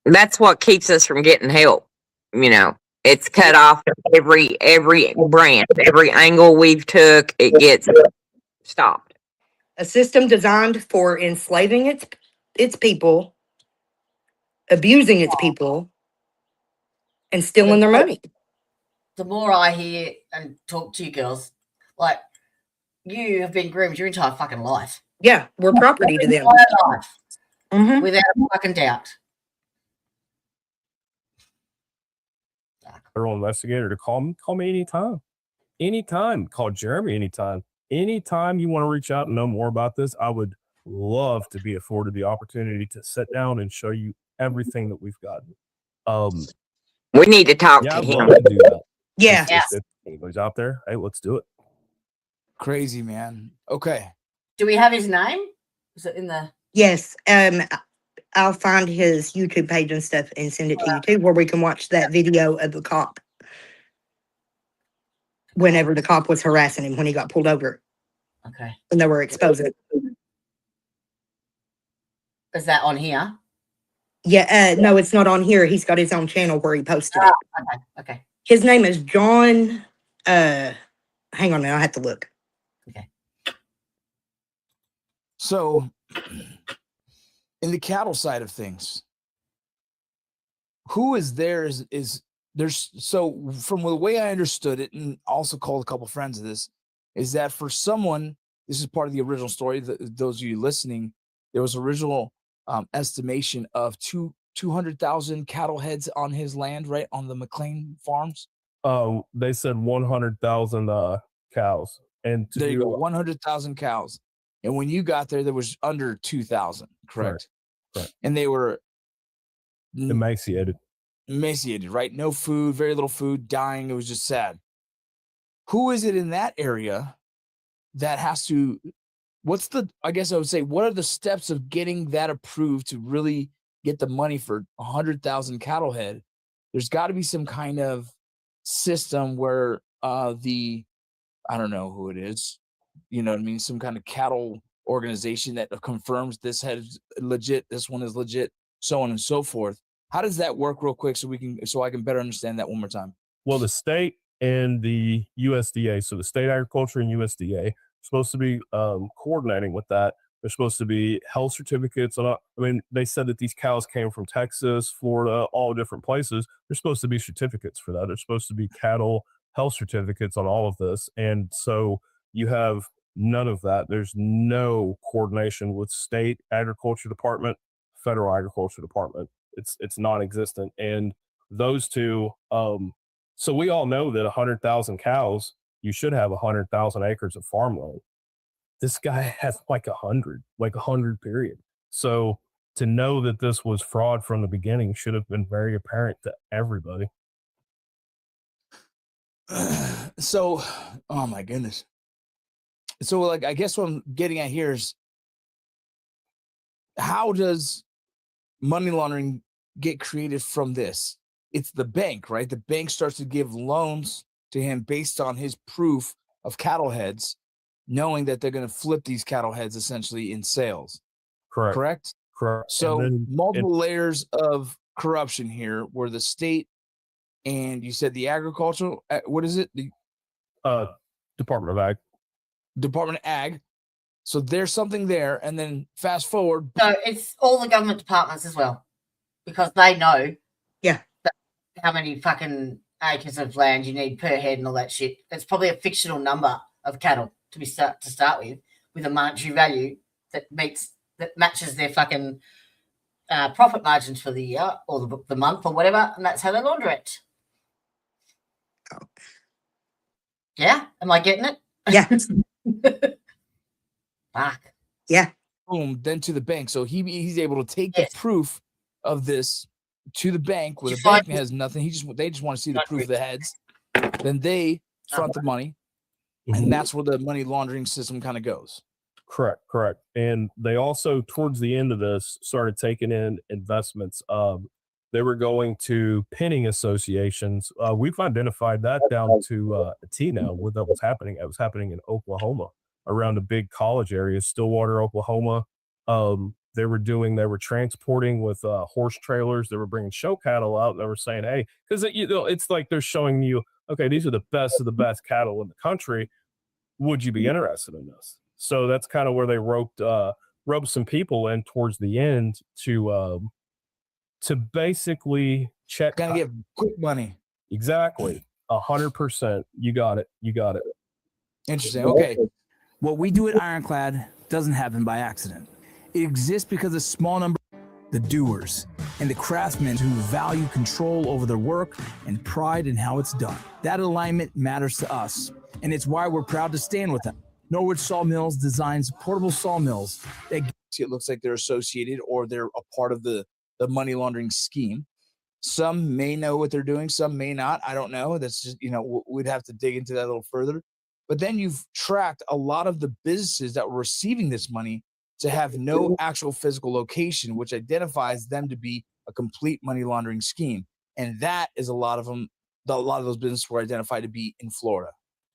That's what keeps us from getting help. You know, it's cut off every branch, every angle we've took, it gets stopped. A system designed for enslaving its people, abusing its people, and stealing their money. The more I hear and talk to you girls, like, you have been groomed your entire fucking life. Yeah, we're property to them. Entire life, Mhm. without a fucking doubt. Federal investigator to call me anytime. Anytime. Call Jeremy anytime. Anytime you want to reach out and know more about this, I would love to be afforded the opportunity to sit down and show you everything that we've got. We need to talk Yeah, to I'd him. love to do that. Yeah. If anybody's out there, hey, let's do it. Crazy, man. Okay. Do we have his name? Is it in the? Yes. I'll find his YouTube page and stuff and send it to you too, where we can watch that video of the cop. Whenever the cop was harassing him when he got pulled over Okay. and they were exposing. Is that on here? Yeah. No, it's not on here. He's got his own channel where he posted it. Okay. Okay. His name is John. Hang on now. I have to look. So, in the cattle side of things, who is there? Is there's so from the way I understood it, and also called a couple friends of this, is that for someone, this is part of the original story. Those of you listening, there was original estimation of 200,000 cattle heads on his land, right on the McLean farms. They said 100,000 cows, and There you go, 100,000 cows. And when you got there, there was under 2,000, correct? Correct. And they were emaciated. Emaciated, right? No food, very little food, dying. It was just sad. Who is it in that area that has to, I guess I would say, what are the steps of getting that approved to really get the money for 100,000 cattle head? There's got to be some kind of system where I don't know who it is, you know what I mean? Some kind of cattle organization that confirms this head is legit, this one is legit, so on and so forth. How does that work real quick so I can better understand that one more time? Well, the state and the USDA, so the state agriculture and USDA, are supposed to be coordinating with that. There's supposed to be health certificates. I mean, they said that these cows came from Texas, Florida, all different places. There's supposed to be certificates for that. There's supposed to be cattle health certificates on all of this. And so you have none of that. There's no coordination with state agriculture department, federal agriculture department. It's non-existent. And those two, so we all know that 100,000 cows, you should have 100,000 acres of farmland. This guy has like 100 period. So to know that this was fraud from the beginning should have been very apparent to everybody. So, oh my goodness. So, like, I guess what I'm getting at here is, how does money laundering get created from this? It's the bank, right? The bank starts to give loans to him based on his proof of cattle heads, knowing that they're going to flip these cattle heads essentially in sales. Correct? So multiple layers of corruption here, where the state and you said the agricultural, what is it? The Department of Ag. So there's something there, and then fast forward. No, it's all the government departments as well, because they know how many fucking acres of land you need per head and all that shit. It's probably a fictional number of cattle to start with a monetary value that matches their fucking profit margins for the year or the month or whatever, and that's how they launder it. Yeah, am I getting it? Yeah. Fuck. Yeah. Boom, then to the bank. So he's able to take the proof of this to the bank, where the bank has nothing. They just want to see the proof of the heads. Then they front the money, and that's where the money laundering system kind of goes. Correct. And they also, towards the end of this, started taking in investments. They were going to pinning associations. We've identified that down to a T now with what was happening. It was happening in Oklahoma, around the big college areas, Stillwater, Oklahoma. They were transporting with horse trailers. They were bringing show cattle out. And they were saying, hey, because it's like they're showing you, okay, these are the best of the best cattle in the country. Would you be interested in this? So that's kind of where they roped some people in towards the end to basically check. Gotta get quick money. Exactly. 100%. You got it. Interesting. Okay. What we do at Ironclad doesn't happen by accident. It exists because a small number, the doers, and the craftsmen who value control over their work and pride in how it's done. That alignment matters to us, and it's why we're proud to stand with them. Norwood Sawmills designs portable sawmills that it looks like they're associated or they're a part of the money laundering scheme. Some may know what they're doing, some may not. I don't know. That's just, we'd have to dig into that a little further. But then you've tracked a lot of the businesses that were receiving this money to have no actual physical location, which identifies them to be a complete money laundering scheme. And that is a lot of them. A lot of those businesses were identified to be in Florida.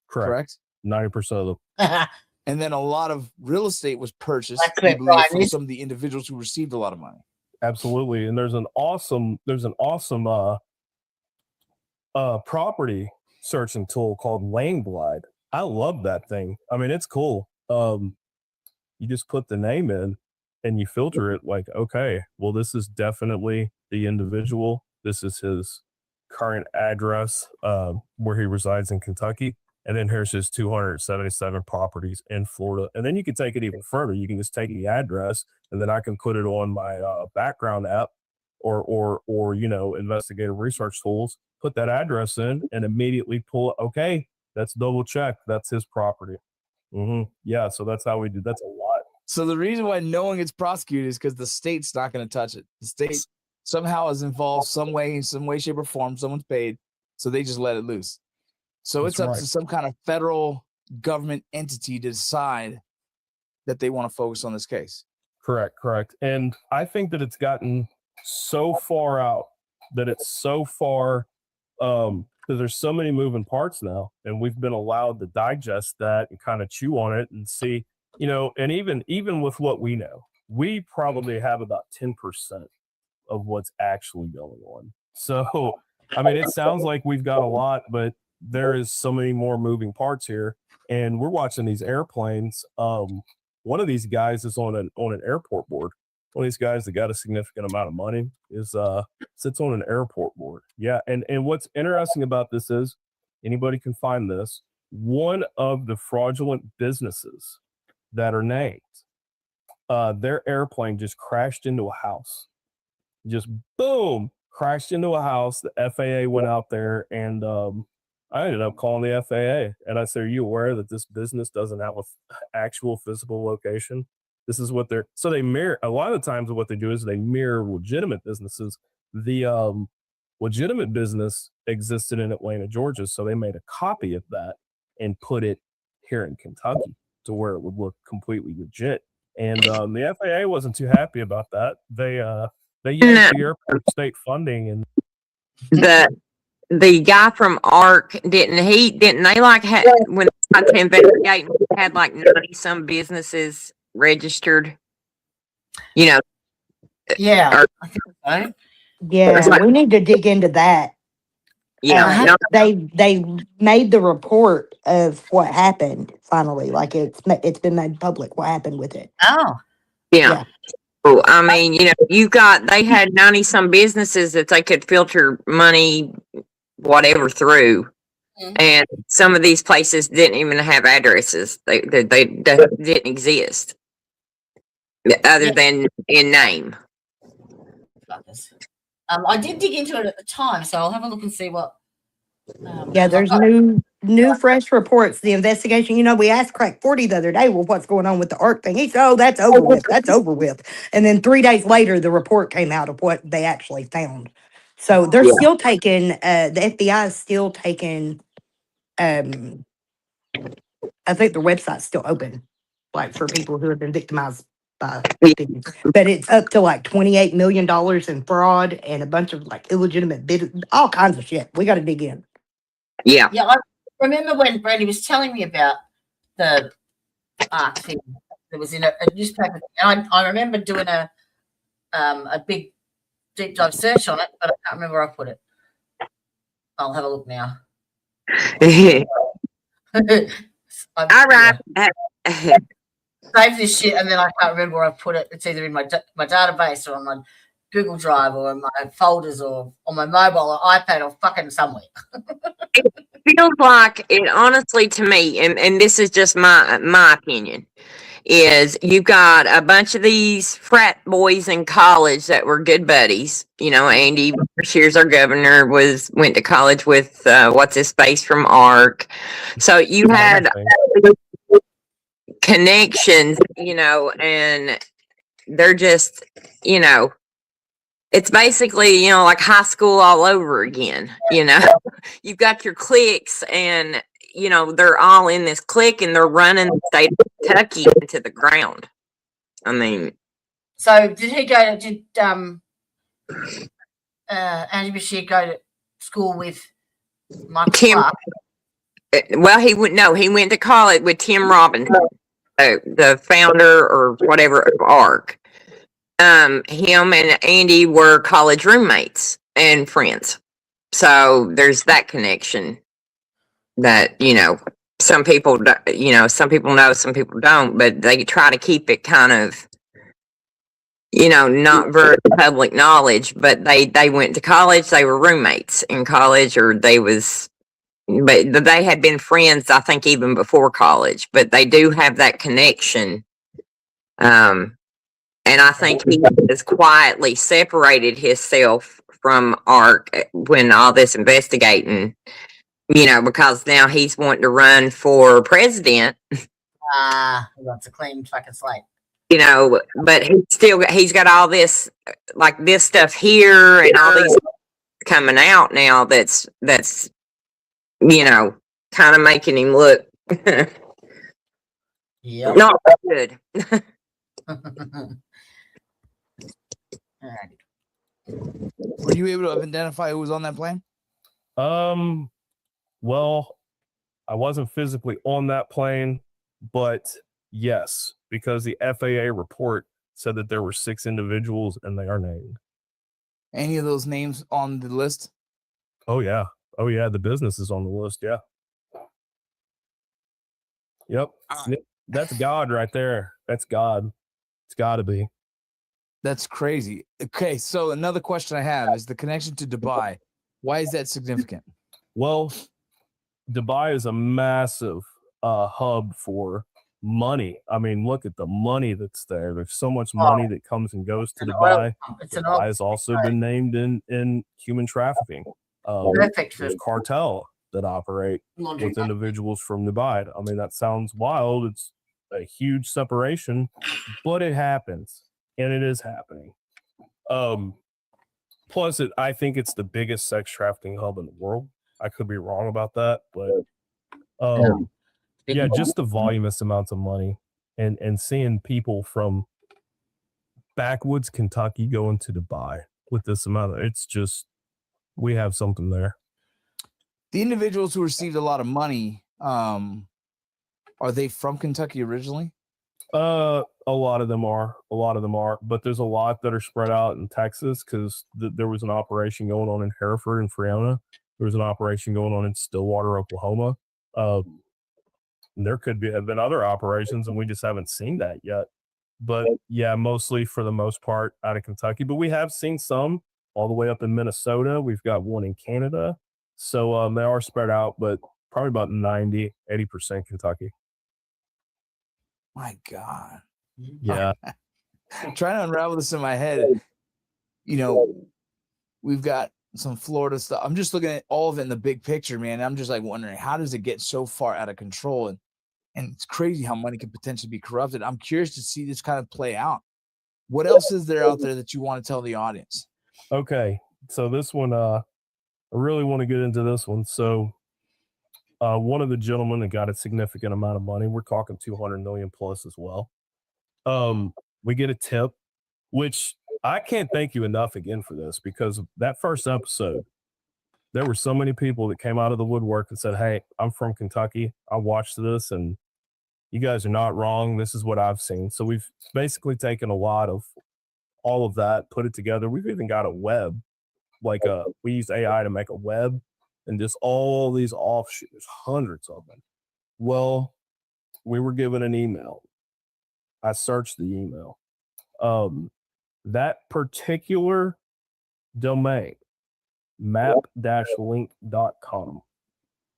Correct? 90% of them. And then a lot of real estate was purchased from some of the individuals who received a lot of money. Absolutely. And there's an awesome property searching tool called Langglide. I love that thing. I mean, it's cool. You just put the name in and you filter it like, okay, well, this is definitely the individual. This is his current address where he resides in Kentucky. And then here's his 277 properties in Florida. And then you can take it even further. You can just take the address and then I can put it on my background app or investigative research tools, put that address in and immediately pull, okay, that's double check. That's his property. Yeah. So that's how we do. That's a lot. So the reason why no one gets prosecuted is because the state's not going to touch it. The state somehow is involved some way, shape, or form. Someone's paid, so they just let it loose. So That's it's up right. to some kind of federal government entity to decide that they want to focus on this case. Correct. And I think that it's gotten so far out that it's so far because there's so many moving parts now, and we've been allowed to digest that and kind of chew on it and see, you know, and even with what we know, we probably have about 10% of what's actually going on. So, I mean, it sounds like we've got a lot, but there is so many more moving parts here. And we're watching these airplanes. One of these guys is on an airport board. One of these guys that got a significant amount of money is sits on an airport board. Yeah, and what's interesting about this is anybody can find this. One of the fraudulent businesses that are named, their airplane just crashed into a house. Just boom, crashed into a house. The FAA went out there, and I ended up calling the FAA, and I said, "Are you aware that this business doesn't have an actual physical location? This is what they're." So they mirror. A lot of the times, what they do is they mirror legitimate businesses. The legitimate business existed in Atlanta, Georgia, so they made a copy of that and put it here in Kentucky to where it would look completely legit. And the FAA wasn't too happy about that. They yanked the airport state funding, and the guy from ARC didn't they like when they tried to investigate, had like 90 some businesses registered, you know. Yeah, I think so. Yeah, we need to dig into that. Yeah, They made the report of what happened finally. Like it's been made public what happened with it. Oh, yeah. Well, I mean, you know, they had 90 some businesses that they could filter money, whatever, through. And some of these places didn't even have addresses. They didn't exist other than in name. I did dig into it at the time, so I'll have a look and see what. Yeah, there's new fresh reports. The investigation. You know, we asked Crack 40 the other day, well, what's going on with the ARC thing? He said, "Oh, that's over with. That's over with." And then 3 days later, the report came out of what they actually found. So they're still taking. The FBI is still taking. I think their website's still open, like for people who have been victimized by things. But it's up to like $28 million in fraud and a bunch of like illegitimate all kinds of shit. We got to dig in. Yeah. Yeah, I remember when Brandy was telling me about the ARC thing that was in a newspaper. And I remember doing a big deep dive search on it, but I can't remember where I put it. I'll have a look now. All right. Save this shit, and then I can't remember where I put it. It's either in my database or on my Google Drive or in my folders or on my mobile or iPad or fucking somewhere. It feels like it, honestly, to me, and this is just my opinion, is you've got a bunch of these frat boys in college that were good buddies. You know, Andy, here's our governor, went to college with what's his face from ARC. So you had connections, you know, and they're just, you know, it's basically, you know, like high school all over again. You know, you've got your cliques, and you know they're all in this clique, and they're running the state of Kentucky into the ground. I mean, so did Andy Bashir go to school with Michael Tim? Clark? Well, he went to college with Tim Robinson, the founder or whatever of ARC. Him and Andy were college roommates and friends. So there's that connection that, you know, some people know, some people don't, but they try to keep it kind of, you know, not very public knowledge, but they went to college, they were roommates in college, or but they had been friends, I think, even before college, but they do have that connection. And I think he has quietly separated himself from ARC when all this investigating, you know, because now he's wanting to run for president. He wants a clean fucking slate. you know, but he's got all this, like this stuff here and all these coming out now. That's, you know, kind of making him look Yep. not good. Alright. Were you able to identify who was on that plane? Well, I wasn't physically on that plane, but yes, because the FAA report said that there were 6 individuals and they are named. Any of those names on the list? Oh yeah. The business is on the list. Yeah. Yep. That's God right there. That's God. It's got to be. That's crazy. Okay, so another question I have is the connection to Dubai. Why is that significant? Well, Dubai is a massive hub for money. I mean, look at the money that's there. There's so much money that comes and goes to Dubai. Dubai has also been named in human trafficking. Perfect for There's cartel that operate laundry. with individuals from Dubai. I mean, that sounds wild. It's a huge separation, but it happens, and it is happening. Plus, I think it's the biggest sex trafficking hub in the world. I could be wrong about that, but yeah, just the voluminous amounts of money and seeing people from backwoods Kentucky going to Dubai with this amount of, it's just, we have something there. The individuals who received a lot of money, are they from Kentucky originally? A lot of them are, but there's a lot that are spread out in Texas because there was an operation going on in Hereford and Freona. There was an operation going on in Stillwater, Oklahoma. There could have been other operations, and we just haven't seen that yet. But yeah, mostly for the most part out of Kentucky. But we have seen some all the way up in Minnesota. We've got one in Canada. So they are spread out, but probably about 80% Kentucky. My God. Yeah. I'm trying to unravel this in my head. You know, we've got some Florida stuff. I'm just looking at all of it in the big picture, man. I'm just like wondering, how does it get so far out of control? And it's crazy how money can potentially be corrupted. I'm curious to see this kind of play out. What else is there out there that you want to tell the audience? Okay. So this one, I really want to get into this one. So one of the gentlemen that got a significant amount of money, we're talking 200 million plus as well. We get a tip, which I can't thank you enough again for this, because that first episode, there were so many people that came out of the woodwork and said, hey, I'm from Kentucky. I watched this and you guys are not wrong. This is what I've seen. So we've basically taken a lot of all of that, put it together. We've even got a web, like we use AI to make a web and just all these offshoots, hundreds of them. Well, we were given an email. I searched the email. That particular domain, map-link.com,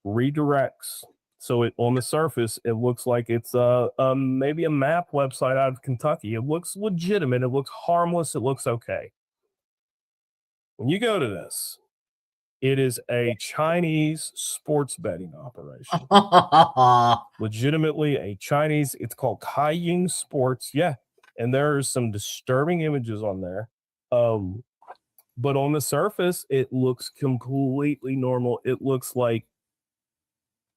redirects. So it, on the surface, it looks like it's maybe a map website out of Kentucky. It looks legitimate. It looks harmless. It looks okay. When you go to this, it is a Chinese sports betting operation. Legitimately a Chinese, it's called Kaiying Sports. Yeah. And there are some disturbing images on there. But on the surface, it looks completely normal. It looks like,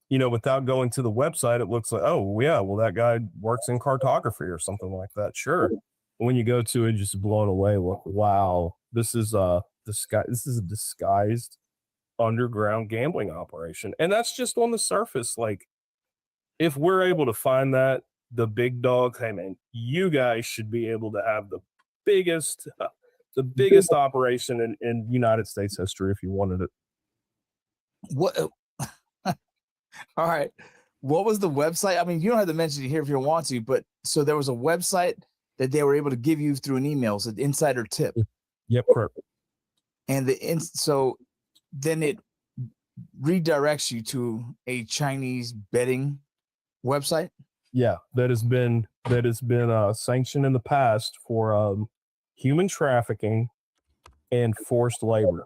you know, without going to the website, it looks like, oh, yeah, well, that guy works in cartography or something like that. Sure. When you go to it, just blown away. Look, wow, this is a disguised underground gambling operation. And that's just on the surface. Like, if we're able to find that, the big dogs, hey man, you guys should be able to have the biggest operation in United States history if you wanted it. What? All right. What was the website? I mean, you don't have to mention it here if you don't want to, but so there was a website that they were able to give you through an email, so the insider tip. Yep, correct. And so then it redirects you to a Chinese betting website. Yeah, that has been sanctioned in the past for human trafficking and forced labor.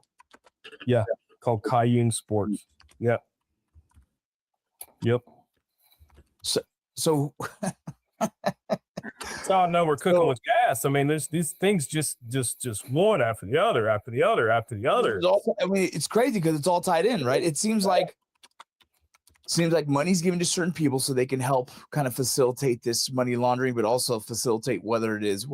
Yeah, called Kaiying Sports. Yeah. Yep. So how I know we're cooking So- with gas. I mean, there's these things just one after the other, after the other, after the other. I mean, it's crazy because it's all tied in, right? It seems like money's given to certain people so they can help kind of facilitate this money laundering, but also facilitate whether it's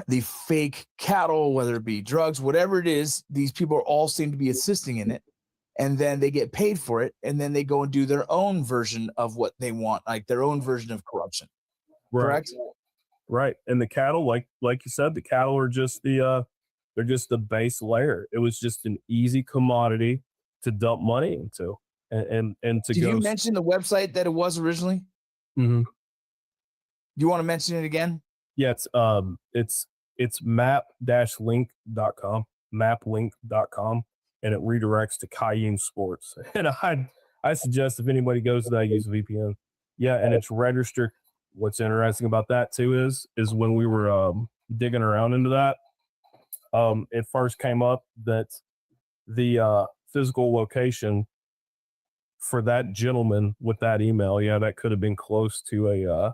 the fake cattle, whether it be drugs, whatever it is. These people all seem to be assisting in it, and then they get paid for it, and then they go and do their own version of what they want, like their own version of corruption. Correct? Right. And the cattle, like you said, the cattle are just they're just the base layer. It was just an easy commodity to dump money into, and to Did go. you mention the website that it was originally? Mhm. You want to mention it again? Yeah, it's map-link.com, maplink.com, and it redirects to Cayenne Sports. And I suggest if anybody goes to that, use a VPN. Yeah, and it's registered. What's interesting about that too is when we were digging around into that, it first came up that the physical location for that gentleman with that email, that could have been close to a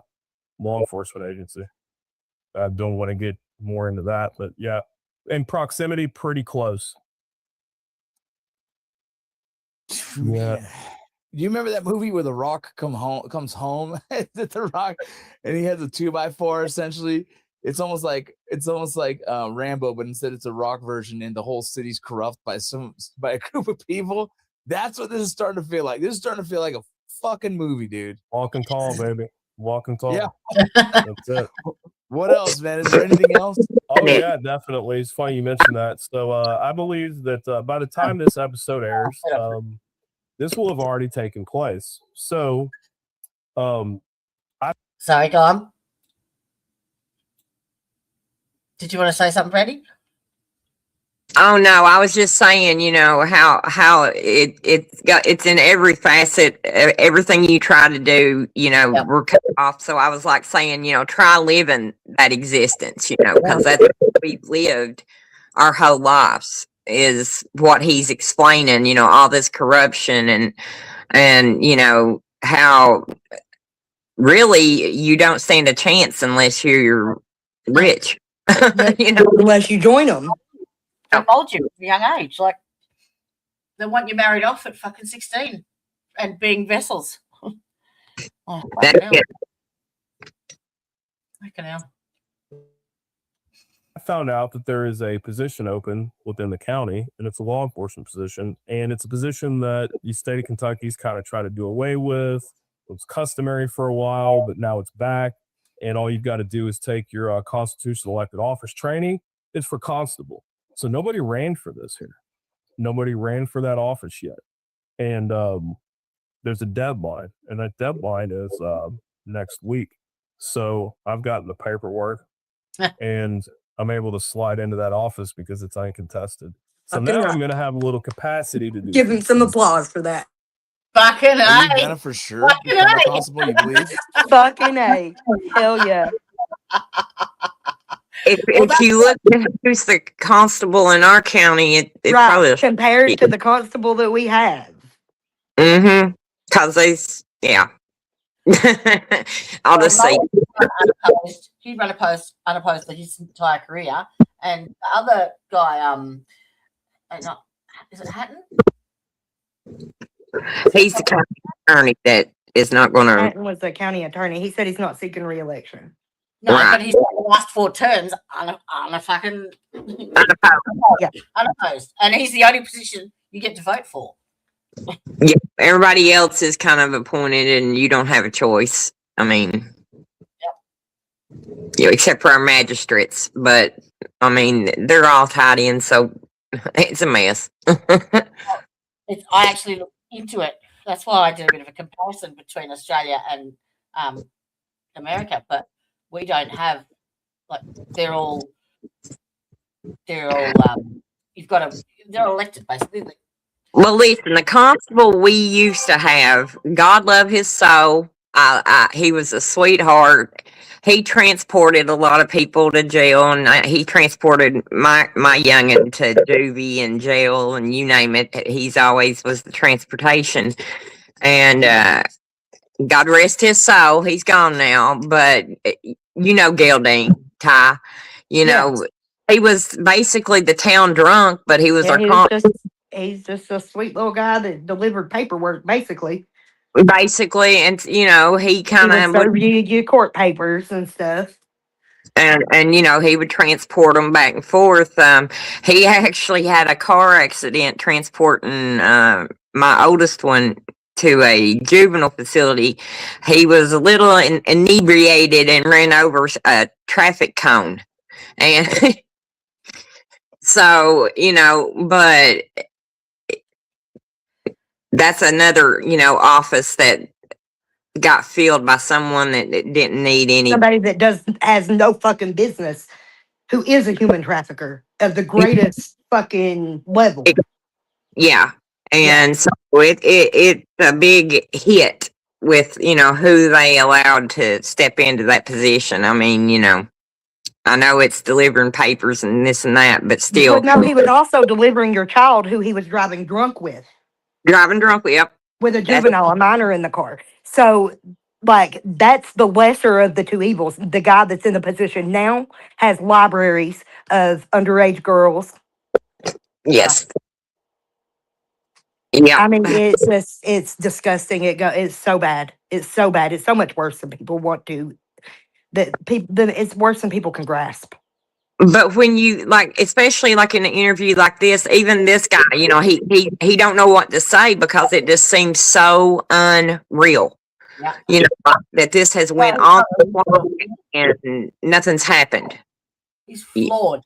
law enforcement agency. I don't want to get more into that, but yeah, in proximity, pretty close. Yeah. Do you remember that movie where The Rock comes home at The Rock, and he has a 2x4 essentially? It's almost like Rambo, but instead it's a Rock version, and the whole city's corrupt by a group of people. That's what this is starting to feel like. This is starting to feel like a fucking movie, dude. Walking tall, baby. Walking tall. Yeah. That's it. What else, man? Is there anything else? Oh yeah, definitely. It's funny you mentioned that. So I believe that by the time this episode airs, this will have already taken place. So, Sorry, go on. Did you want to say something, Brandy? Oh no, I was just saying, how it's in every facet, everything you try to do, we're cut off. So I was like saying, try living that existence, because that's what we've lived our whole lives, is what he's explaining, all this corruption and how really you don't stand a chance unless you're rich. Unless you join them. I told you at a young age, like they want you married off at fucking 16 and being vessels. Oh, That's fucking hell. it. Fucking hell. I found out that there is a position open within the county, and it's a law enforcement position, and it's a position that the state of Kentucky's kind of tried to do away with. It was customary for a while, but now it's back, and all you've got to do is take your constitutional elected office training. It's for constable. So nobody ran for this here. Nobody ran for that office yet. And there's a deadline, and that deadline is next week. So I've gotten the paperwork, and I'm able to slide into that office because it's uncontested. So now I'm going to have a little capacity to do. Give him some applause for that. Fucking Are you A. gonna for sure Fucking become a A. constable, you believe? Fucking A. Hell yeah. If you look at who's the constable in our county, it Right. probably Compared to the constable that we have. because I'll just say He ran unopposed for his entire career, and the other guy, is it Hatton? he's the county attorney that is not going to. Patton was the county attorney. He said he's not seeking re-election. No, Right. but he's got the last 4 terms on a fucking unopposed, and he's the only position you get to vote for. Yeah, everybody else is kind of appointed, and you don't have a choice. I mean, except for our magistrates, but I mean they're all tied in, so it's a mess. I actually looked into it. That's why I did a bit of a comparison between Australia and America, but we don't have, like, they're all you've got to, they're elected basically. Well, listen, the constable we used to have, God love his soul, he was a sweetheart. He transported a lot of people to jail, and he transported my youngin to juvie and jail, and you name it. He's always was the transportation. And God rest his soul. He's gone now, but you know Geraldine, Ty. You Yeah. know, he was basically the town drunk, but he was Yeah, our he's just a sweet little guy that delivered paperwork, basically. basically, and you know, he He kind would of serve you your court papers and stuff. and you know, he would transport them back and forth. He actually had a car accident transporting my oldest one to a juvenile facility. He was a little inebriated and ran over a traffic cone, and so you know, but that's another office that got filled by someone that didn't need any. Somebody that has no fucking business, who is a human trafficker of the greatest fucking level. Yeah. And so it's a big hit with, who they allowed to step into that position. I mean, I know it's delivering papers and this and that, but still. But no, he was also delivering your child who he was driving drunk with. Driving drunk, yep. With a juvenile, a minor in the car. So, like, that's the lesser of the two evils. The guy that's in the position now has libraries of underage girls. Yes. Yeah. I mean, it's disgusting. It's so bad. It's so bad. It's so much worse than people want to. It's worse than people can grasp. But when you especially like in an interview like this, even this guy, he don't know what to say because it just seems so unreal. Yeah. That this has went on and nothing's happened. He's flawed.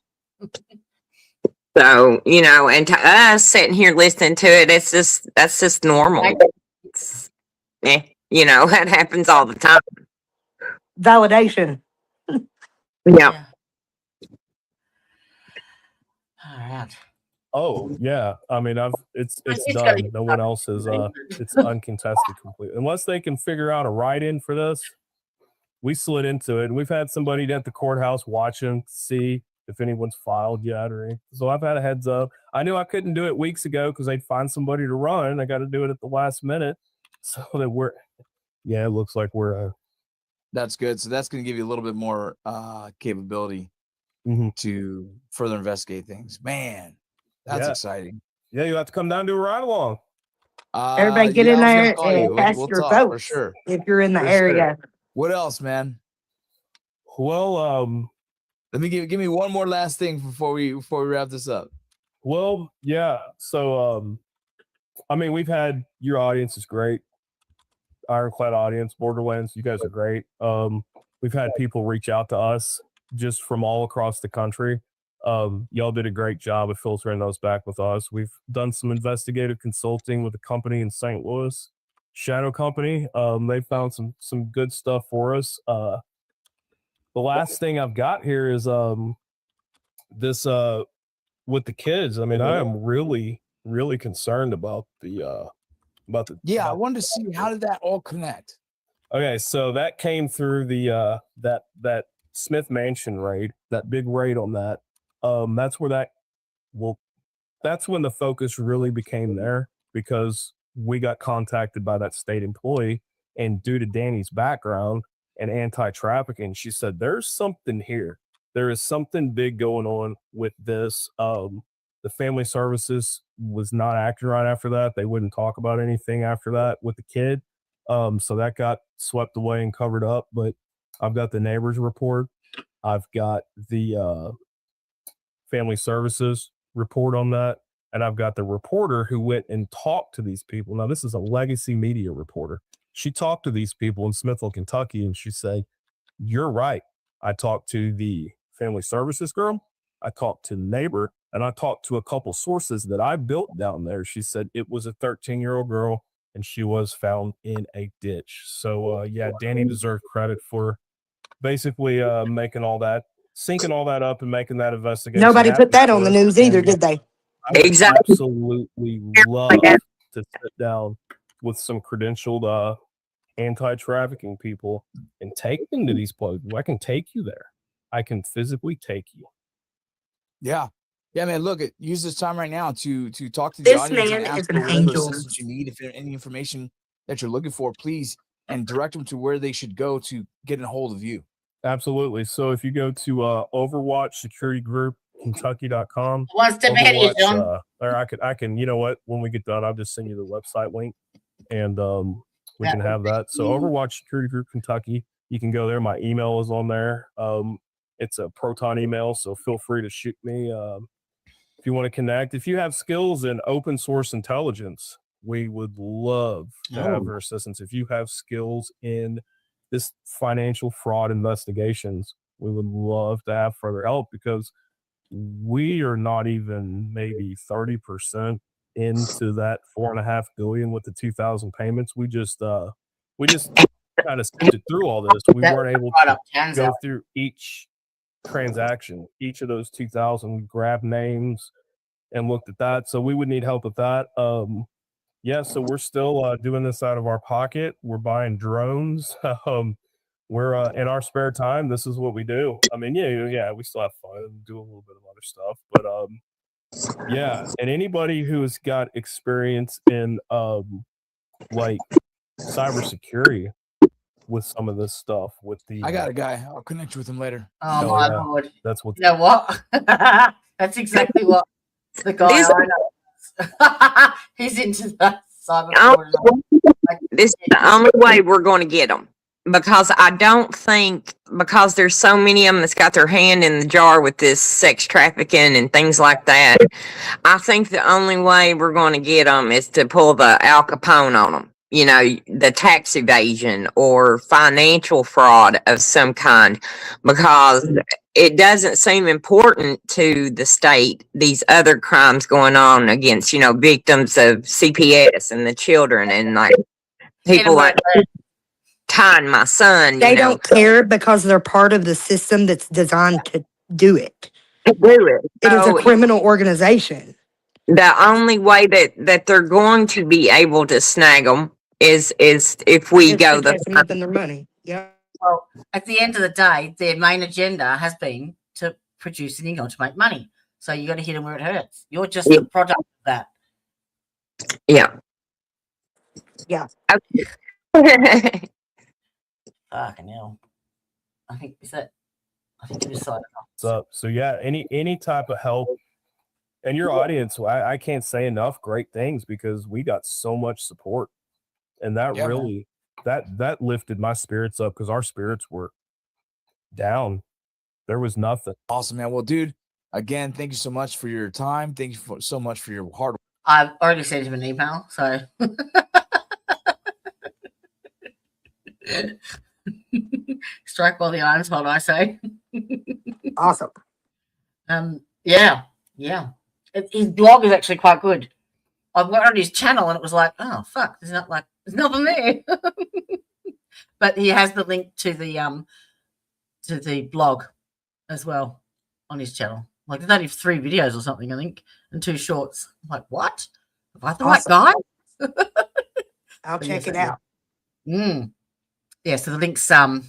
So, and to us sitting here listening to it, that's just normal. That happens all the time. Validation. Yeah. All right. Oh yeah, I mean, it's It's done. gotta be No one else is. It's uncontested completely. Unless they can figure out a write-in for this, we slid into it, and we've had somebody at the courthouse watching to see if anyone's filed yet or anything. So I've had a heads up. I knew I couldn't do it weeks ago because they'd find somebody to run. I got to do it at the last minute, so that it looks like we're. That's good. So that's going to give you a little bit more capability to further investigate things. Man, that's exciting. Yeah, you have to come down and do a ride along. Everybody get in there and cast we'll your talk votes for sure. if you're in the area. Sure. What else, man? Well, let me give me one more last thing before we wrap this up. Well, yeah. So, I mean, we've had your audience is great. Ironclad audience, Borderlands, you guys are great. We've had people reach out to us just from all across the country. Y'all did a great job of filtering those back with us. We've done some investigative consulting with a company in St. Louis, Shadow Company. They found some good stuff for us. The last thing I've got here is this with the kids. I mean, I am really, really concerned about the I wanted to see how did that all connect. Okay, so that came through the that Smith Mansion raid, that big raid on that. That's when the focus really became there, because we got contacted by that state employee, and due to Danny's background and anti-trafficking, she said there's something here. There is something big going on with this. The family services was not acting right after that. They wouldn't talk about anything after that with the kid. So that got swept away and covered up. But I've got the neighbors report. I've got the family services report on that. And I've got the reporter who went and talked to these people. Now, this is a legacy media reporter. She talked to these people in Smithville, Kentucky, and she said, "You're right. I talked to the family services girl. I talked to the neighbor, and I talked to a couple sources that I built down there." She said it was a 13-year-old girl, and she was found in a ditch. So, Danny deserved credit for basically making all that, syncing all that up and making that investigation. Nobody put that on the news either, did they? I would absolutely love to sit down with some credentialed anti-trafficking people and take them to these places. I can take you there. I can physically take you. Yeah, man. Look, use this time right now to talk to the This audience and man ask is for an whatever angel. assistance you need. If any information that you're looking for, please and direct them to where they should go to get a hold of you. Absolutely. So if you go to Overwatch Security Group Kentucky.com, One step ahead of you, John. or I can, you know what? When we get done, I'll just send you the website link, and we can have that. So Overwatch Security Group Kentucky, you can go there. My email is on there. It's a Proton email, so feel free to shoot me if you want to connect. If you have skills in open source intelligence, we would love to have your assistance. If you have skills in this financial fraud investigations, we would love to have further help, because we are not even maybe 30% into that $4.5 billion with the 2,000 payments. We just kind of sifted through all this. We weren't able to go through each transaction, each of those 2,000. We grabbed names and looked at that. So we would need help with that. Yeah, so we're still doing this out of our pocket. We're buying drones. We're in our spare time, this is what we do. I mean, yeah, we still have fun and do a little bit of other stuff, but yeah. And anybody who's got experience in like cybersecurity with some of this stuff, with the I got a guy. I'll connect you with him later. Oh my God! That's what. You know what? That's exactly what the guy I know. He's into that cyber. This is the only way we're going to get them, because I don't think, because there's so many of them that's got their hand in the jar with this sex trafficking and things like that. I think the only way we're going to get them is to pull the Al Capone on them. You know, the tax evasion or financial fraud of some kind, because it doesn't seem important to the state, these other crimes going on against, you know, victims of CPS and the children, and like people like tying my son. They don't care because they're part of the system that's designed to do it. It is a criminal organization. The only way that they're going to be able to snag them is if we go the up in their money. Yeah. Well, at the end of the day, their main agenda has been to produce an income to make money. So you got to hit them where it hurts. You're just a product of that. Yeah. Yeah. Fucking hell. I think it was signing off. So yeah, any type of help. And your audience, I can't say enough great things, because we got so much support. And that really, that lifted my spirits up, because our spirits were down. There was nothing. Awesome, man. Well, dude, again, thank you so much for your time. Thank you so much for your hard work. I've already sent him an email, so strike while the iron's hot, I say. Awesome. Yeah. His blog is actually quite good. I went on his channel and it was like, oh fuck, there's nothing there. But he has the link to the blog as well on his channel. Like there's only 3 videos or something, I think, and 2 shorts. I'm like, what? Have I the right guy? I'll check it out. Yeah, so the link's in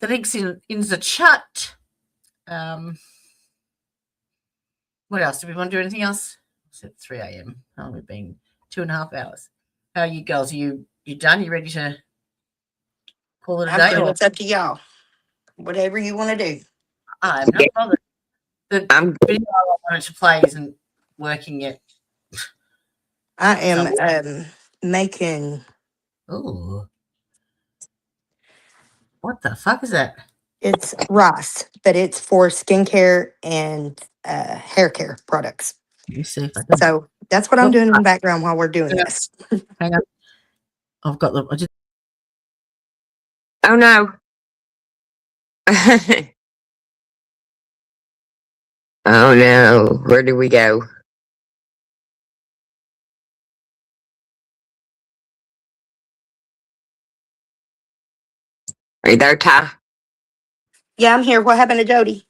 the chat. What else? Do we want to do anything else? It's at 3 a.m. Oh, we've been 2.5 hours. How are you girls? You done? You ready to call it a day? It's up to y'all. Whatever you want to do. I'm not bothered. The video I wanted to play isn't working yet. I am making. Oh, what the fuck is that? It's rice, but it's for skincare and hair care products. Let me see if I can. So that's what I'm doing in the background while we're doing this. Hang on. I've got the. Oh no. Oh no. Where do we go? Are you there, Ty? Yeah, I'm here. What happened to Jody?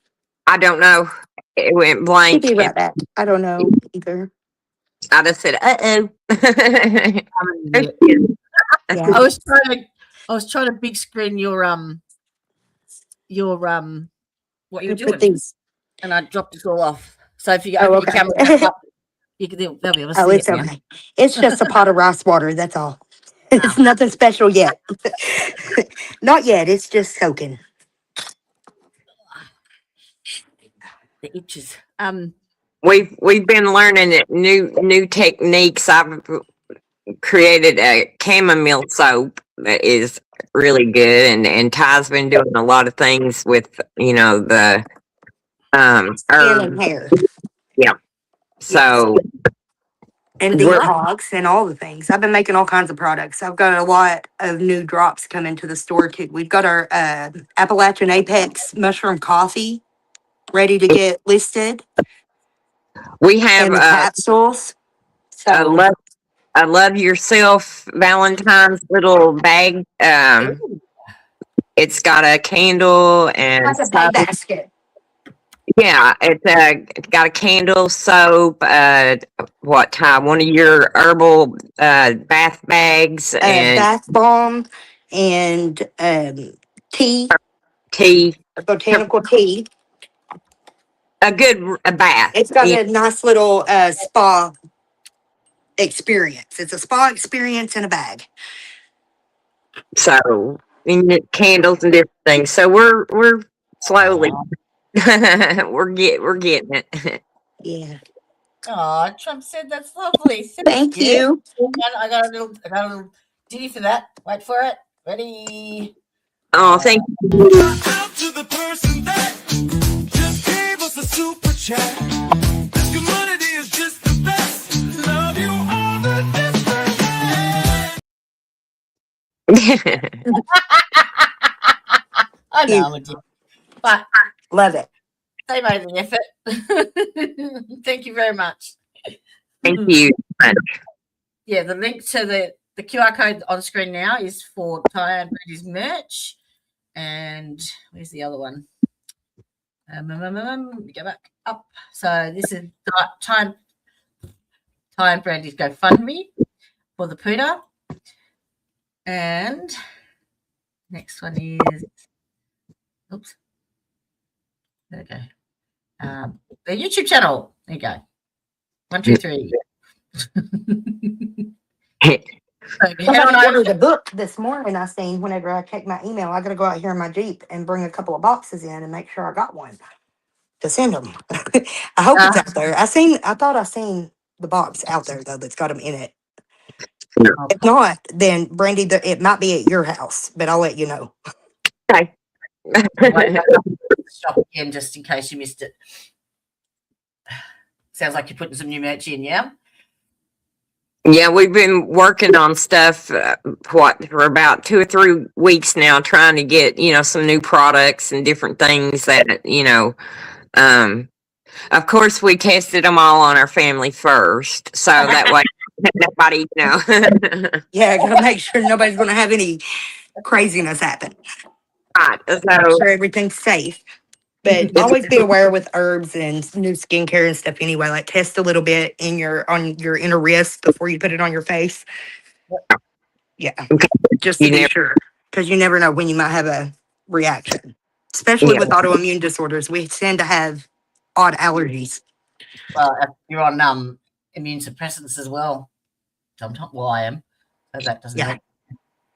I don't know. It went blank. She'll be right back. I don't know either. I just said, uh-oh. Yeah. I was trying to big screen your what you were doing, Things. and I dropped it all off. So if you open your camera, they'll be able to see It's okay. It's just a pot of rice water. That's all. It's nothing special yet. Not yet. It's just soaking. The itches. We've been learning new techniques. I've created a chamomile soap that is really good, and Ty's been doing a lot of things with the Skin and herbs. hair. Yeah. So And detox and all the things. I've been making all kinds of products. I've got a lot of new drops coming to the store too. We've got our Appalachian Apex mushroom coffee ready to get listed. we have And the capsules. a So love yourself Valentine's little bag. It's got a candle and that's a big basket. yeah, it's got a candle, soap, what Ty? One of your herbal bath bags and Bath bomb and tea, tea. botanical tea. A good bath. It's got a nice little spa experience. It's a spa experience in a bag. So and candles and different things. So we're slowly we're getting it. Yeah. Oh, Trump said that's lovely. Thank you. I got a little ditty for that. Wait for it. Ready? Oh, thank you. Out to the person that just gave us a super chat. This community is just the best. Love you all the I know I'm a dick, but Love it. they made the effort. Thank you very much. Thank you. Yeah, the link to the QR code on screen now is for TYAADAMS merch. And where's the other one? Let me go back up. So this is TYAADAMS GoFundMe for the Pooter. And next one is, oops, there we go. The YouTube channel. There you go. 1, 2, 3. Somebody ordered a book this morning. I seen whenever I checked my email. I got to go out here in my Jeep and bring a couple of boxes in and make sure I got one to send them. I hope it's out there. I thought I seen the box out there though that's got them in it. If not, then Brandy, it might be at your house, but I'll let you know. Okay. Stop again just in case you missed it. Sounds like you're putting some new merch in, yeah? Yeah, we've been working on stuff for about 2 or 3 weeks now, trying to get some new products and different things that of course we tested them all on our family first, so that way nobody Yeah, I gotta make sure nobody's gonna have any craziness happen. Right, Make so sure everything's safe. But always be aware with herbs and new skincare and stuff anyway. Like test a little bit on your inner wrist before you put it on your face. Yeah. Just to be sure. Because you never know when you might have a reaction. Especially with autoimmune disorders. We tend to have odd allergies. Well, if you're on immune suppressants as well. Sometimes, well, I am. So that doesn't help.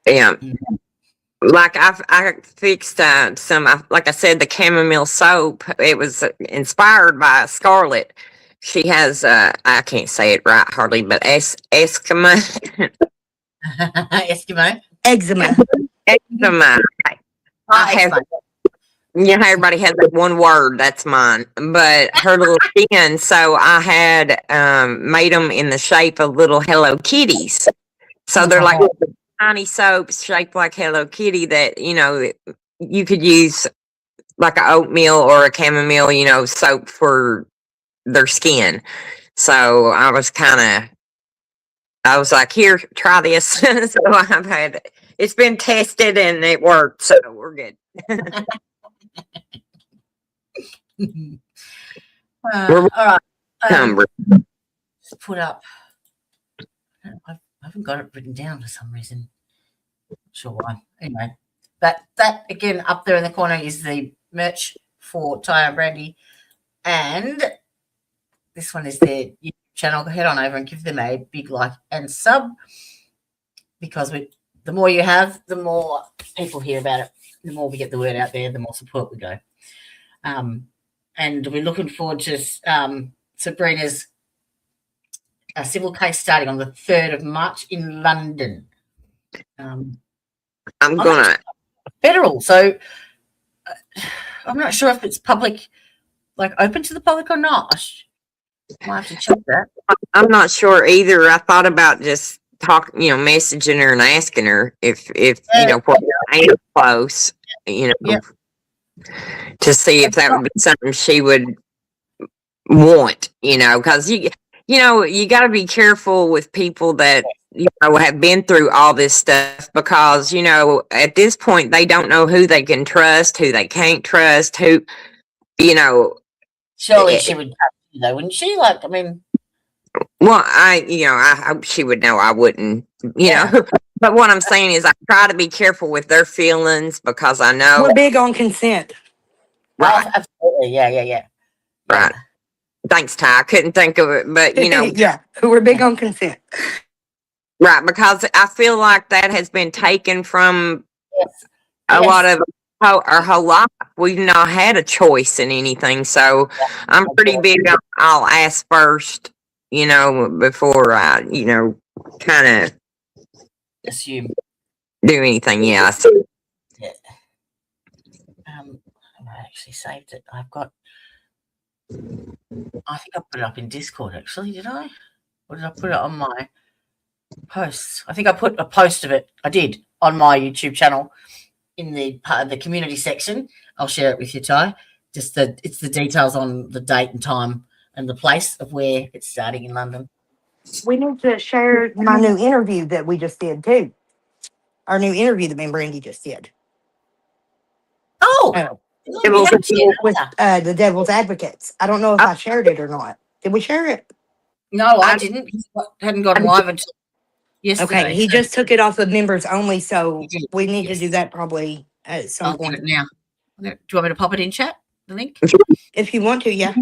Yeah. Like I fixed some, like I said, the chamomile soap. It was inspired by Scarlett. She has, I can't say it right hardly, but eczema. Eskimo. Eczema. Eczema. I have, everybody has that one word. That's mine. But her little skin. So I had made them in the shape of little Hello Kitties. So they're like tiny soaps shaped like Hello Kitty that you could use like an oatmeal or a chamomile soap for their skin. So I was like, here, try this. So it's been tested and it worked, so we're good. All right, just put up, I haven't got it written down for some reason. Not sure why. Anyway, that again up there in the corner is the merch for Tyre Brandy, and this one is their YouTube channel. Head on over and give them a big like and sub. because the more you have, the more people hear about it. The more we get the word out there, the more support we go. And we're looking forward to Sabrina's civil case starting on the 3rd of March in London. I'm gonna. Federal, so I'm not sure if it's public, like open to the public or not. I might have to check that. I'm not sure either. I thought about just messaging her and asking her if what ain't close, to see if that would be something she would want, because you got to be careful with people that have been through all this stuff, because at this point they don't know who they can trust, who they can't trust, who surely she would though, wouldn't she? Like, I mean, well, I hope she would know I wouldn't, but what I'm saying is I try to be careful with their feelings, because I know We're big on consent. right. Oh, absolutely, yeah. Right. Thanks, Ty. I couldn't think of it, but Yeah, we're big on consent. right, because I feel like that has been taken from Yes. a lot of our whole life. We've not had a choice in anything, so I'm pretty big on I'll ask first, before I, kind of Assume. do anything. Yeah. Yeah. I actually saved it. I think I put it up in Discord, actually, did I? Or did I put it on my posts? I think I put a post of it. I did on my YouTube channel in the part of the community section. I'll share it with you, Ty. It's the details on the date and time and the place of where it's starting in London. We need to share my new interview that we just did too. Our new interview that me and Brandy just did. Oh, With the Devil's Advocates. I don't know if I shared it or not. Did we share it? no, I didn't. I hadn't gone live until yesterday. Okay, he so just took it off of members only, so he did, we need to yes. do that probably at some I'll do point. it now. Do you want me to pop it in chat? The link? If you want to, yeah.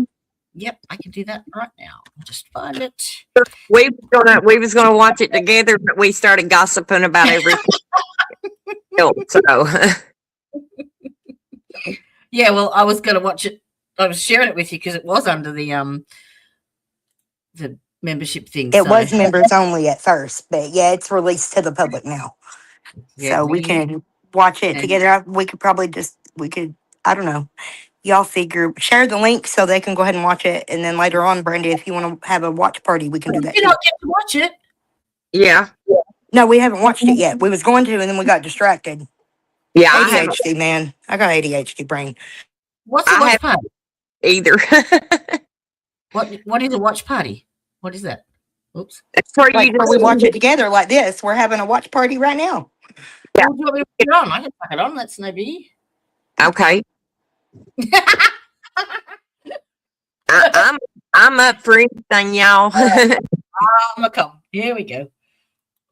Yep, I can do that right now. I'll just find it. We was gonna watch it together, but we started gossiping about everything else, so Yeah, well, I was going to watch it. I was sharing it with you because it was under the membership thing. It was members only at first, but yeah, it's released to the public now. Yeah, So we can watch it and- together. We could probably I don't know. Y'all share the link so they can go ahead and watch it. And then later on, Brandy, if you want to have a watch party, we can do that. You don't get to watch it. yeah. No, we haven't watched it yet. We was going to, and then we got distracted. Yeah, I haven't ADHD, man. I got ADHD brain. What's a I watch have- party? either. What is a watch party? What is that? Oops. That's where Like, you where we watch it together like this. We're having a watch party right now. Yeah. Well, do you want me to put it on? I can put it on. That's no biggie. Okay. I'm up for anything, y'all. I'm gonna come. Here we go.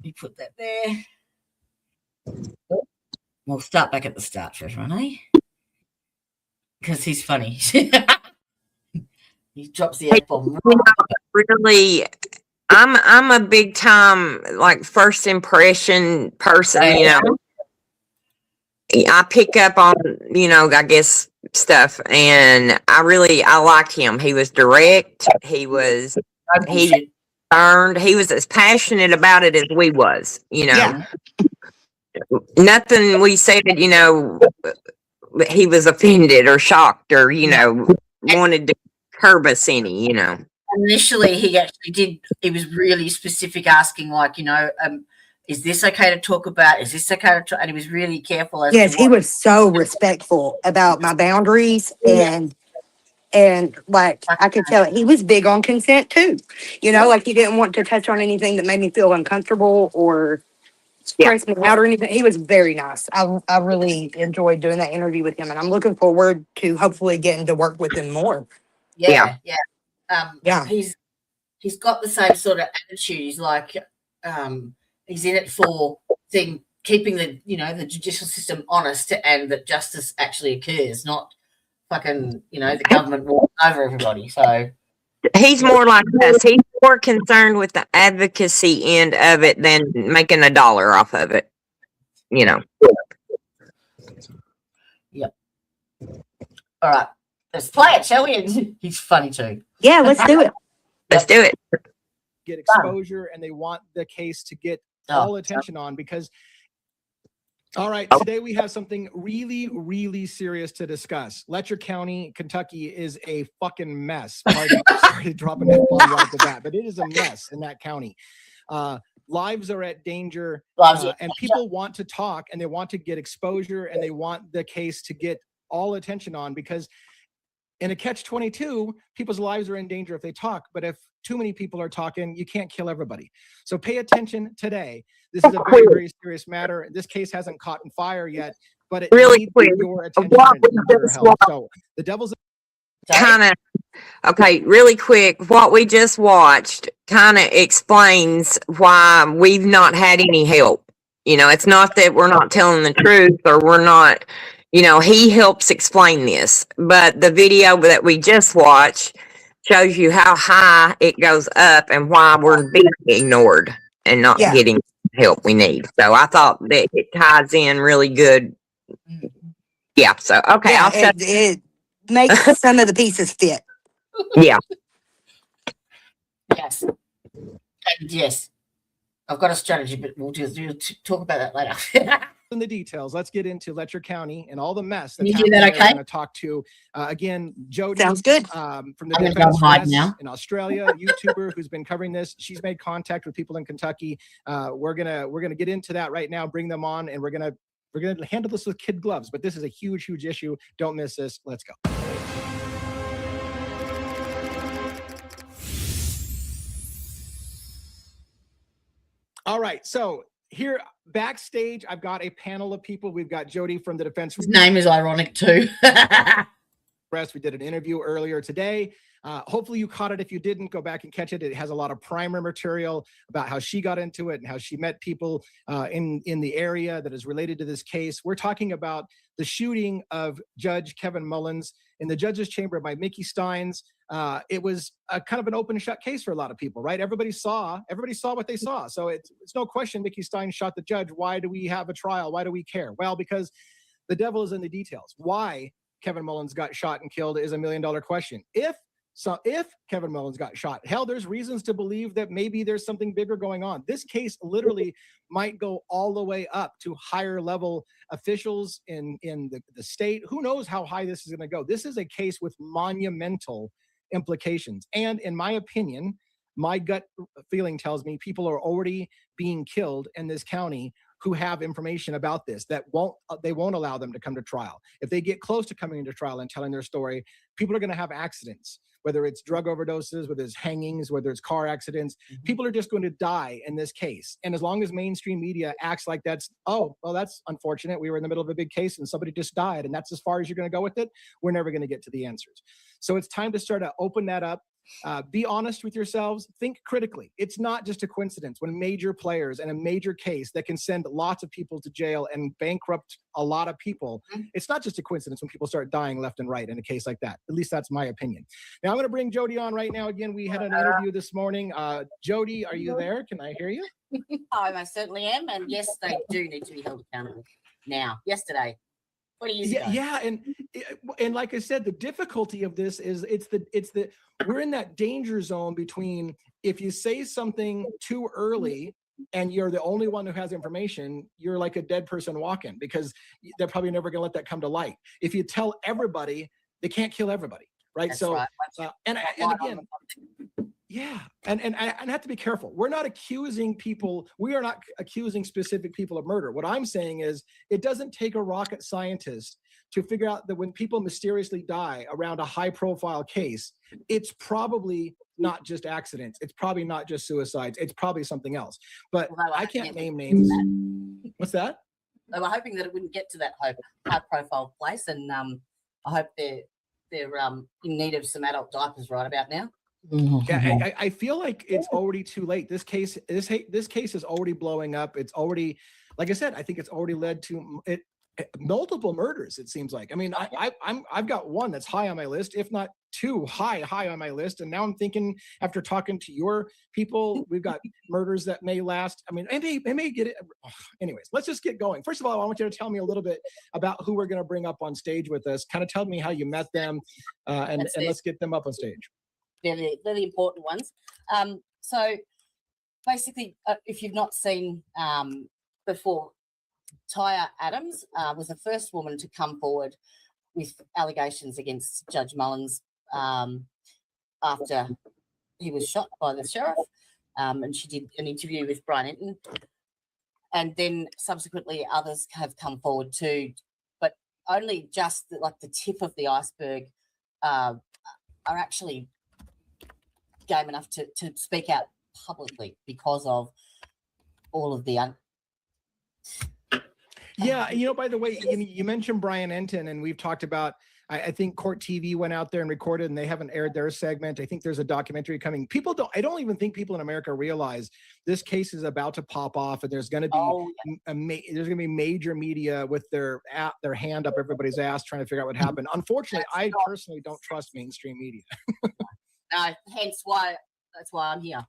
You put that there. We'll start back at the start for everyone, eh? Because he's funny. He drops the F-bomb. Really, I'm a big time like first impression person, I pick up on, I guess stuff, and I liked him. He was direct. He earned. He was as passionate about it as we was, Yeah. Nothing we said, he was offended or shocked or, wanted to curb us any, Initially, he actually did. He was really specific, asking, like, is this okay to talk about? Is this okay to talk? And he was really careful. Yes, he was so respectful about my boundaries and like I could tell he was big on consent too. Like he didn't want to touch on anything that made me feel uncomfortable or stress me out or anything. He was very nice. I really enjoyed doing that interview with him, and I'm looking forward to hopefully getting to work with him more. Yeah. Yeah. He's got the same sort of attitude. He's like, he's in it for keeping the the judicial system honest and that justice actually occurs, not fucking the government walking over everybody. So He's more like us. He's more concerned with the advocacy end of it than making a dollar off of it. You know. Yep. All right. Let's play it, shall we? And he's funny too. Yeah, let's do it. Let's do it. Get exposure, and they want the case to get all attention on because. All right, today we have something really, really serious to discuss. Letcher County, Kentucky is a fucking mess. Pardon, sorry dropping that bomb right off the bat, but it is a mess in that county. Lives are at danger, and people want to talk, and they want to get exposure, and they want the case to get all attention on because in a catch-22, people's lives are in danger if they talk, but if too many people are talking, you can't kill everybody. So pay attention today. This is a very, very serious matter. This case hasn't caught in fire yet, but it really needs quick. your attention and your help. So the devil's Kind of okay, really quick. What we just watched kind of explains why we've not had any help. You know, it's not that we're not telling the truth or we're not. You know, he helps explain this, but the video that we just watched shows you how high it goes up and why we're being ignored and not getting help we need. So I thought that it ties in really good. Yeah. So okay, Yeah, I'll shut. it makes some of the pieces fit. Yeah. Yes. And yes. I've got a strategy, but we'll just talk about that later. in the details. Let's get into Letcher County and all the mess that's You do happening that, there. okay? We're going to talk to again Jody. Sounds good. From the I'm gonna go Defense hide Press now. in Australia, a YouTuber who's been covering this. She's made contact with people in Kentucky. We're gonna get into that right now. Bring them on, and we're gonna handle this with kid gloves. But this is a huge issue. Don't miss this. Let's go. All right, so here backstage, I've got a panel of people. We've got Jody from the Defense. His name is ironic too. Press. We did an interview earlier today. Hopefully you caught it. If you didn't, go back and catch it. It has a lot of primer material about how she got into it and how she met people in the area that is related to this case. We're talking about the shooting of Judge Kevin Mullens in the judge's chamber by Mickey Steins. It was a kind of an open shut case for a lot of people, right? Everybody saw what they saw. So it's no question Mickey Steins shot the judge. Why do we have a trial? Why do we care? Well, because the devil is in the details. Why Kevin Mullens got shot and killed is $1 million question. If Kevin Mullens got shot, hell, there's reasons to believe that maybe there's something bigger going on. This case literally might go all the way up to higher level officials in the state. Who knows how high this is going to go? This is a case with monumental implications. And in my opinion, my gut feeling tells me people are already being killed in this county who have information about this that they won't allow them to come to trial. If they get close to coming into trial and telling their story, people are going to have accidents, whether it's drug overdoses, whether it's hangings, whether it's car accidents. People are just going to die in this case. And as long as mainstream media acts like that's unfortunate. We were in the middle of a big case and somebody just died, and that's as far as you're going to go with it, we're never going to get to the answers. So it's time to start to open that up. Be honest with yourselves. Think critically. It's not just a coincidence when major players in a major case that can send lots of people to jail and bankrupt a lot of people. It's not just a coincidence when people start dying left and right in a case like that. At least that's my opinion. Now I'm going to bring Jody on right now. Again, we had an interview this morning. Jody, are you there? Can I hear you? I most certainly am, and yes, they do need to be held accountable. Now, yesterday, 20 years ago. Yeah, and like I said, the difficulty of this is we're in that danger zone between if you say something too early and you're the only one who has information, you're like a dead person walking because they're probably never going to let that come to light. If you tell everybody, they can't kill everybody, right? That's So, right. and again, yeah, and I have to be careful. We're not accusing people. We are not accusing specific people of murder. What I'm saying is it doesn't take a rocket scientist to figure out that when people mysteriously die around a high profile case, it's probably not just accidents. It's probably not just suicides. It's probably something else. But I can't name names. What's that? They were hoping that it wouldn't get to that high profile place, and I hope they're in need of some adult diapers right about now. Yeah, I feel like it's already too late. This case is already blowing up. It's already, like I said, I think it's already led to it. multiple murders, it seems like. I mean, I've got one that's high on my list, if not two high on my list. And now I'm thinking, after talking to your people, we've got murders that may last. I mean, it may get it. Anyways, let's just get going. First of all, I want you to tell me a little bit about who we're going to bring up on stage with us. Kind of tell me how you met them, and let's get them up on stage. Very, very important ones. So basically, if you've not seen before, TYAADAMS was the first woman to come forward with allegations against Judge Mullens after he was shot by the sheriff, and she did an interview with Brian Enton, and then subsequently others have come forward too, but only just like the tip of the iceberg are actually game enough to speak out publicly because of all of the Yeah, you know, by the way, you mentioned Brian Enton, and we've talked about, I think Court TV went out there and recorded, and they haven't aired their segment. I think there's a documentary coming. I don't even think people in America realize this case is about to pop off, and there's going to be there's going to be major media with their hand up everybody's ass trying to figure out what happened. Unfortunately, I personally don't trust mainstream media. Hence why that's why I'm here.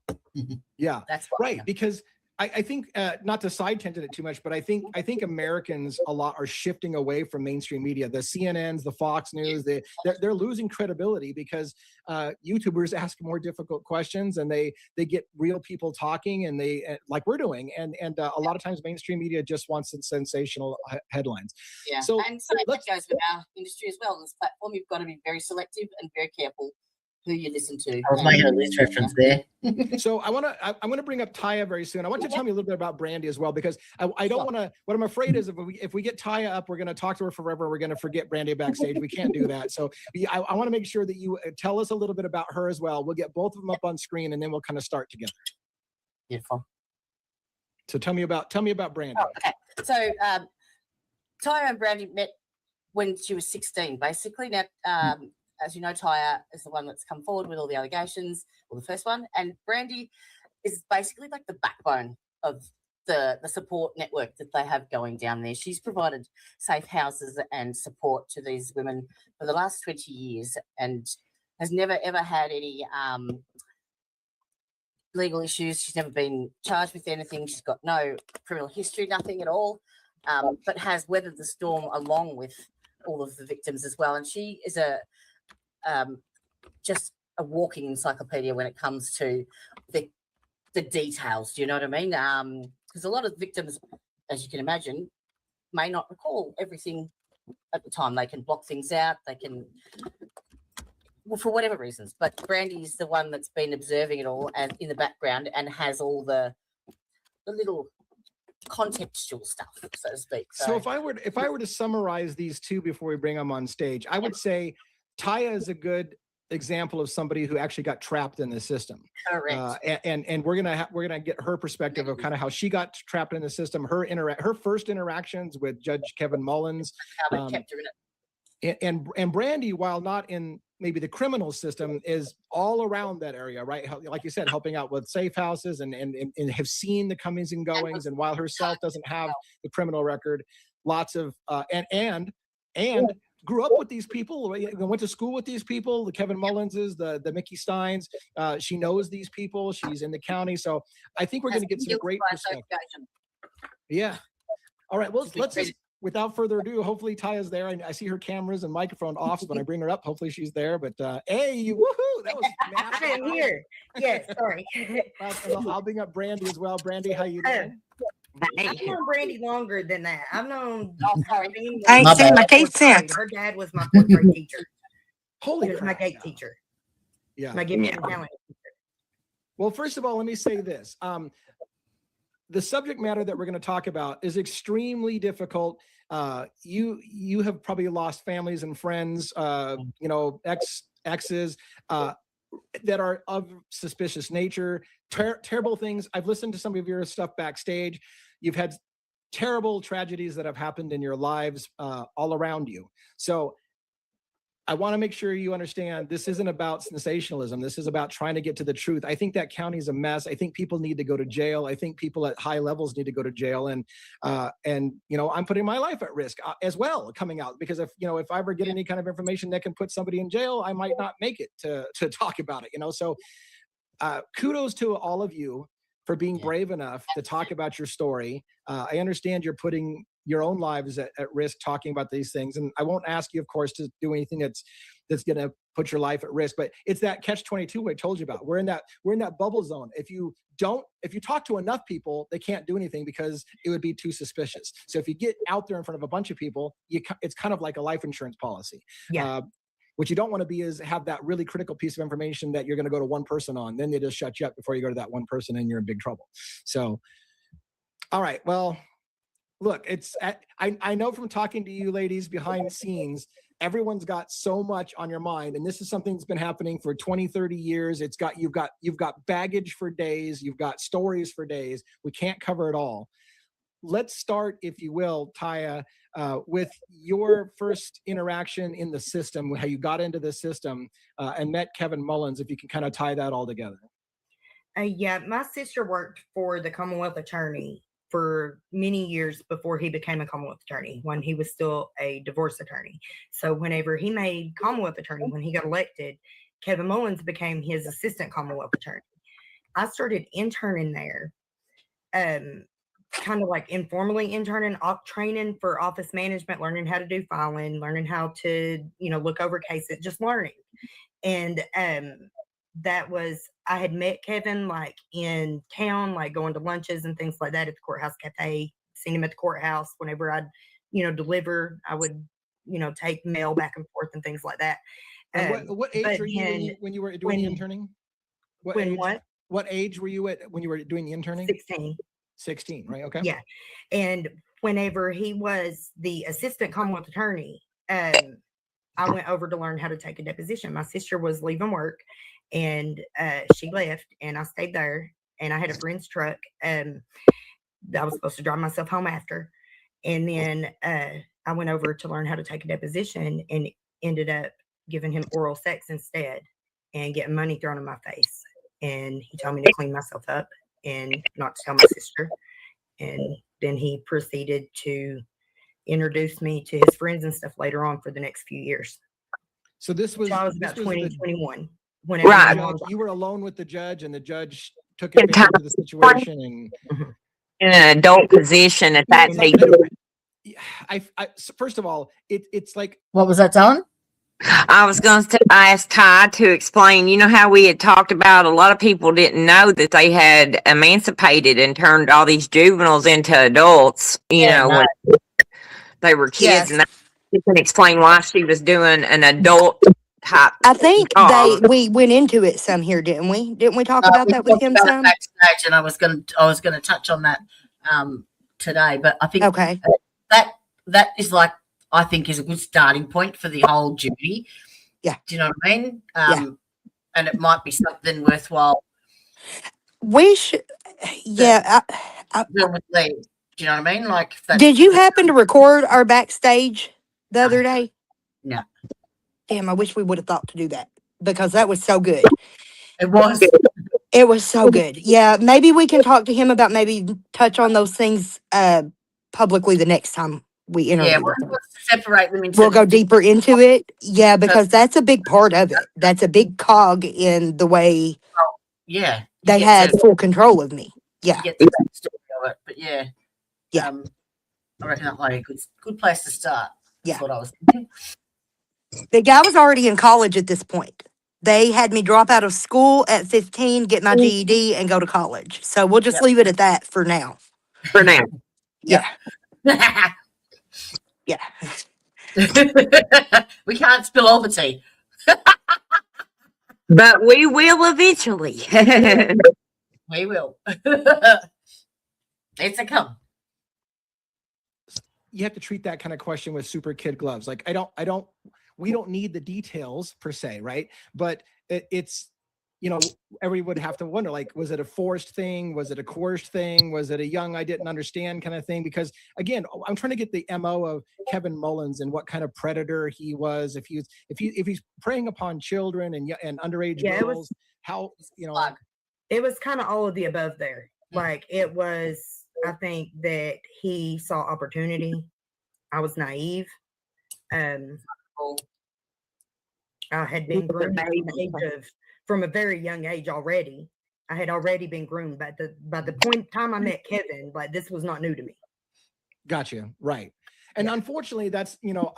Yeah, that's why right, because I think not to side tangent it too much, but I think Americans a lot are shifting away from mainstream media. The CNNs, the Fox News, they're losing credibility because YouTubers ask more difficult questions, and they get real people talking, and they like we're doing, and a lot of times mainstream media just wants sensational headlines. Yeah, so and so that goes with our industry as well. On this platform, you've got to be very selective and very careful who you listen to. I was making a list reference there. So I'm going to bring up Taya very soon. I want you to tell me a little bit about Brandy as well, because I don't want to, what I'm afraid is if we get Taya up, we're going to talk to her forever. We're going to forget Brandy backstage. We can't do that. So I want to make sure that you tell us a little bit about her as well. We'll get both of them up on screen, and then we'll kind of start together. Beautiful. So tell me about Brandy. Oh, okay. So Taya and Brandy met when she was 16, basically. Now, as you know, Taya is the one that's come forward with all the allegations, or the first one, and Brandy is basically like the backbone of the support network that they have going down there. She's provided safe houses and support to these women for the last 20 years and has never, ever had any legal issues. She's never been charged with anything. She's got no criminal history, nothing at all, but has weathered the storm along with all of the victims as well. And she is just a walking encyclopedia when it comes to the details. Do you know what I mean? Because a lot of victims, as you can imagine, may not recall everything at the time. They can block things out. They can, well, for whatever reasons. But Brandy is the one that's been observing it all and in the background and has all the little contextual stuff, so to speak. So if I were to summarize these two before we bring them on stage, I would say Taya is a good example of somebody who actually got trapped in the system. Correct. And we're gonna get her perspective of kind of how she got trapped in the system, her first interactions with Judge Kevin Mullens, how they kept her in it. And Brandy, while not in maybe the criminal system, is all around that area, right? Like you said, helping out with safe houses and have seen the comings and goings. And while herself doesn't have the criminal record, lots of and grew up with these people, went to school with these people, the Kevin Mullenses, the Mickey Steins. She knows these people. She's in the county. So I think we're going to get some great perspective. Yeah. All right. Well, let's just, without further ado, hopefully Taya's there. I see her cameras and microphone off. So when I bring her up, hopefully she's there. But hey, woohoo! That was massive. I am here. Yes, sorry. I'll bring up Brandy as well. Brandy, how you doing? I've known Brandy longer than that. I've known. I ain't seen my case since. Her dad was my fourth grade teacher. Holy He was my crap. gate teacher. Yeah. My gifted talent teacher. Well, first of all, let me say this. The subject matter that we're going to talk about is extremely difficult. You have probably lost families and friends, exes that are of suspicious nature, terrible things. I've listened to some of your stuff backstage. You've had terrible tragedies that have happened in your lives all around you. So I want to make sure you understand this isn't about sensationalism. This is about trying to get to the truth. I think that county is a mess. I think people need to go to jail. I think people at high levels need to go to jail. And you know, I'm putting my life at risk as well coming out, because if I ever get any kind of information that can put somebody in jail, I might not make it to talk about it. You know, so kudos to all of you for being brave enough to talk about your story. I understand you're putting your own lives at risk talking about these things. And I won't ask you, of course, to do anything that's going to put your life at risk, but it's that catch-22 I told you about. We're in that bubble zone. If you talk to enough people, they can't do anything because it would be too suspicious. So if you get out there in front of a bunch of people, it's kind of like a life insurance policy. Yeah. What you don't want to be is have that really critical piece of information that you're going to go to one person on. Then they just shut you up before you go to that one person and you're in big trouble. So, all right, well, look, I know from talking to you ladies behind the scenes, everyone's got so much on your mind, and this is something that's been happening for 20, 30 years. You've got baggage for days, you've got stories for days. We can't cover it all. Let's start, if you will, Taya, with your first interaction in the system, how you got into the system and met Kevin Mullens, if you can kind of tie that all together. Yeah, my sister worked for the Commonwealth Attorney for many years before he became a Commonwealth Attorney, when he was still a divorce attorney. So whenever he made Commonwealth Attorney, when he got elected, Kevin Mullens became his assistant Commonwealth Attorney. I started interning there, kind of like informally interning, training for office management, learning how to do filing, learning how to, look over cases, just learning. And I had met Kevin like in town, like going to lunches and things like that at the courthouse cafe, seen him at the courthouse. Whenever I'd, deliver, I would, take mail back and forth and things like that. And what age were you when you were doing the interning? What age were you at when you were doing the interning? 16. 16, right? Okay. Yeah. And whenever he was the assistant Commonwealth Attorney, I went over to learn how to take a deposition. My sister was leaving work and she left, and I stayed there, and I had a friend's truck. I was supposed to drive myself home after. And then I went over to learn how to take a deposition and ended up giving him oral sex instead and getting money thrown in my face. And he told me to clean myself up and not to tell my sister. And then he proceeded to introduce me to his friends and stuff later on for the next few years. So this was, I was about 2021. Right. You were alone with the judge, and the judge took advantage of the situation. And in an adult position at that age. First of all, it's like, What was that, Don? I was going to ask Ty to explain, how we had talked about a lot of people didn't know that they had emancipated and turned all these juveniles into adults, when they were kids. Yes. And you can explain why she was doing an adult type. I think we went into it some here, didn't we? Didn't we talk about that with him some? Backstage, and I was going to touch on that today, but I think Okay. that is like, I think, is a good starting point for the whole duty. Yeah. Do you know what I mean? And it might be something worthwhile. We should. Yeah. Deal with Lee. Do you know what I mean? Like, Did you happen to record our backstage the other day? No. Damn, I wish we would have thought to do that, because that was so good. It was. It was so good. Yeah, maybe we can talk to him about maybe touch on those things publicly the next time we interview. Yeah, with him. we'll separate them into. We'll go deeper into it. Yeah, because that's a big part of it. That's a big cog in the way Yeah. they had full control of me. Yeah. You get the story of it, but yeah. Yeah. I reckon that might be a good place to start. That's Yeah. what I was thinking. The guy was already in college at this point. They had me drop out of school at 15, get my GED, and go to college. So we'll just leave it at that for now. For now. Yeah. Yeah. We can't spill all the tea. But we will eventually. We will. It's a come. you have to treat that kind of question with super kid gloves. Like, we don't need the details per se, right? But it's you know, everybody would have to wonder, like, was it a forced thing? Was it a coerced thing? Was it a young, I didn't understand kind of thing? Because again, I'm trying to get the MO of Kevin Mullens and what kind of predator he was. If he's preying upon children and underage girls, how, you know, it was kind of all of the above there. Like it was, I think that he saw opportunity. I was naive. I had been groomed from a very young age already. I had already been groomed by the point time I met Kevin. Like this was not new to me. Gotcha. Right. And unfortunately, that's, you know,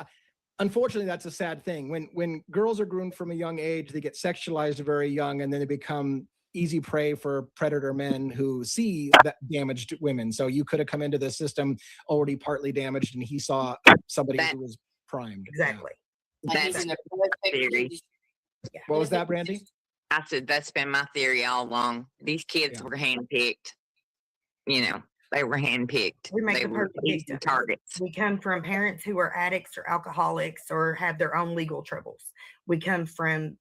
unfortunately, that's a sad thing. When girls are groomed from a young age, they get sexualized very young, and then they become easy prey for predator men who see that damaged women. So you could have come into the system already partly damaged, and he saw somebody who was primed. Exactly. That's my theory. What was that, Brandy? I said that's been my theory all along. These kids were handpicked. You know, they were handpicked. We make They the were perfect easy victim. targets. We come from parents who are addicts or alcoholics or have their own legal troubles. We come from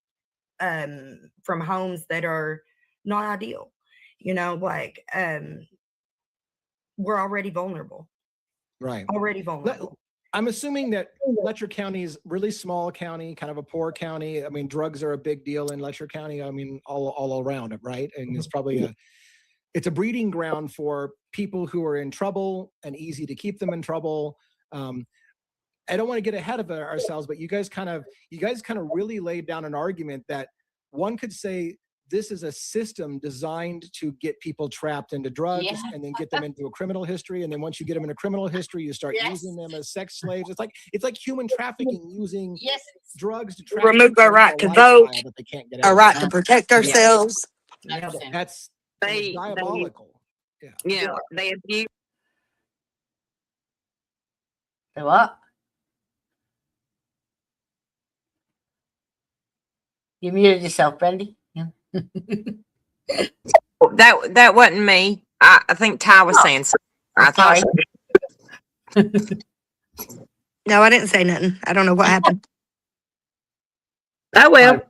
homes that are not ideal. You know, like we're already vulnerable. Right. Already vulnerable. I'm assuming that Letcher County is really small county, kind of a poor county. I mean, drugs are a big deal in Letcher County. I mean, all around it, right? And it's probably it's a breeding ground for people who are in trouble and easy to keep them in trouble. I don't want to get ahead of ourselves, but you guys kind of really laid down an argument that one could say this is a system designed to get people trapped into drugs and then get them into a criminal history. And then once you get them in a criminal history, you start using them as sex slaves. It's like human trafficking, using drugs to remove our right to vote, our right to protect ourselves. That's They diabolical. You know, they abuse. Say what? You muted yourself, Brandy. Yeah. That wasn't me. I think Ty was saying something. I thought. No, I didn't say nothing. I don't know what happened. Oh well.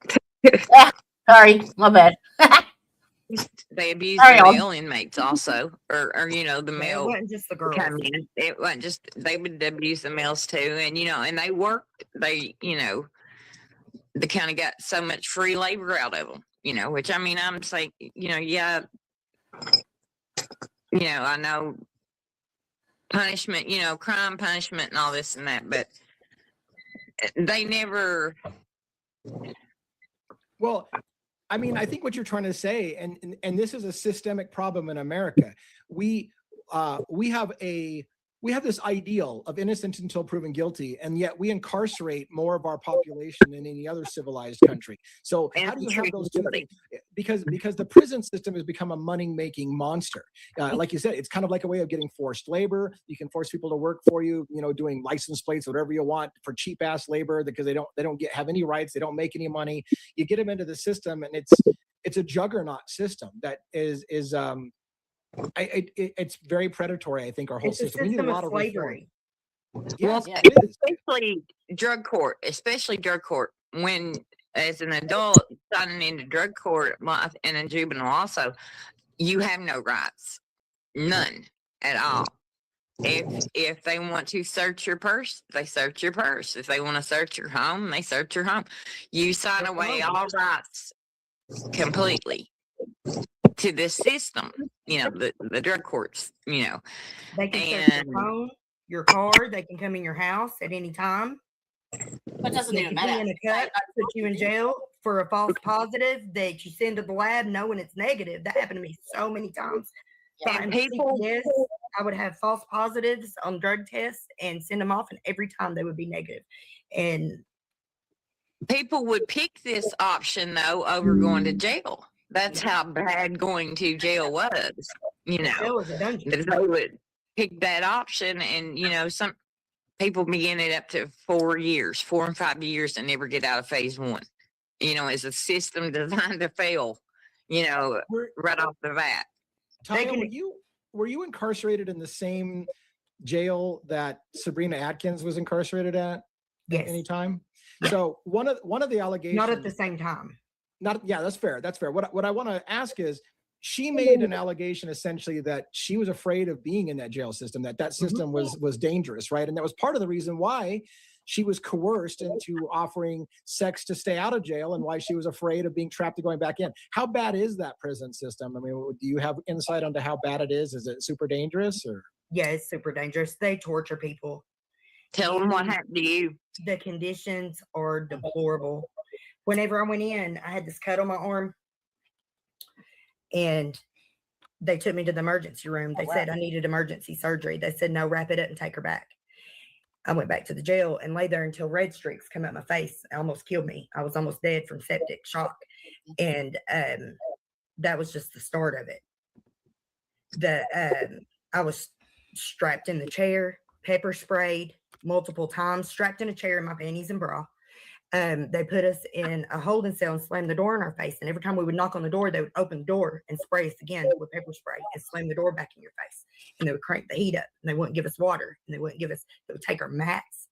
Sorry, my bad. They abused the male inmates also, or you know, the male. It wasn't just the girls. It wasn't just, they would abuse the males too, and you know, and they worked. They, you know, the county got so much free labor out of them. You know, which I mean, I'm saying, you know, yeah, you know, I know punishment, you know, crime punishment and all this and that, but they never. Well, I mean, I think what you're trying to say, and this is a systemic problem in America. We have this ideal of innocent until proven guilty, and yet we incarcerate more of our population than any other civilized country. So how do you have those two things? Because the prison system has become a money-making monster. Like you said, it's kind of like a way of getting forced labor. You can force people to work for you, you know, doing license plates, whatever you want, for cheap-ass labor, because they don't have any rights, they don't make any money. You get them into the system, and it's a juggernaut system that is it's very predatory. I think our whole system. We need a lot of slavery. Well, especially drug court, when as an adult signing into drug court and a juvenile also, you have no rights, none at all. If they want to search your purse, they search your purse. If they want to search your home, they search your home. You sign away all rights completely to this system, you know, the drug courts, you know. They can search your phone, your car, they can come in your house at any time. It doesn't even matter. In a cut, put you in jail for a false positive that you send to the lab knowing it's negative. That happened to me so many times. And people, yes, I would have false positives on drug tests and send them off, and every time they would be negative. And people would pick this option though over going to jail. That's how bad going to jail was, you know. They would pick that option, and you know, some people begin it up to 4 and 5 years, and never get out of phase one. You know, it's a system designed to fail, you know, right off the bat. Taya, were you incarcerated in the same jail that Sabrina Atkins was incarcerated at? Yes. At any time? So one of the allegations. Not at the same time. not, yeah, that's fair. That's fair. What I want to ask is, she made an allegation essentially that she was afraid of being in that jail system, that system was dangerous, right? And that was part of the reason why she was coerced into offering sex to stay out of jail, and why she was afraid of being trapped and going back in. How bad is that prison system? I mean, do you have insight onto how bad it is? Is it super dangerous, or? Yeah, it's super dangerous. They torture people. Tell them what happened to you. The conditions are deplorable. Whenever I went in, I had this cut on my arm, and they took me to the emergency room. They said I needed emergency surgery. They said, no, wrap it up and take her back. I went back to the jail and lay there until red streaks come out my face. It almost killed me. I was almost dead from septic shock. And that was just the start of it. I was strapped in the chair, pepper sprayed multiple times, strapped in a chair in my panties and bra. They put us in a holding cell and slammed the door in our face. And every time we would knock on the door, they would open the door and spray us again with pepper spray and slam the door back in your face. And they would crank the heat up, and they wouldn't give us water, and they wouldn't give us, they would take our mats.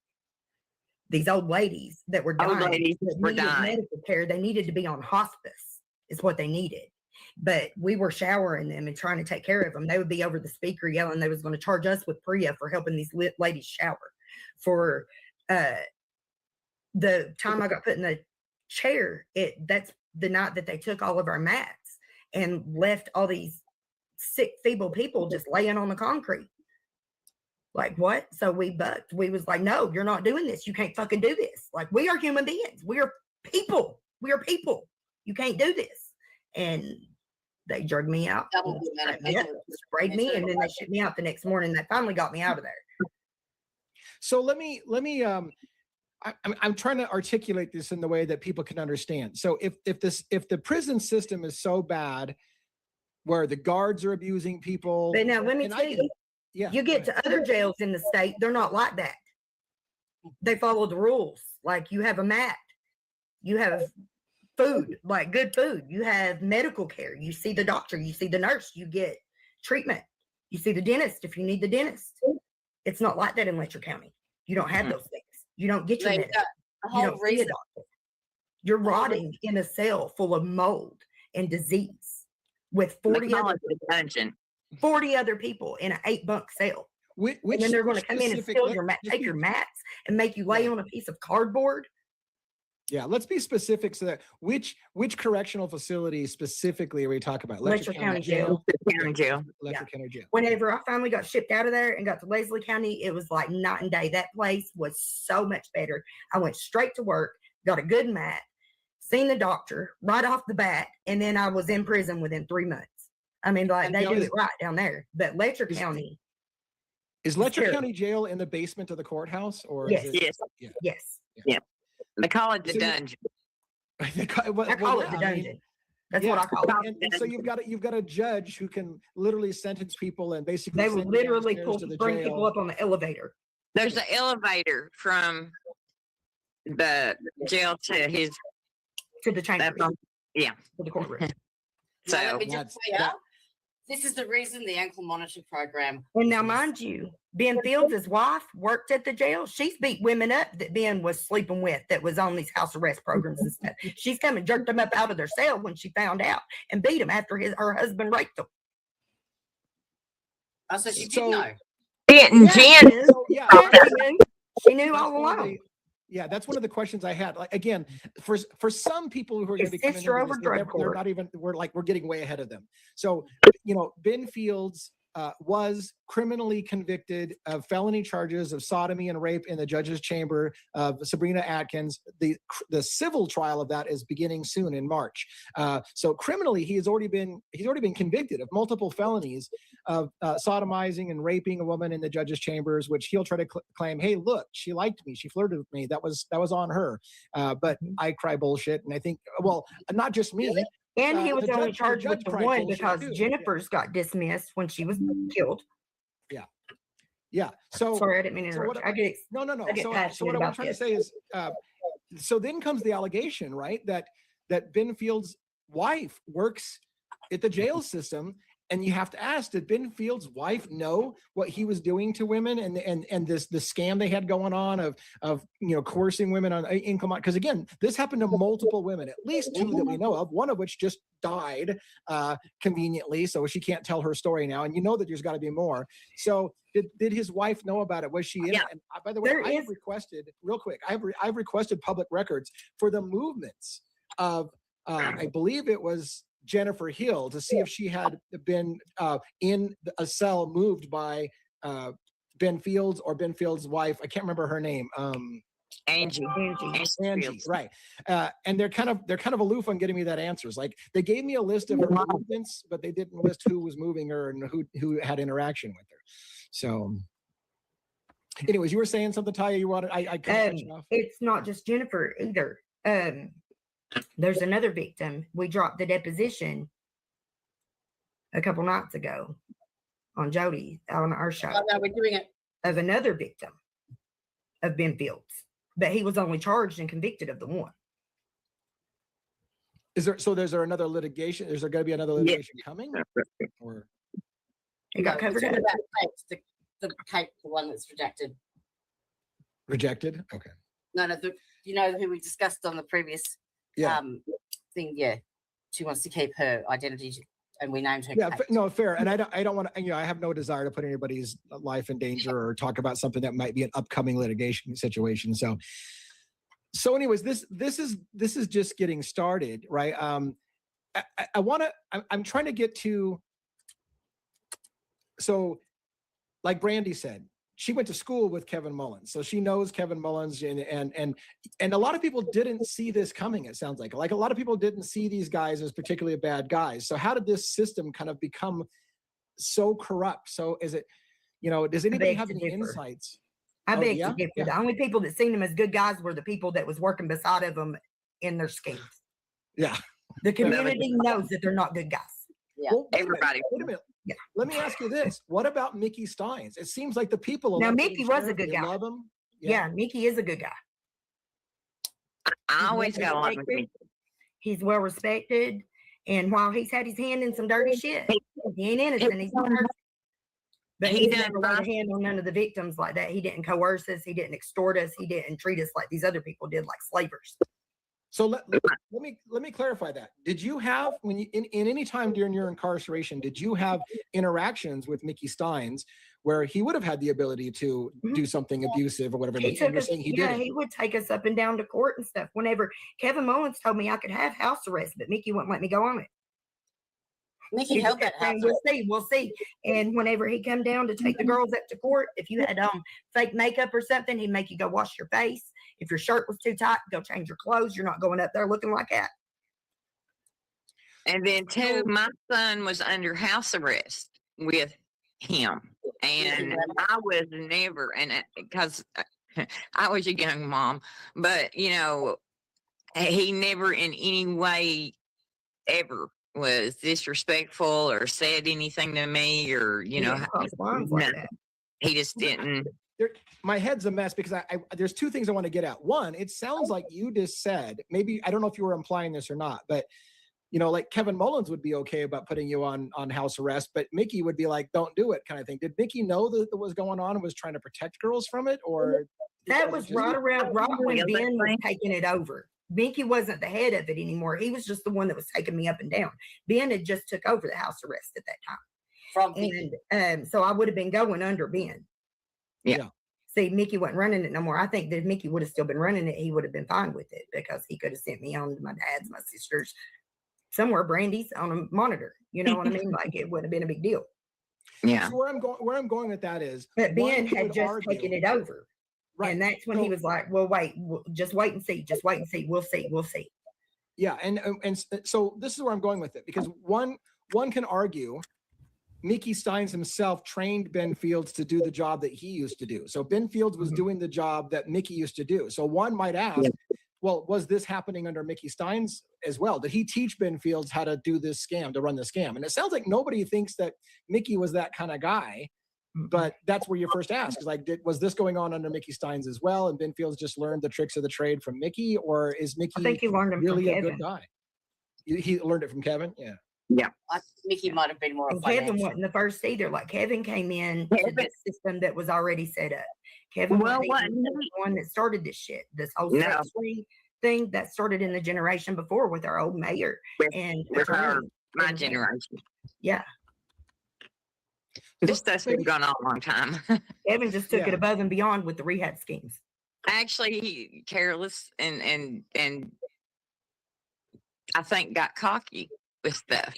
These old ladies that were dying, medical care, they needed to be on hospice is what they needed. But we were showering them and trying to take care of them. They would be over the speaker yelling they was going to charge us with PREA for helping these ladies shower. For the time I got put in the chair, that's the night that they took all of our mats and left all these sick, feeble people just laying on the concrete. Like, what? So we bucked. We was like, no, you're not doing this. You can't fucking do this. Like, we are human beings. We are people. We are people. You can't do this. And they dragged me out, sprayed me, and then they shipped me out the next morning. They finally got me out of there. So let me I'm trying to articulate this in the way that people can understand. So if the prison system is so bad, where the guards are abusing people, but now let me tell you, you get to other jails in the state, they're not like that. They follow the rules. Like, you have a mat, you have food, like good food, you have medical care, you see the doctor, you see the nurse, you get treatment, you see the dentist if you need the dentist. It's not like that in Letcher County. You don't have those things. You don't get your medicine. You don't see a doctor. You're rotting in a cell full of mold and disease with 40 other people in an 8-bunk cell. Which and then they're going to come in and steal your take your mats and make you lay on a piece of cardboard. Yeah, let's be specific. So that which correctional facility specifically are we talking about? Letcher County Jail. Letcher County Jail. Whenever I finally got shipped out of there and got to Leslie County, it was like night and day. That place was so much better. I went straight to work, got a good mat, seen the doctor right off the bat, and then I was in prison within 3 months. I mean, like, they do it right down there. But Letcher County. Is Letcher County Jail in the basement of the courthouse? Or yes. Is it, Yes. Yeah. They call it the dungeon. I call it the dungeon. That's what I call it. And so you've got a judge who can literally sentence people and basically they will literally bring people up on the elevator. There's an elevator from the jail to the chamber. Yeah. To the courtroom. So let me just tell you, this is the reason the ankle monitor program. And now, mind you, Ben Fields' wife worked at the jail. She's beat women up that Ben was sleeping with that was on these house arrest programs and stuff. She's come and jerked them up out of their cell when she found out and beat them after her husband raped them. Oh, so she did know. She knew all along. Yeah, that's one of the questions I had. Like, again, for some people who are going to be coming into this, they're not even, we're getting way ahead of them. So, Ben Fields was criminally convicted of felony charges of sodomy and rape in the judge's chamber of Sabrina Atkins. The civil trial of that is beginning soon in March. So criminally, he's already been convicted of multiple felonies of sodomizing and raping a woman in the judge's chambers, which he'll try to claim, hey, look, she liked me, she flirted with me, that was on her. But I cry bullshit, and I think, well, not just me. And he was only charged with the one because Jennifer's got dismissed when she was killed. Yeah. So sorry, I didn't mean to interrupt. No. So what I'm trying to say is, so then comes the allegation, right? That Ben Fields' wife works at the jail system, And you have to ask, did Ben Fields' wife know what he was doing to women and the scam they had going on of coercing women on income? Because again, this happened to multiple women, at least 2 that we know of, one of which just died conveniently, so she can't tell her story now. And you know that there's got to be more. So did his wife know about it? Was she in it? And by the way, I've requested, real quick, I've requested public records for the movements of I believe it was Jennifer Hill, to see if she had been in a cell moved by Ben Fields or Ben Fields' wife. I can't remember her name. Angie, right? And they're kind of aloof on getting me that answers. Like they gave me a list of her movements, but they didn't list who was moving her and who had interaction with her. So, anyways, you were saying something, Taya. You wanted I cut you off. It's not just Jennifer either. There's another victim. We dropped the deposition a couple nights ago on Jody on our show. Oh, no, we're doing it. Of another victim of Ben Fields, but he was only charged and convicted of the one. Is there another litigation? Is there going to be another litigation coming? Or it got covered up. The Kate, the one that's rejected. Rejected? Okay. No, you know who we discussed on the previous thing. Yeah, she wants to keep her identity, and we named her. Yeah, no, fair. And I don't want to. I have no desire to put anybody's life in danger or talk about something that might be an upcoming litigation situation. So, anyways, this is just getting started, right? I want to. I'm trying to get to. So, like Brandy said, she went to school with Kevin Mullens, so she knows Kevin Mullens, and a lot of people didn't see this coming. It sounds like a lot of people didn't see these guys as particularly bad guys. So how did this system kind of become so corrupt? So is it, does anybody have any insights? I beg to differ. The only people that seen them as good guys were the people that was working beside of them in their schemes. Yeah, the community knows that they're not good guys. Yeah, well, everybody. Wait a minute. Yeah. Let me ask you this. What about Mickey Steins? It seems like the people. Now, Mickey was a good guy. Love him. Yeah, Mickey is a good guy. I always got along with Mickey. He's well respected. And while he's had his hand in some dirty shit, he ain't innocent. He's not hurt. But he never laid a hand on none of the victims like that. He didn't coerce us. He didn't extort us. He didn't treat us like these other people did, like slavers. So let me clarify that. Did you have, when you in any time during your incarceration, did you have interactions with Mickey Steins where he would have had the ability to do something abusive or whatever? He would take us up and down to court and stuff. Whenever Kevin Mullens told me I could have house arrest, but Mickey wouldn't let me go on it. Mickey held that house. We'll see. And whenever he come down to take the girls up to court, if you had fake makeup or something, he'd make you go wash your face. If your shirt was too tight, go change your clothes. You're not going up there looking like that. And then too, my son was under house arrest with him, and I was never, and because I was a young mom, but he never in any way ever was disrespectful or said anything to me, or he just didn't. My head's a mess because there's two things I want to get at. One, it sounds like you just said, maybe, I don't know if you were implying this or not, but like Kevin Mullens would be okay about putting you on house arrest, but Mickey would be like, don't do it, kind of thing. Did Mickey know that was going on and was trying to protect girls from it? Or that was right when Ben was taking it over. Mickey wasn't the head of it anymore. He was just the one that was taking me up and down. Ben had just took over the house arrest at that time. And so I would have been going under Ben. Yeah. See, Mickey wasn't running it no more. I think that if Mickey would have still been running it, he would have been fine with it because he could have sent me on to my dad's, my sister's, somewhere, Brandy's on a monitor. You know what I mean? Like it would have been a big deal. Yeah. So where I'm going with that is, but Ben had just taken it over. Right. And that's when he was like, well, wait, just wait and see. Just wait and see. We'll see. Yeah. And so this is where I'm going with it, because one can argue Mickey Steins himself trained Ben Fields to do the job that he used to do. So Ben Fields was doing the job that Mickey used to do. So one might ask, well, was this happening under Mickey Steins as well? Did he teach Ben Fields how to do this scam, to run the scam? And it sounds like nobody thinks that Mickey was that kind of guy. But that's where you first ask, is like, was this going on under Mickey Steins as well? And Ben Fields just learned the tricks of the trade from Mickey, or is Mickey I think he learned them really from a Kevin. good guy? He learned it from Kevin? Yeah. Yeah. Mickey might have been more And of Kevin finance. wasn't the first either. Like Kevin came in to Kevin- the system that was already set up. Kevin Well, wasn't even the one that started this shit. This whole No. sex free thing that started in the generation before with our old mayor With- and with our- attorney. my generation. Yeah. This stuff's been going on a long time. Kevin just took it Yeah. above and beyond with the rehab schemes. Actually, he careless and I think got cocky with stuff.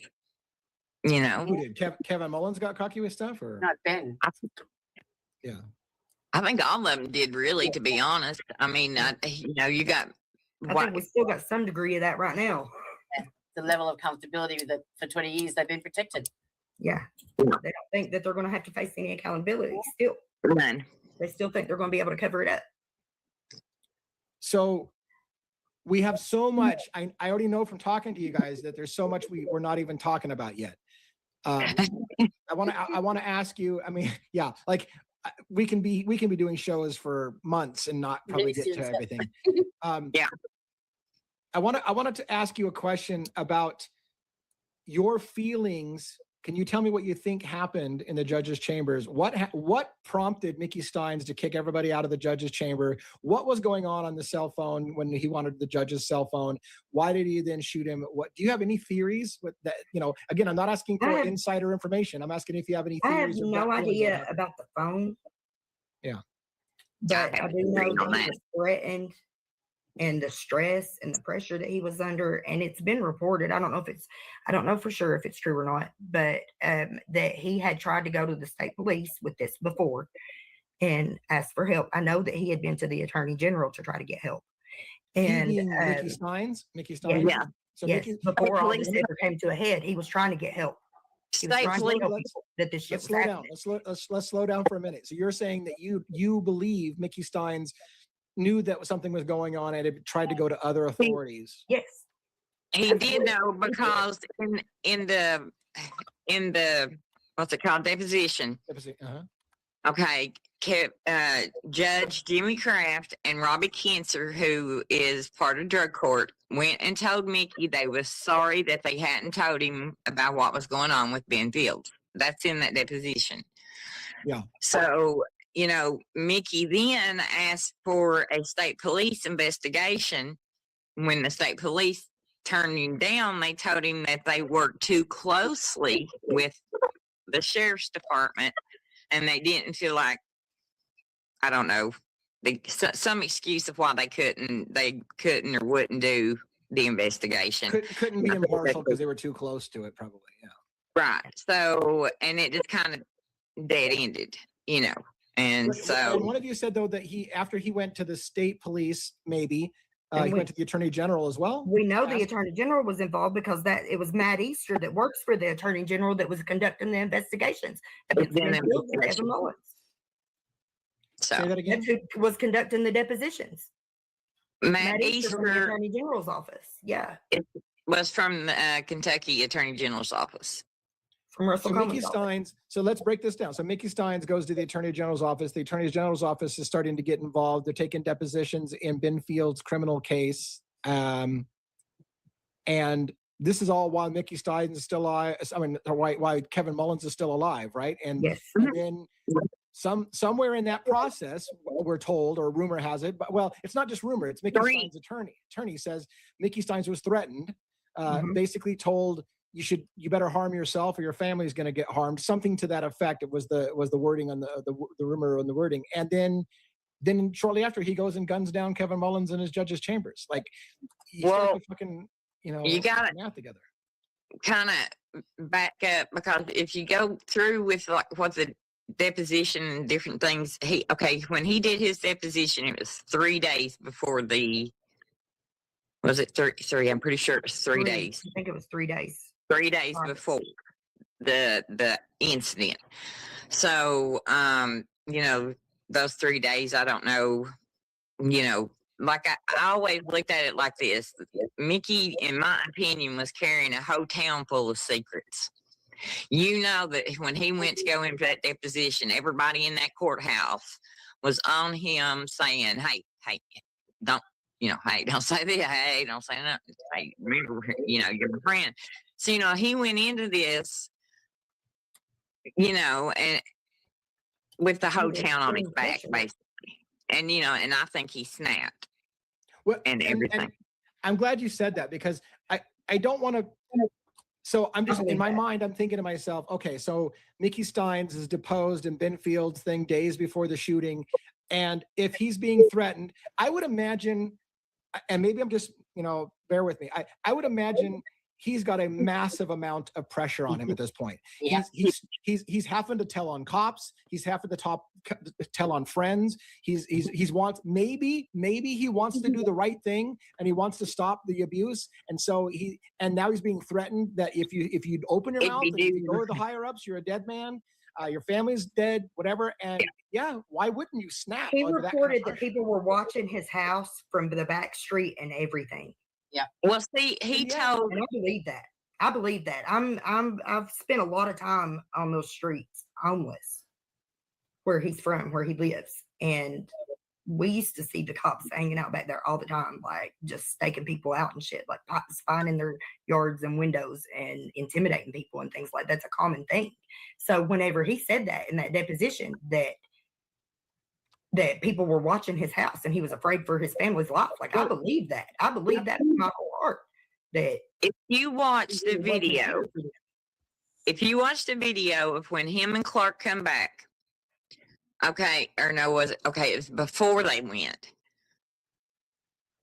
You know, Who did? Kevin Mullens got cocky with stuff, or Not Ben. yeah? I think all of them did, really, to be honest. I mean, you know, you got I think we still got some degree of that right now. The level of comfortability that for 20 years they've been protected. Yeah. They don't think that they're going to have to face any accountability still. none. They still think they're going to be able to cover it up. So we have so much. I already know from talking to you guys that there's so much we're not even talking about yet. I want to ask you. I mean, yeah, like we can be doing shows for months and not probably get to everything. Yeah. I wanted to ask you a question about your feelings. Can you tell me what you think happened in the judge's chambers? What prompted Mickey Steins to kick everybody out of the judge's chamber? What was going on the cell phone when he wanted the judge's cell phone? Why did he then shoot him? What do you have any theories with that? You know, again, I'm not asking for insider information. I'm asking if you have any I have theories. no idea about the phone. Yeah. But I do know that he was threatened and the stress and the pressure that he was under, and it's been reported. I don't know for sure if it's true or not, but that he had tried to go to the state police with this before and ask for help. I know that he had been to the attorney general to try to get help. And Mickey Steins? Yeah. So yes, Mickey, before all this ever came to a head, he was trying to get help. He was State trying to police. help people that this shit let's was slow down. happening. Let's slow down for a minute. So you're saying that you believe Mickey Steins knew that something was going on and had tried to go to other authorities. Yes. He did know, because in the what's it called, deposition. Uh-huh. Okay, Judge Jimmy Kraft and Robbie Kinser, who is part of drug court, went and told Mickey they was sorry that they hadn't told him about what was going on with Ben Fields. That's in that deposition. Yeah. So, you know, Mickey then asked for a state police investigation. When the state police turned him down, they told him that they worked too closely with the sheriff's department and they didn't feel like, I don't know, some excuse of why they couldn't or wouldn't do the investigation. Couldn't be impartial because they were too close to it, probably. Yeah. Right. So, and it just kind of dead ended, you know. And so, one of you said though that after he went to the state police, maybe he we- went to the attorney general as well. We know the attorney general was involved because it was Matt Easter that works for the attorney general that was conducting the investigations against Ben Fields and Kevin Mullens. Say that again. That's who was conducting the depositions. Matt Easter from the Easter attorney general's office. Yeah, was from the Kentucky Attorney General's office. from Russell So Mickey Coleman's office. Steins. So let's break this down. So Mickey Steins goes to the attorney general's office. The attorney general's office is starting to get involved. They're taking depositions in Ben Fields' criminal case. And this is all while Mickey Steins is still alive. I mean, why Kevin Mullens is still alive, right? And, Yes. and then somewhere in that process, we're told, or rumor has it, but well, it's not just rumor. It's Mickey Steins' attorney says Mickey Steins was threatened, basically told you better harm yourself or your family is going to get harmed. Something to that effect. It was the wording on the rumor on the wording. And then shortly after he goes and guns down Kevin Mullens in his judge's chambers. Like, you start to fucking, you got it math together. kind of back up, because if you go through with like what the deposition and different things, when he did his deposition, it was 3 days before was it three? I'm pretty sure it was 3 days. I think it was 3 days. 3 days before the incident. So, you know, those 3 days, I don't know, you know, like I always looked at it like this. Mickey, in my opinion, was carrying a whole town full of secrets. You know that when he went to go into that deposition, everybody in that courthouse was on him saying, hey, don't, you know, hey, don't say this. Hey, don't say nothing. Hey, remember, you know, you're my friend. So, he went into this, and with the whole town on his back, basically. And, and I think he snapped and everything. And I'm glad you said that, because I don't want to. So I'm just in my mind, I'm thinking to myself, okay, so Mickey Steins is deposed in Benfield's thing days before the shooting. And if he's being threatened, I would imagine, and maybe I'm just, bear with me. I would imagine he's got a massive amount of pressure on him at this point. Yeah. He's having to tell on cops. He's having to tell on friends. Maybe he wants to do the right thing and he wants to stop the abuse. And so now he's being threatened that if you open your mouth and if you go to the higher ups, you're a dead man. Your family's dead, whatever. And why wouldn't you snap? He reported that people were watching his house from the back street and everything. Yeah. Well, see, he told. And I believe that. I believe that. I've spent a lot of time on those streets, homeless, where he's from, where he lives, and we used to see the cops hanging out back there all the time, like just staking people out and shit, like spying in their yards and windows and intimidating people and things like that's a common thing. So whenever he said that in that deposition, that people were watching his house and he was afraid for his family's life. Like, I believe that. I believe that in my whole heart. That if you watch the video of when him and Clark come back, it was before they went.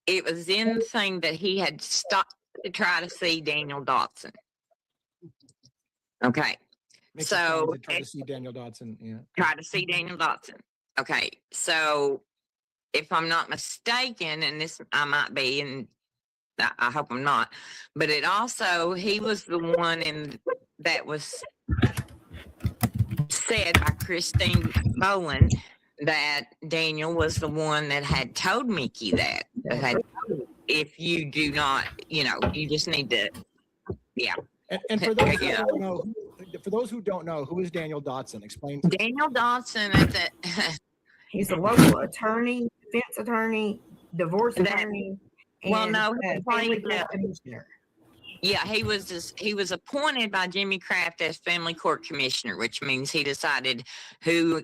It was in the thing that he had stopped to try to see Daniel Dotson. Okay. So try to see Daniel Dotson. Yeah. Try to see Daniel Dotson. Okay, so if I'm not mistaken, and this I might be, and I hope I'm not, but he was the one that was said by Christine Boland that Daniel was the one that had told Mickey that if you do not, you just need to, And for those who don't know, who is Daniel Dotson? Explain. Daniel Dotson he's a local attorney, defense attorney, divorce attorney. Family court commissioner. Yeah, he was appointed by Jimmy Kraft as family court commissioner, which means he decided who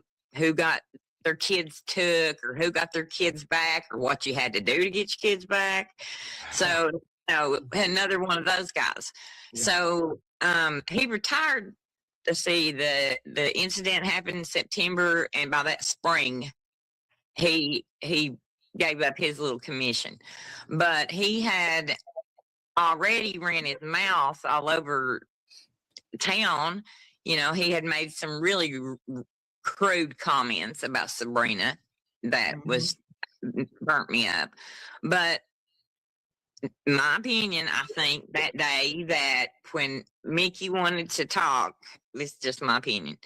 got their kids took or who got their kids back or what you had to do to get your kids back. So another one of those guys. Yeah. So he retired. To see the incident happened in September, and by that spring, he gave up his little commission. But he had already ran his mouth all over town. He had made some really crude comments about Sabrina that was burnt me up. But my opinion, I think that day that when Mickey wanted to talk, this is just my opinion,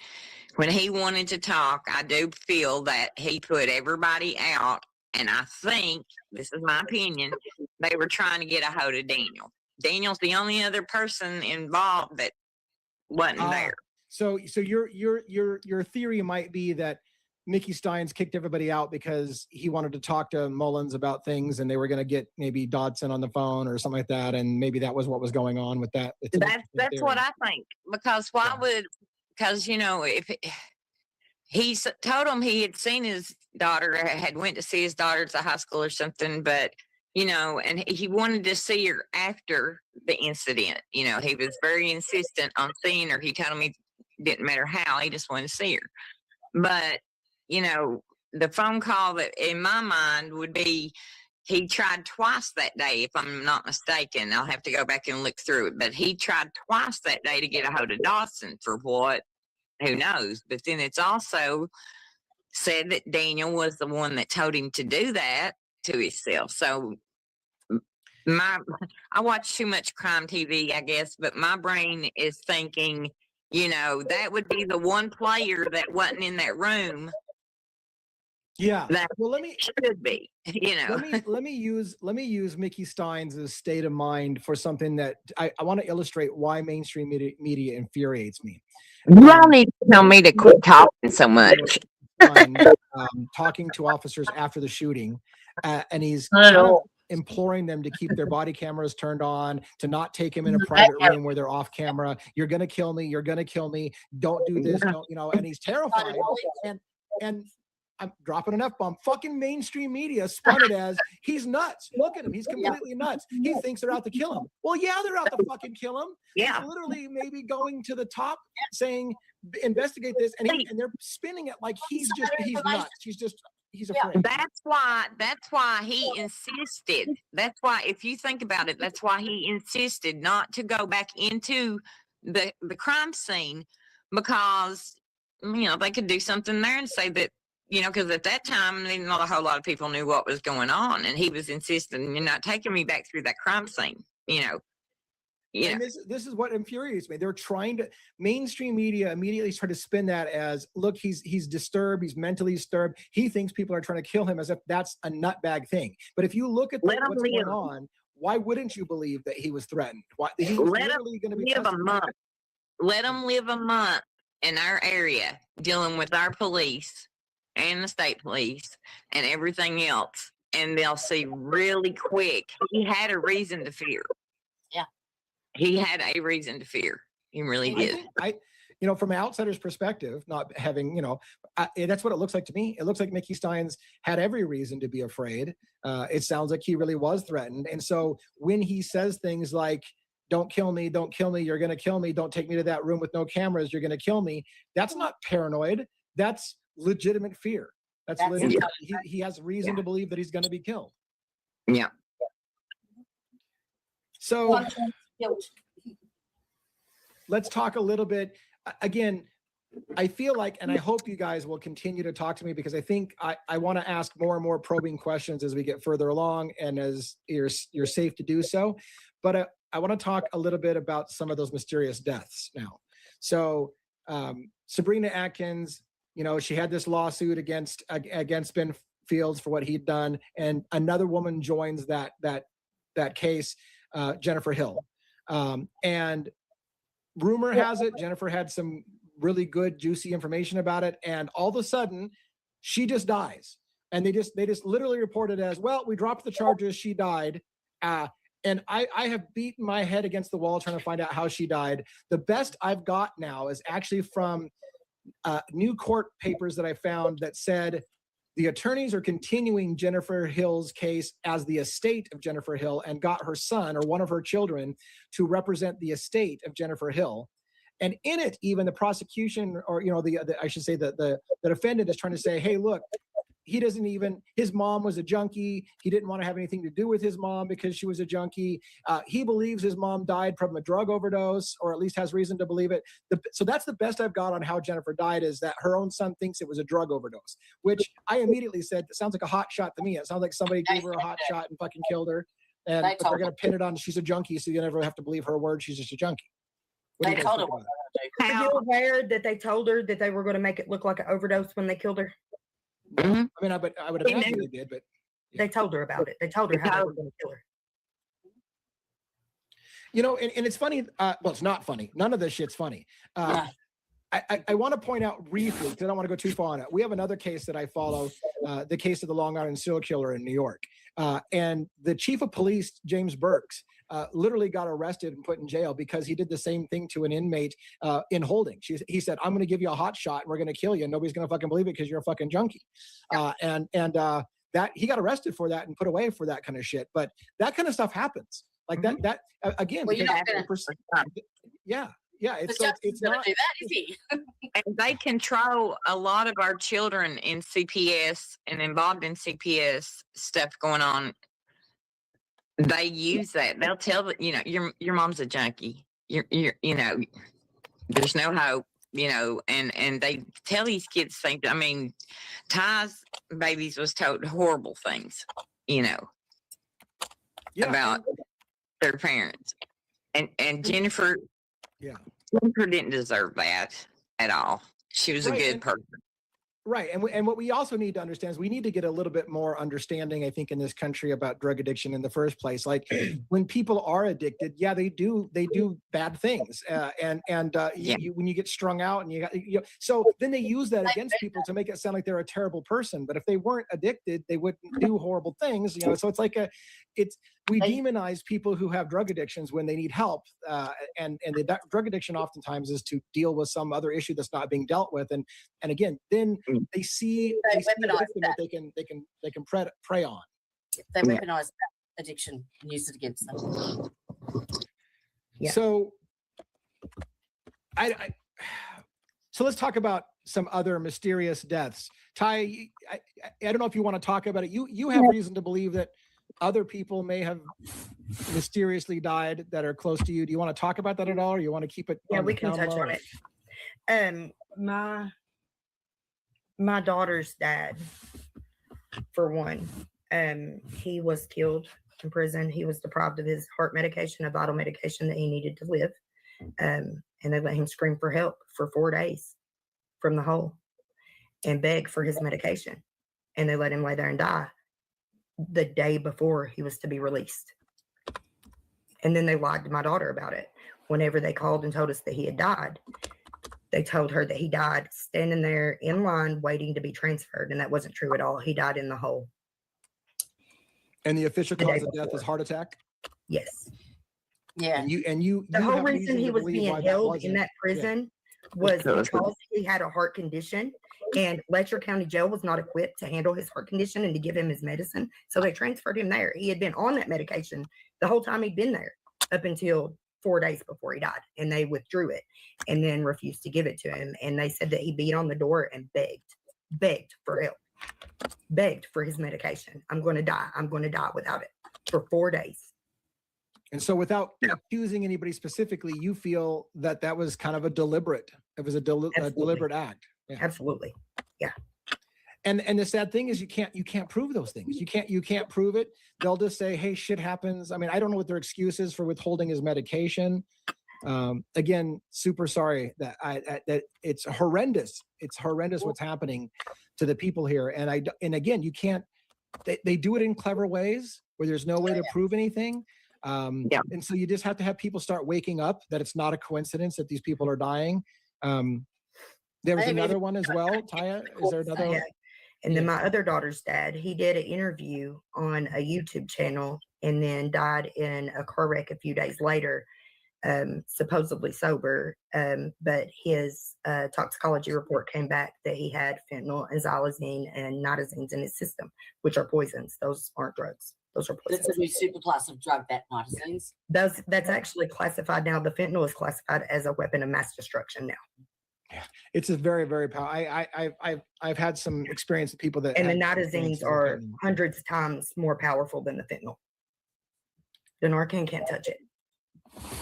when he wanted to talk, I do feel that he put everybody out, and I think, this is my opinion, they were trying to get a hold of Daniel. Daniel's the only other person involved that wasn't there. So your theory might be that Mickey Steins kicked everybody out because he wanted to talk to Mullens about things, and they were going to get maybe Dotson on the phone or something like that, and maybe that was what was going on with that. That's what I think, because if he told him he had seen his daughter, had went to see his daughter at the high school or something, but and he wanted to see her after the incident. He was very insistent on seeing her. He told him it didn't matter how, he just wanted to see her. But the phone call that in my mind would be, he tried twice that day, if I'm not mistaken. I'll have to go back and look through it. But he tried twice that day to get a hold of Dotson for what? Who knows? But then it's also said that Daniel was the one that told him to do that to himself. So I watch too much crime TV, I guess, but my brain is thinking, that would be the one player that wasn't in that room. Yeah. Well, let me should be, Let me use Mickey Steins' state of mind for something that I want to illustrate why mainstream media infuriates me. You all need to tell me to quit talking so much. Talking to officers after the shooting, and he's imploring them to keep their body cameras turned on, to not take him in a private room where they're off camera. You're going to kill me. You're going to kill me. Don't do this. Don't, you know, and he's terrified. And I'm dropping an F-bomb. Fucking mainstream media spun it as he's nuts. Look at him. He's completely nuts. He thinks they're out to kill him. Well, yeah, they're out to fucking kill him. Yeah. He's literally maybe going to the top saying, investigate this. And they're spinning it like he's nuts. He's afraid. That's why he insisted. That's why, if you think about it, that's why he insisted not to go back into the crime scene, because, you know, they could do something there and say that, you know, because at that time, not a whole lot of people knew what was going on, and he was insisting, you're not taking me back through that crime scene, you know. Yeah. And this is what infuriates me. They're trying to, mainstream media immediately try to spin that as, look, he's disturbed, he's mentally disturbed. He thinks people are trying to kill him, as if that's a nutbag thing. But if you look at what's going on, why wouldn't you believe that he was threatened? Why he was literally going to be live a month. Let him live a month in our area, dealing with our police and the state police and everything else, and they'll see really quick he had a reason to fear. Yeah, he had a reason to fear. He really did. You know, from an outsider's perspective, not having, you know, that's what it looks like to me. It looks like Mickey Steins had every reason to be afraid. It sounds like he really was threatened. And so when he says things like, don't kill me, you're going to kill me, don't take me to that room with no cameras, you're going to kill me, that's not paranoid. That's legitimate fear. That's legitimate. He has reason to believe that he's going to be killed. Yeah. So let's talk a little bit. Again, I feel like, and I hope you guys will continue to talk to me, because I think I want to ask more and more probing questions as we get further along, and as you're safe to do so. But I want to talk a little bit about some of those mysterious deaths now. So Sabrina Atkins, you know, she had this lawsuit against Ben Fields for what he'd done, and another woman joins that case, Jennifer Hill. And rumor has it Jennifer had some really good, juicy information about it, and all of a sudden she just dies. And they just literally reported as, well, we dropped the charges, she died. And I have beaten my head against the wall trying to find out how she died. The best I've got now is actually from new court papers that I found that said the attorneys are continuing Jennifer Hill's case as the estate of Jennifer Hill, and got her son or one of her children to represent the estate of Jennifer Hill. And in it, even the prosecution, or, you know, I should say the defendant is trying to say, hey, look, he doesn't even, his mom was a junkie. He didn't want to have anything to do with his mom because she was a junkie. He believes his mom died from a drug overdose, or at least has reason to believe it. So that's the best I've got on how Jennifer died, is that her own son thinks it was a drug overdose, which I immediately said, it sounds like a hot shot to me. It sounds like somebody gave her a hot shot and fucking killed her. And but they're going to pin it on, she's a junkie, so you never have to believe her word. She's just a junkie. Are you aware that they told her that they were going to make it look like an overdose when they killed her? I mean, I would imagine they did, but they told her about it. They told her how they were going to kill her. You know, and it's funny. Well, it's not funny. None of this shit's funny. I want to point out briefly, because I don't want to go too far on it. We have another case that I follow, the case of the Long Island serial killer in New York. And the chief of police, James Burks, literally got arrested and put in jail because he did the same thing to an inmate in holding. He said, I'm going to give you a hot shot and we're going to kill you, and nobody's going to fucking believe it because you're a fucking junkie. That he got arrested for that and put away for that kind of shit. But that kind of stuff happens. Like that again. Well, you're not yeah. It's not do that, is he? And they control a lot of our children in CPS and involved in CPS stuff going on. They use that. They'll tell that, you know, your mom's a junkie. You're you know, there's no hope, you know, and they tell these kids things. I mean, Ty's babies was told horrible things, you know, about their parents. And Jennifer, Jennifer didn't deserve that at all. She was a good person. Right. And what we also need to understand is we need to get a little bit more understanding, I think, in this country about drug addiction in the first place. Like when people are addicted, yeah, they do bad things. When you get strung out and so then they use that against people to make it sound like they're a terrible person. But if they weren't addicted, they wouldn't do horrible things, so it's like we demonize people who have drug addictions when they need help. And the drug addiction oftentimes is to deal with some other issue that's not being dealt with. And again, then they see a victim that they can prey on. They weaponize that addiction and use it against them. Yeah. So so let's talk about some other mysterious deaths. Ty, I don't know if you want to talk about it. You have reason to believe that other people may have mysteriously died that are close to you. Do you want to talk about that at all, or you want to keep it? Yeah, we can touch on it. My daughter's dad, for one, he was killed in prison. He was deprived of his heart medication, a vital medication that he needed to live. And they let him scream for help for 4 days from the hole and beg for his medication. And they let him lay there and die the day before he was to be released. And then they lied to my daughter about it. Whenever they called and told us that he had died, they told her that he died standing there in line waiting to be transferred. And that wasn't true at all. He died in the hole. And the official cause of death is heart attack? Yes. Yeah. And you the whole have reason he was being held in that prison was because he had a heart condition, and Letcher County Jail was not equipped to handle his heart condition and to give him his medicine. So they transferred him there. He had been on that medication the whole time he'd been there up until 4 days before he died, and they withdrew it and then refused to give it to him. And they said that he beat on the door and begged for help, begged for his medication. I'm going to die without it, for 4 days. And so without accusing anybody specifically, you feel that that was kind of a deliberate act. Yeah. Absolutely. Yeah. And the sad thing is you can't prove those things. You can't prove it. They'll just say, hey, shit happens. I mean, I don't know what their excuse is for withholding his medication. Again, super sorry that it's horrendous. It's horrendous what's happening to the people here. And again, you can't, they do it in clever ways where there's no way to prove anything. And so you just have to have people start waking up that it's not a coincidence that these people are dying. There was another one as well. Taya, is there another one? And then my other daughter's dad, he did an interview on a YouTube channel and then died in a car wreck a few days later, supposedly sober. But his toxicology report came back that he had fentanyl and xylazine and nitazines in his system, which are poisons. Those aren't drugs. Those are poisons. That's a new super class of drug, that nitazines. That's actually classified now. The fentanyl is classified as a weapon of mass destruction now. Yeah, it's a very, very powerful. I've had some experience with people that. And the nitazines are hundreds of times more powerful than the fentanyl. The Narcan can't touch it.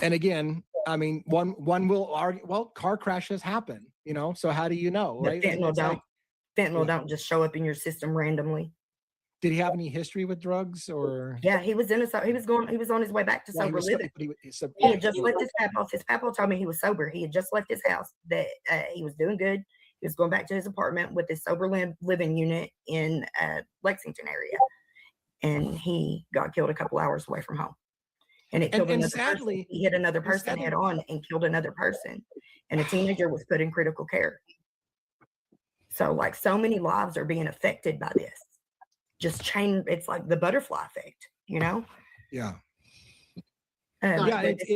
And again, I mean, one will argue, well, car crashes happen, so how do you know, right? Fentanyl don't just show up in your system randomly. Did he have any history with drugs or? Yeah, he was on his way back to sober living. He had just left his papa's. His papa told me he was sober. He had just left his house, that he was doing good. He was going back to his apartment with his sober living unit in Lexington area. And he got killed a couple hours away from home. And it killed another person. He hit another person head on and killed another person. And a teenager was put in critical care. So like so many lives are being affected by this. It's like the butterfly effect, Yeah. It's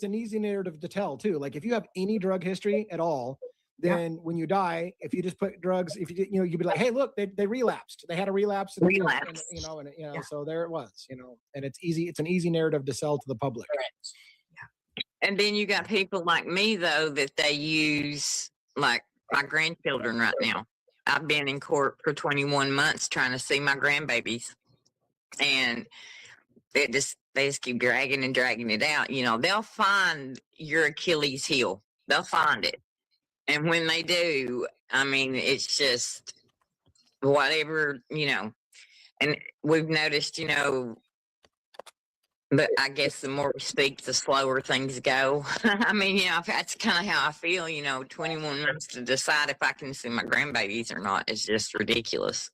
an easy narrative to tell too. Like if you have any drug history at all, then when you die, if you just put drugs, if you you'd be like, hey, look, they relapsed. They had a relapse. And, so there it was, and it's easy. It's an easy narrative to sell to the public. And then you got people like me though, that they use, like my grandchildren right now. I've been in court for 21 months trying to see my grandbabies, and they just keep dragging it out. They'll find your Achilles heel. They'll find it. And when they do, I mean, it's just whatever, and we've noticed, But I guess the more we speak, the slower things go. I mean, that's kind of how I feel. 21 months to decide if I can see my grandbabies or not is just ridiculous.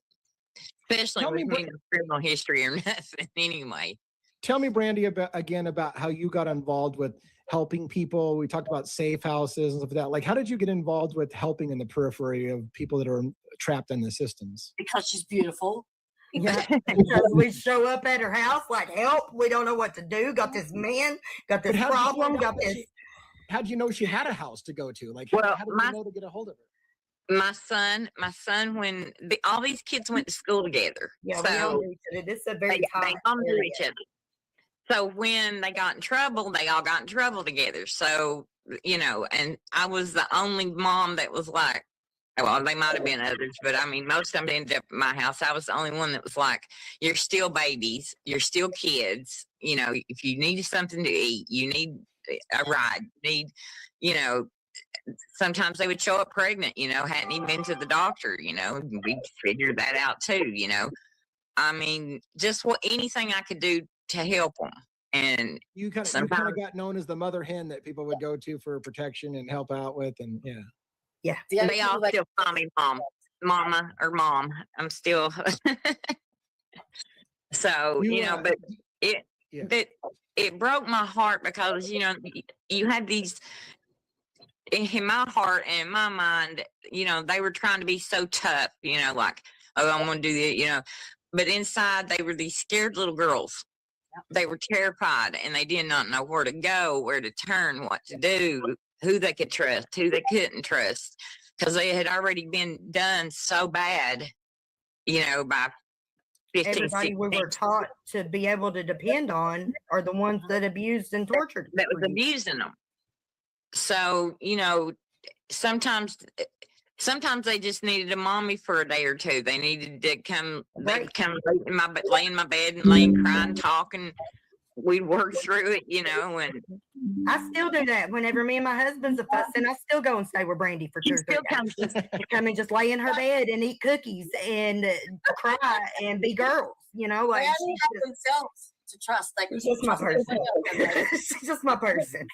Especially Tell me, with me no criminal history or nothing anyway. Tell me, Brandy, about how you got involved with helping people. We talked about safe houses and stuff like that. Like, how did you get involved with helping in the periphery of people that are trapped in the systems? Because she's beautiful. Yeah, because we show up at her house like, help, we don't know what to do. Got this man, got this problem, got this. How'd you know she had a house to go to? Like, Well, how did you know to get a hold of her? My son, when all these kids went to school together. Yeah, so we all knew each other. This is a very they all knew each other. So when they got in trouble, they all got in trouble together. So, and I was the only mom that was like, well, they might have been others, but I mean, most of them ended up at my house. I was the only one that was like, you're still babies. You're still kids. If you need something to eat, you need a ride, you need, sometimes they would show up pregnant, hadn't even been to the doctor, we figured that out too, I mean, just anything I could do to help them. And you kind of got known as the mother hen that people would go to for protection and help out with. And yeah, they all still call me mama or mom. I'm still, so, but it broke my heart because, you had these, in my heart and my mind, they were trying to be so tough, like, oh, I'm going to do that, but inside they were these scared little girls. They were terrified and they did not know where to go, where to turn, what to do, who they could trust, who they couldn't trust, because they had already been done so bad, by 15, everybody 16. We were taught to be able to depend on are the ones that abused and tortured. That was abusing them. So, sometimes they just needed a mommy for a day or two. They needed to come, they'd come lay in my bed and crying, talking. We'd work through it, and I still do that. Whenever me and my husband's a fussing, I still go and stay with Brandy for 2 or 3 days. Come and just lay in her bed and eat cookies and cry and be girls, like they have themselves to trust. Like, she's just my person. She's just my person.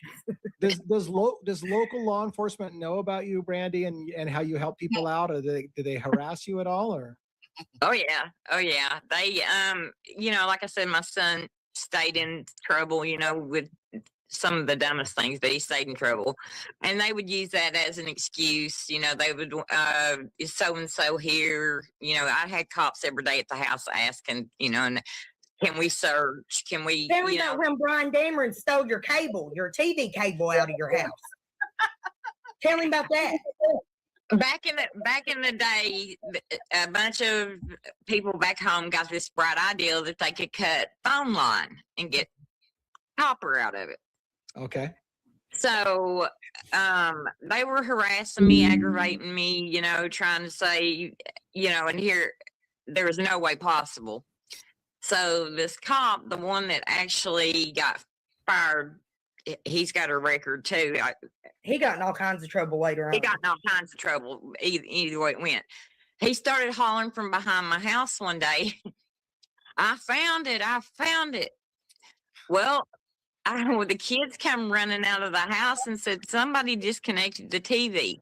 Does local law enforcement know about you, Brandy, and how you help people out? Or do they harass you at all? Or oh yeah, they like I said, my son stayed in trouble, with some of the dumbest things, but he stayed in trouble, and they would use that as an excuse. They would is so and so here. I had cops every day at the house asking, and can we search? Can we? Tell me about when Brian Dameron stole your TV cable out of your house. Tell him about that. Back in the day, a bunch of people back home got this bright idea that they could cut phone line and get copper out of it. Okay. So they were harassing me, aggravating me, trying to say, and here there was no way possible. So this cop, the one that actually got fired, he's got a record too. He got in all kinds of trouble later on. He got in all kinds of trouble either way it went. He started hollering from behind my house one day. I found it. Well, the kids come running out of the house and said, somebody disconnected the TV.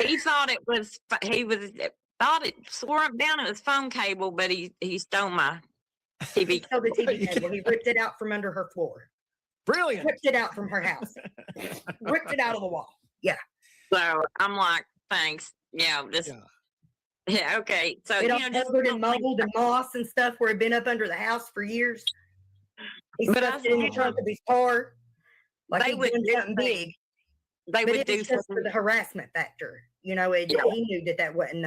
He thought it swore up down it was phone cable, but he stole my TV. He stole the TV cable. He ripped it out from under her floor. Brilliant. Ripped it out from her house. Ripped it out of the wall. Yeah. So I'm like, thanks. Yeah, okay. So it all covered in mold and moss and stuff where it'd been up under the house for years. He stuffed it in the trunk of his car. Like he would do something big. They would do just for the harassment factor. He knew that wasn't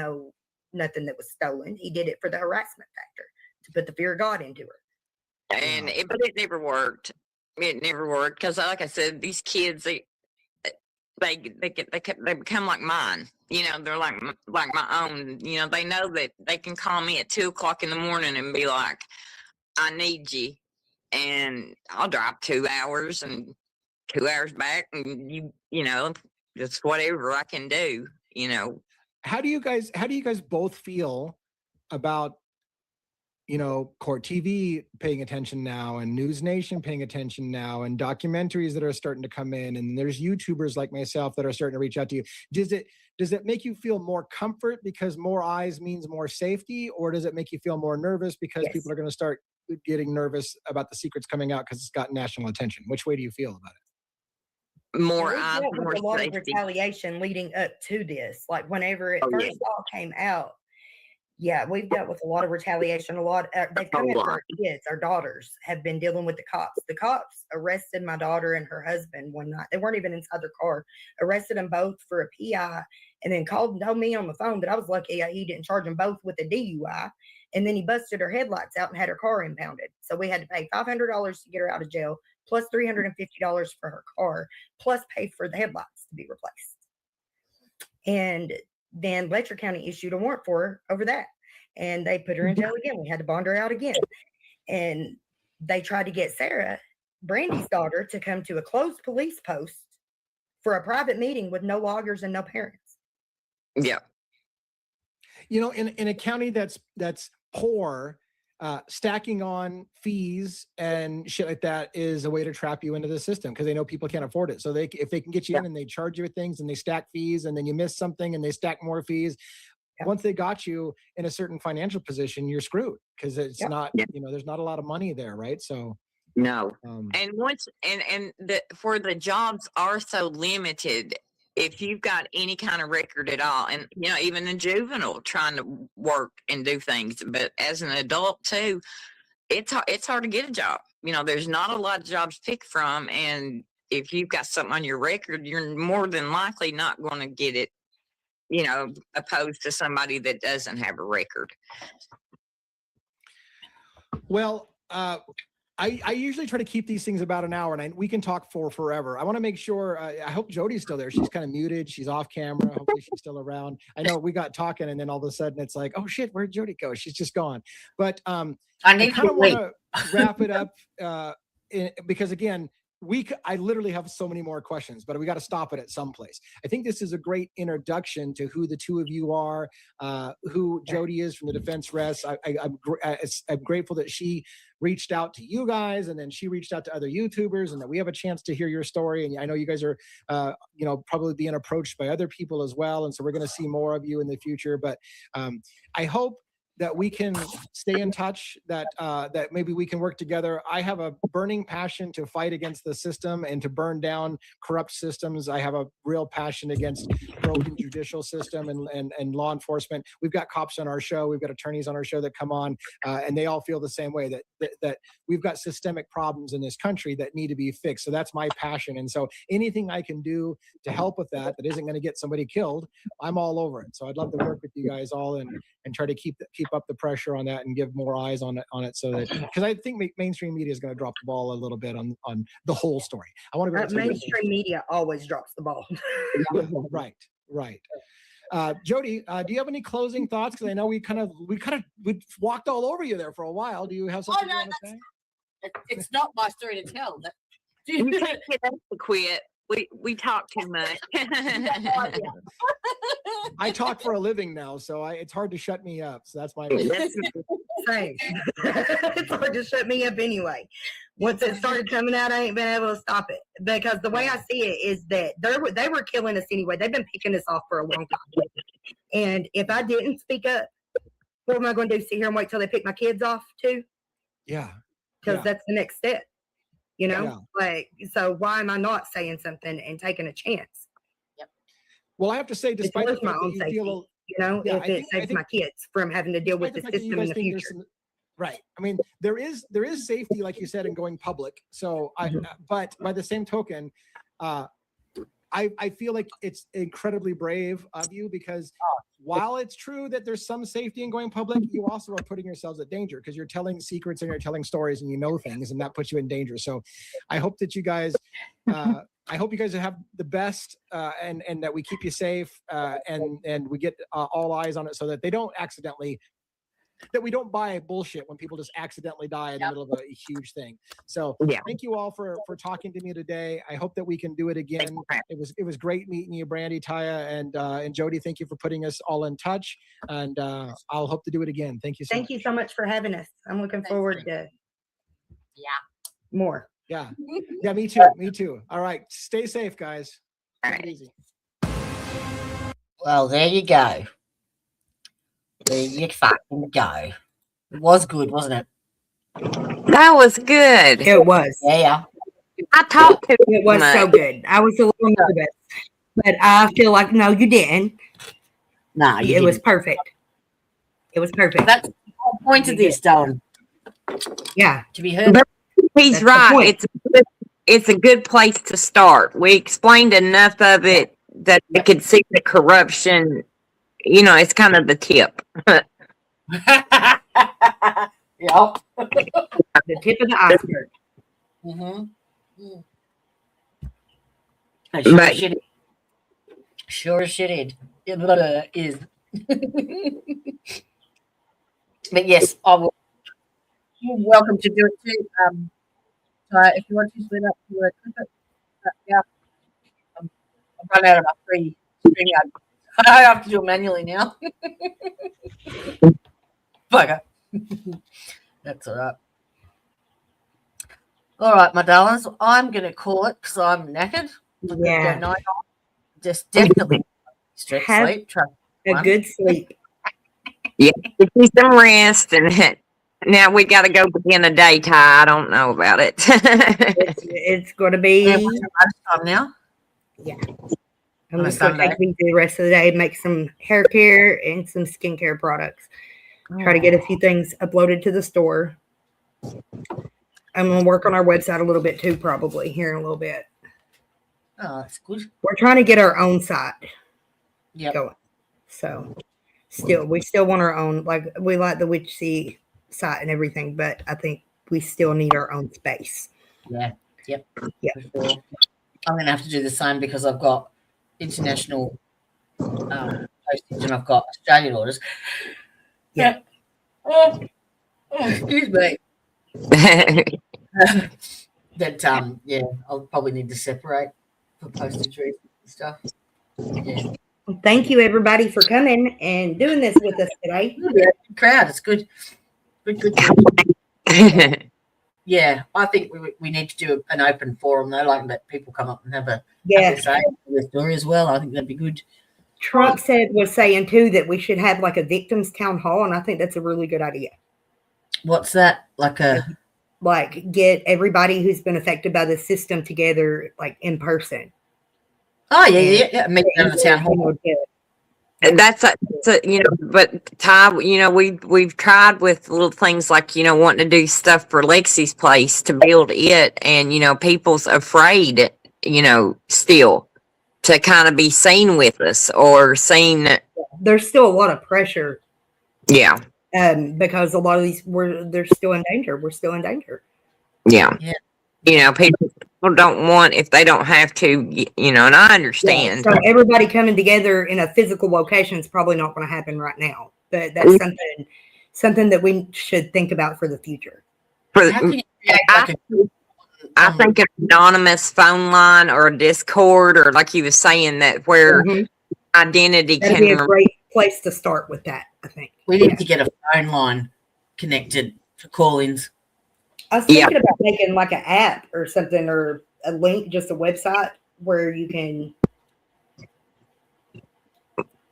nothing that was stolen. He did it for the harassment factor to put the fear of God into her. And but it never worked. It never worked because, like I said, these kids they become like mine. They're like my own. They know that they can call me at 2:00 in the morning and be like, "I need you," and I'll drive 2 hours and 2 hours back, and just whatever I can do. How do you guys both feel about Court TV paying attention now, and News Nation paying attention now, and documentaries that are starting to come in, and there's YouTubers like myself that are starting to reach out to you. Does it make you feel more comfort because more eyes means more safety, or does it make you feel more nervous because people are going to start getting nervous about the secrets coming out because it's got national attention? Which way do you feel about it? More We've eyes, dealt with more a lot of safety. retaliation leading up to this. Like whenever it Oh, yeah. first all came out, we've dealt with a lot of retaliation. They've come after our kids. Our daughters have been dealing with the cops. The cops arrested my daughter and her husband one night. They weren't even inside their car. Arrested them both for a PI, and then called and told me on the phone that I was lucky he didn't charge them both with a DUI. And then he busted her headlights out and had her car impounded. So we had to pay $500 to get her out of jail, plus $350 for her car, plus pay for the headlights to be replaced. And then Letcher County issued a warrant for her over that. And they put her in jail again. We had to bond her out again. And they tried to get Sarah, Brandy's daughter, to come to a closed police post for a private meeting with no lawyers and no parents. Yeah. In a county that's poor, stacking on fees and shit like that is a way to trap you into the system because they know people can't afford it. So if they can get you in and they charge you with things and they stack fees and then you miss something and they stack more fees, once they got you in a certain financial position, you're screwed because it's not, there's not a lot of money there, right? So no. And once for the jobs are so limited, if you've got any kind of record at all, and even a juvenile trying to work and do things, but as an adult too, it's hard to get a job. There's not a lot of jobs to pick from, and if you've got something on your record, you're more than likely not going to get it, opposed to somebody that doesn't have a record. Well, I usually try to keep these things about an hour, and we can talk for forever. I want to make sure, I hope Jody's still there. She's kind of muted. She's off camera. Hopefully she's still around. I know we got talking and then all of a sudden it's like, oh shit, where'd Jody go? She's just gone. But I kind of want to wrap it up because again, I literally have so many more questions, but we got to stop it at some place. I think this is a great introduction to who the two of you are, who Jody is from the Defense Rest. I'm grateful that she reached out to you guys, and then she reached out to other YouTubers, and that we have a chance to hear your story. And I know you guys are, probably being approached by other people as well. And so we're going to see more of you in the future. But I hope that we can stay in touch, that maybe we can work together. I have a burning passion to fight against the system and to burn down corrupt systems. I have a real passion against broken judicial system and law enforcement. We've got cops on our show. We've got attorneys on our show that come on, and they all feel the same way, that we've got systemic problems in this country that need to be fixed. So that's my passion. And so anything I can do to help with that isn't going to get somebody killed, I'm all over it. So I'd love to work with you guys all and try to keep up the pressure on that and give more eyes on it so that, because I think mainstream media is going to drop the ball a little bit on the whole story. I want to go mainstream media always drops the ball. Right. Jody, do you have any closing thoughts? Because I know we walked all over you there for a while. Do you have something you want to say? It's not my story to tell. You can't get us to quit. We talk too much. I talk for a living now, so it's hard to shut me up. So that's my same. It's hard to shut me up anyway. Once it started coming out, I ain't been able to stop it, because the way I see it is that they were killing us anyway. They've been picking us off for a long time, and if I didn't speak up, what am I going to do? Sit here and wait till they pick my kids off too? Yeah, because that's the next step. Like, so why am I not saying something and taking a chance? Yep. Well, I have to say, despite the fact my own that you feel, if it saves my kids from having to deal with the system in the future. Right. I mean, there is safety, like you said, in going public. So but by the same token, I feel like it's incredibly brave of you, because while it's true that there's some safety in going public, you also are putting yourselves at danger, because you're telling secrets and you're telling stories and you know things, and that puts you in danger. So I hope that you guys, have the best, and that we keep you safe, and we get all eyes on it so that they don't accidentally that we don't buy bullshit when people just accidentally die in the middle of a huge thing. So Yeah. thank you all for talking to me today. I hope that we can do it again. It was great meeting you, Brandy, Taya, and Jody. Thank you for putting us all in touch, and I'll hope to do it again. Thank you so much. Thank you so much for having us. I'm looking forward to more. Yeah, yeah, me too. Me too. All right, stay safe, guys. Take it easy. Well, there you go. There you fucking go. It was good, wasn't it? That was good. It was. Yeah. I talked to It was so good. I was a little nervous, but I feel like no, you didn't. No, It was perfect. It was perfect. That's the whole point of this, Dylan. Yeah. To be heard. But he's That's the right. point. It's a good place to start. We explained enough of it that they could see the corruption. You know, it's kind of the tip. Yep. The tip of the iceberg. Mm-hmm. But- Sure as shit is. Is. But yes, I will. You're welcome to do it too. If you want to split up your equipment, yeah. I've run out of my free StreamYard. I have to do it manually now. Bugger. That's all right. All right, my darlings, I'm going to call it because I'm knackered. I'm gonna Yeah. go night off. Just definitely stretch Have sleep. Try a good sleep. Yeah, get you some rest, and now we got to go begin a day, Ty. I don't know about it. It's going to be. lunchtime now. Yeah. On I'm a just going to Sunday. take me through the rest of the day, make some hair care and some skincare products. Try to get a few things uploaded to the store. I'm going to work on our website a little bit too, probably here in a little bit. Oh, that's good. We're trying to get our own site Yep. going. So we still want our own, like we like the Witch Sea site and everything, but I think we still need our own space. Yeah. Yep. Yeah. For sure. I'm going to have to do the same because I've got international postage and I've got Australian orders. Yeah. Excuse me. That yeah, I'll probably need to separate for postage reasons and stuff. Yeah. Well, thank you everybody for coming and doing this with us today. Good crowd. It's good. Good. Yeah, I think we need to do an open forum though, like let people come up and have a say their story as well. I think that'd be good. Trump was saying too that we should have like a victims town hall, and I think that's a really good idea. What's that? Like get everybody who's been affected by the system together, like in person. Oh yeah. Meet them at the town hall. That's you know, but Ty, you know, we've tried with little things like, you know, wanting to do stuff for Lexi's place to build it, and you know, people's afraid, you know, still to kind of be seen with us or seen. There's still a lot of pressure. Yeah. Because a lot of these they're still in danger. We're still in danger. Yeah. You know, people don't want if they don't have to, you know, and I understand. Yeah, so everybody coming together in a physical location is probably not going to happen right now. But that's something that we should think about for the future. I think an anonymous phone line or a Discord, or like you were saying, that where identity That'd be a great place to start with that, I think. We need to get a phone line connected for call-ins. I was thinking about making like an app or something, or a link, just a website where you can,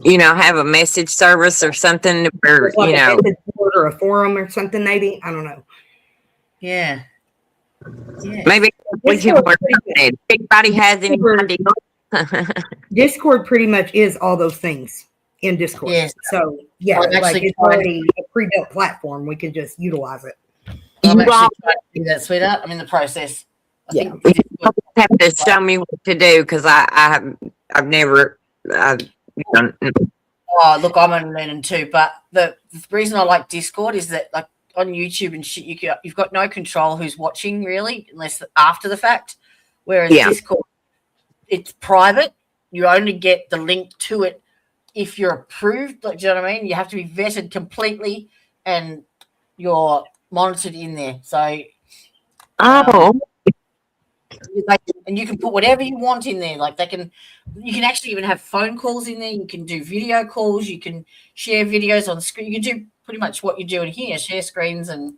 you know, have a message service or something where, like you know, or a forum or something, maybe. I don't know. Yeah. Maybe we can work on it. If anybody has any idea. Discord pretty much is all those things in Discord. Yes. So yeah, I'm like actually it's already a pre-built platform. We can just utilize it. I'm actually trying to do that, sweetheart. I'm in the process. You have to show me what to do because I've never done. Oh, look, I'm only learning too. But the reason I like Discord is that, like, on YouTube and shit, you've got no control who's watching really, unless after the fact. Whereas Discord, it's private. You only get the link to it if you're approved. Like, do you know what I mean? You have to be vetted completely, and you're monitored in there. So and you can put whatever you want in there. Like you can actually even have phone calls in there. You can do video calls. You can share videos on screen. You can do pretty much what you're doing here, share screens and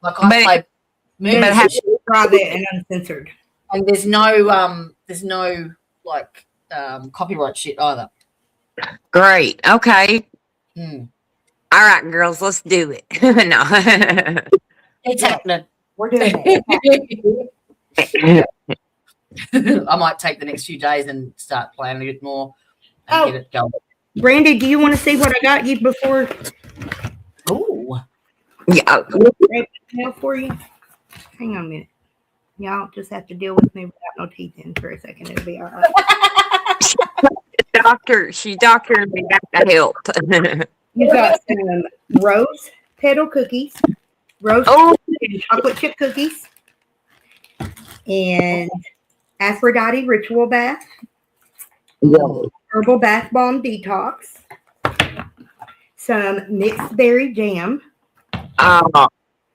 like I play movies. Private and uncensored. And there's no like copyright shit either. Great. Okay. Hmm. All right, girls, let's do it. No. It's happening. We're doing it. I might take the next few days and start planning it more and get it going. Brandy, do you want to see what I got you before? Oh. Yeah. For you. Hang on a minute. Y'all just have to deal with me without no teeth in for a second. It'll be all right. She doctored me back to health. You got some rose petal cookies, rose and chocolate chip cookies, and Aphrodite ritual bath, herbal bath bomb detox, some mixed berry jam.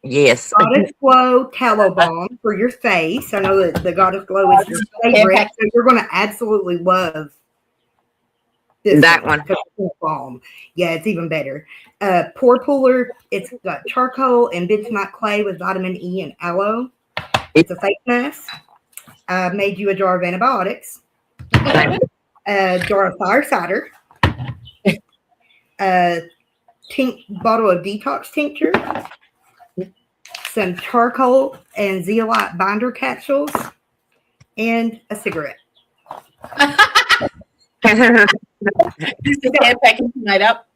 Yes. Goddess Glow tallow balm for your face. I know that the Goddess Glow is your favorite, so you're going to absolutely love that one. Balm. Yeah, it's even better. Pore Puller. It's got charcoal and bentonite clay with vitamin E and aloe. It's a face mask. I made you a jar of antibiotics. A jar of fire cider. A bottle of detox tincture. Some charcoal and zeolite binder capsules. And a cigarette. Made up.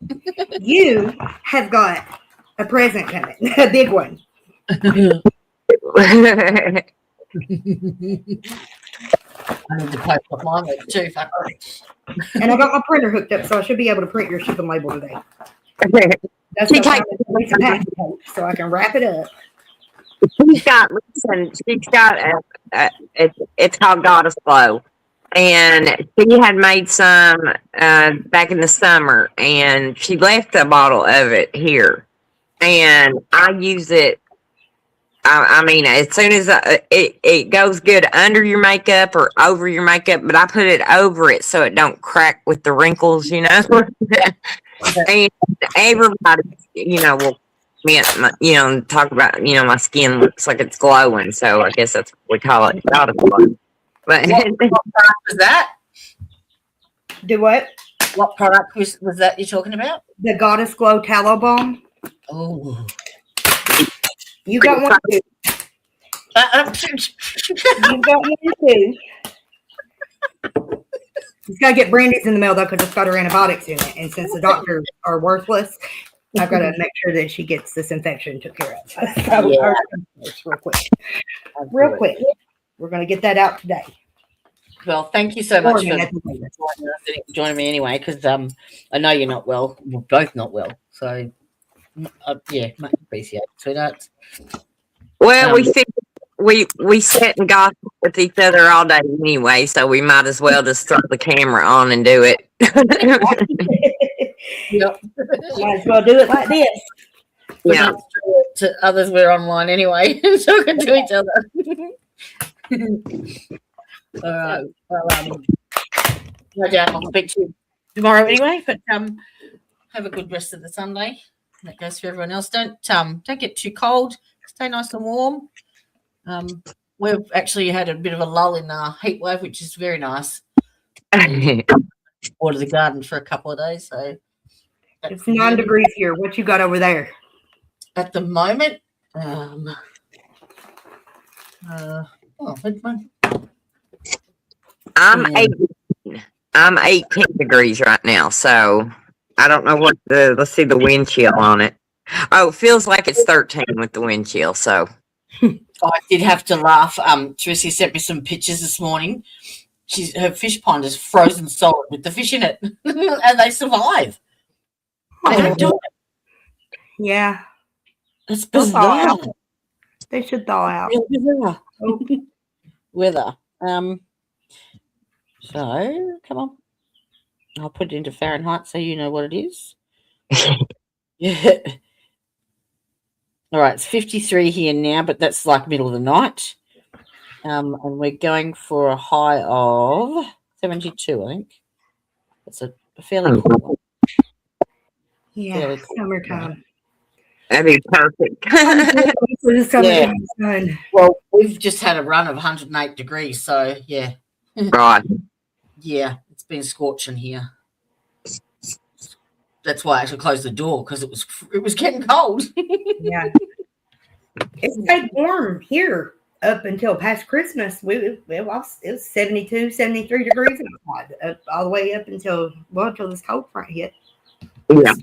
You have got a present coming, a big one. I need to post up mine too. And I got my printer hooked up, so I should be able to print your shipping label today. That's She so I can wrap it up. She's got it's called Goddess Glow. And she had made some back in the summer, and she left a bottle of it here. And I use it. I mean, as soon as it goes good under your makeup or over your makeup, but I put it over it so it don't crack with the wrinkles, you know. And everybody, you know, will talk about, you know, my skin looks like it's glowing, so I guess that's what we call it, Goddess Glow. But what product was that? Do what? What product was that you're talking about? The Goddess Glow tallow balm. Oh, you got one too. You got one too. It's got to get Brandy's in the mail though, because it's got her antibiotics in it, and since the doctors are worthless, I've got to make sure that she gets this infection took care of. So, Yeah. real quick. We're going to get that out today. Well, thank you so much for joining me anyway, because I know you're not well. We're both not well. So, yeah, much appreciated, sweethearts. Well, we sit and gossip with each other all day anyway, so we might as well just throw the camera on and do it. Yep. Might as well do it like this. Yeah. To others, we're online anyway, talking to each other. All right. Well, no doubt I'll speak to you tomorrow anyway. But have a good rest of the Sunday. That goes for everyone else. Don't get too cold. Stay nice and warm. We've actually had a bit of a lull in our heat wave, which is very nice. Water the garden for a couple of days. So it's 9 degrees here. What you got over there? At the moment, I'm 18 degrees right now, so I don't know what let's see the wind chill on it. Oh, it feels like it's 13 with the wind chill, so. I did have to laugh. Teresa sent me some pictures this morning. Her fish pond is frozen solid with the fish in it, and they survive. They don't do it. Yeah. It's bizarre. They should thaw out. Weather. So come on. I'll put it into Fahrenheit so you know what it is. Yeah. All right, it's 53 here now, but that's like middle of the night. And we're going for a high of 72, I think. That's a fairly cool one. Yeah, Fairly cool. summertime. That'd be perfect. For the summertime sun. Well, we've just had a run of 108 degrees, so yeah. Right. Yeah, it's been scorching here. That's why I actually closed the door, because it was getting cold. Yeah. It stayed warm here up until past Christmas. It was 72, 73 degrees outside, all the way up until this cold front hit. Yeah.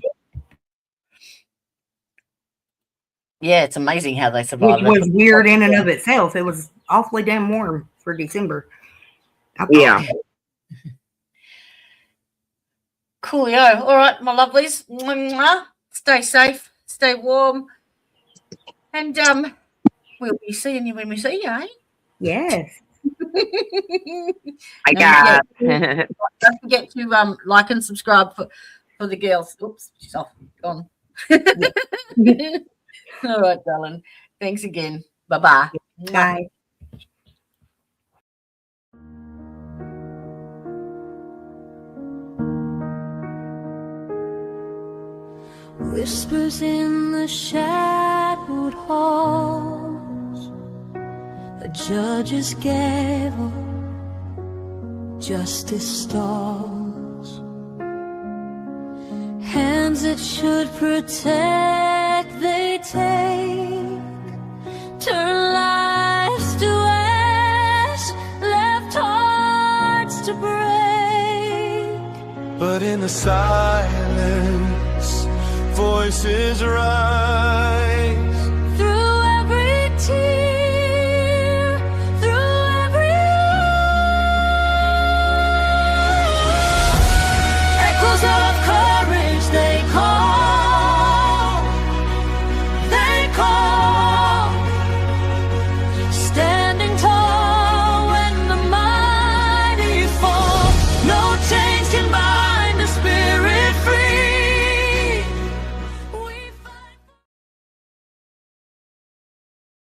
Yeah, it's amazing how they survive. Which was weird in and of itself. It was awfully damn warm for December. Yeah. Coolio. All right, my lovelies. Stay safe, stay warm, and we'll be seeing you when we see you, eh? Yes. I got. Don't forget to like and subscribe for the girls. Oops, she's off. Gone. All right, darling. Thanks again. Bye-bye. Bye. Whispers in the shadowed halls, the judge's gavel, justice stalls. Hands that should protect, they take, turn lives to ash, left hearts to break. But in the silence, voices rise.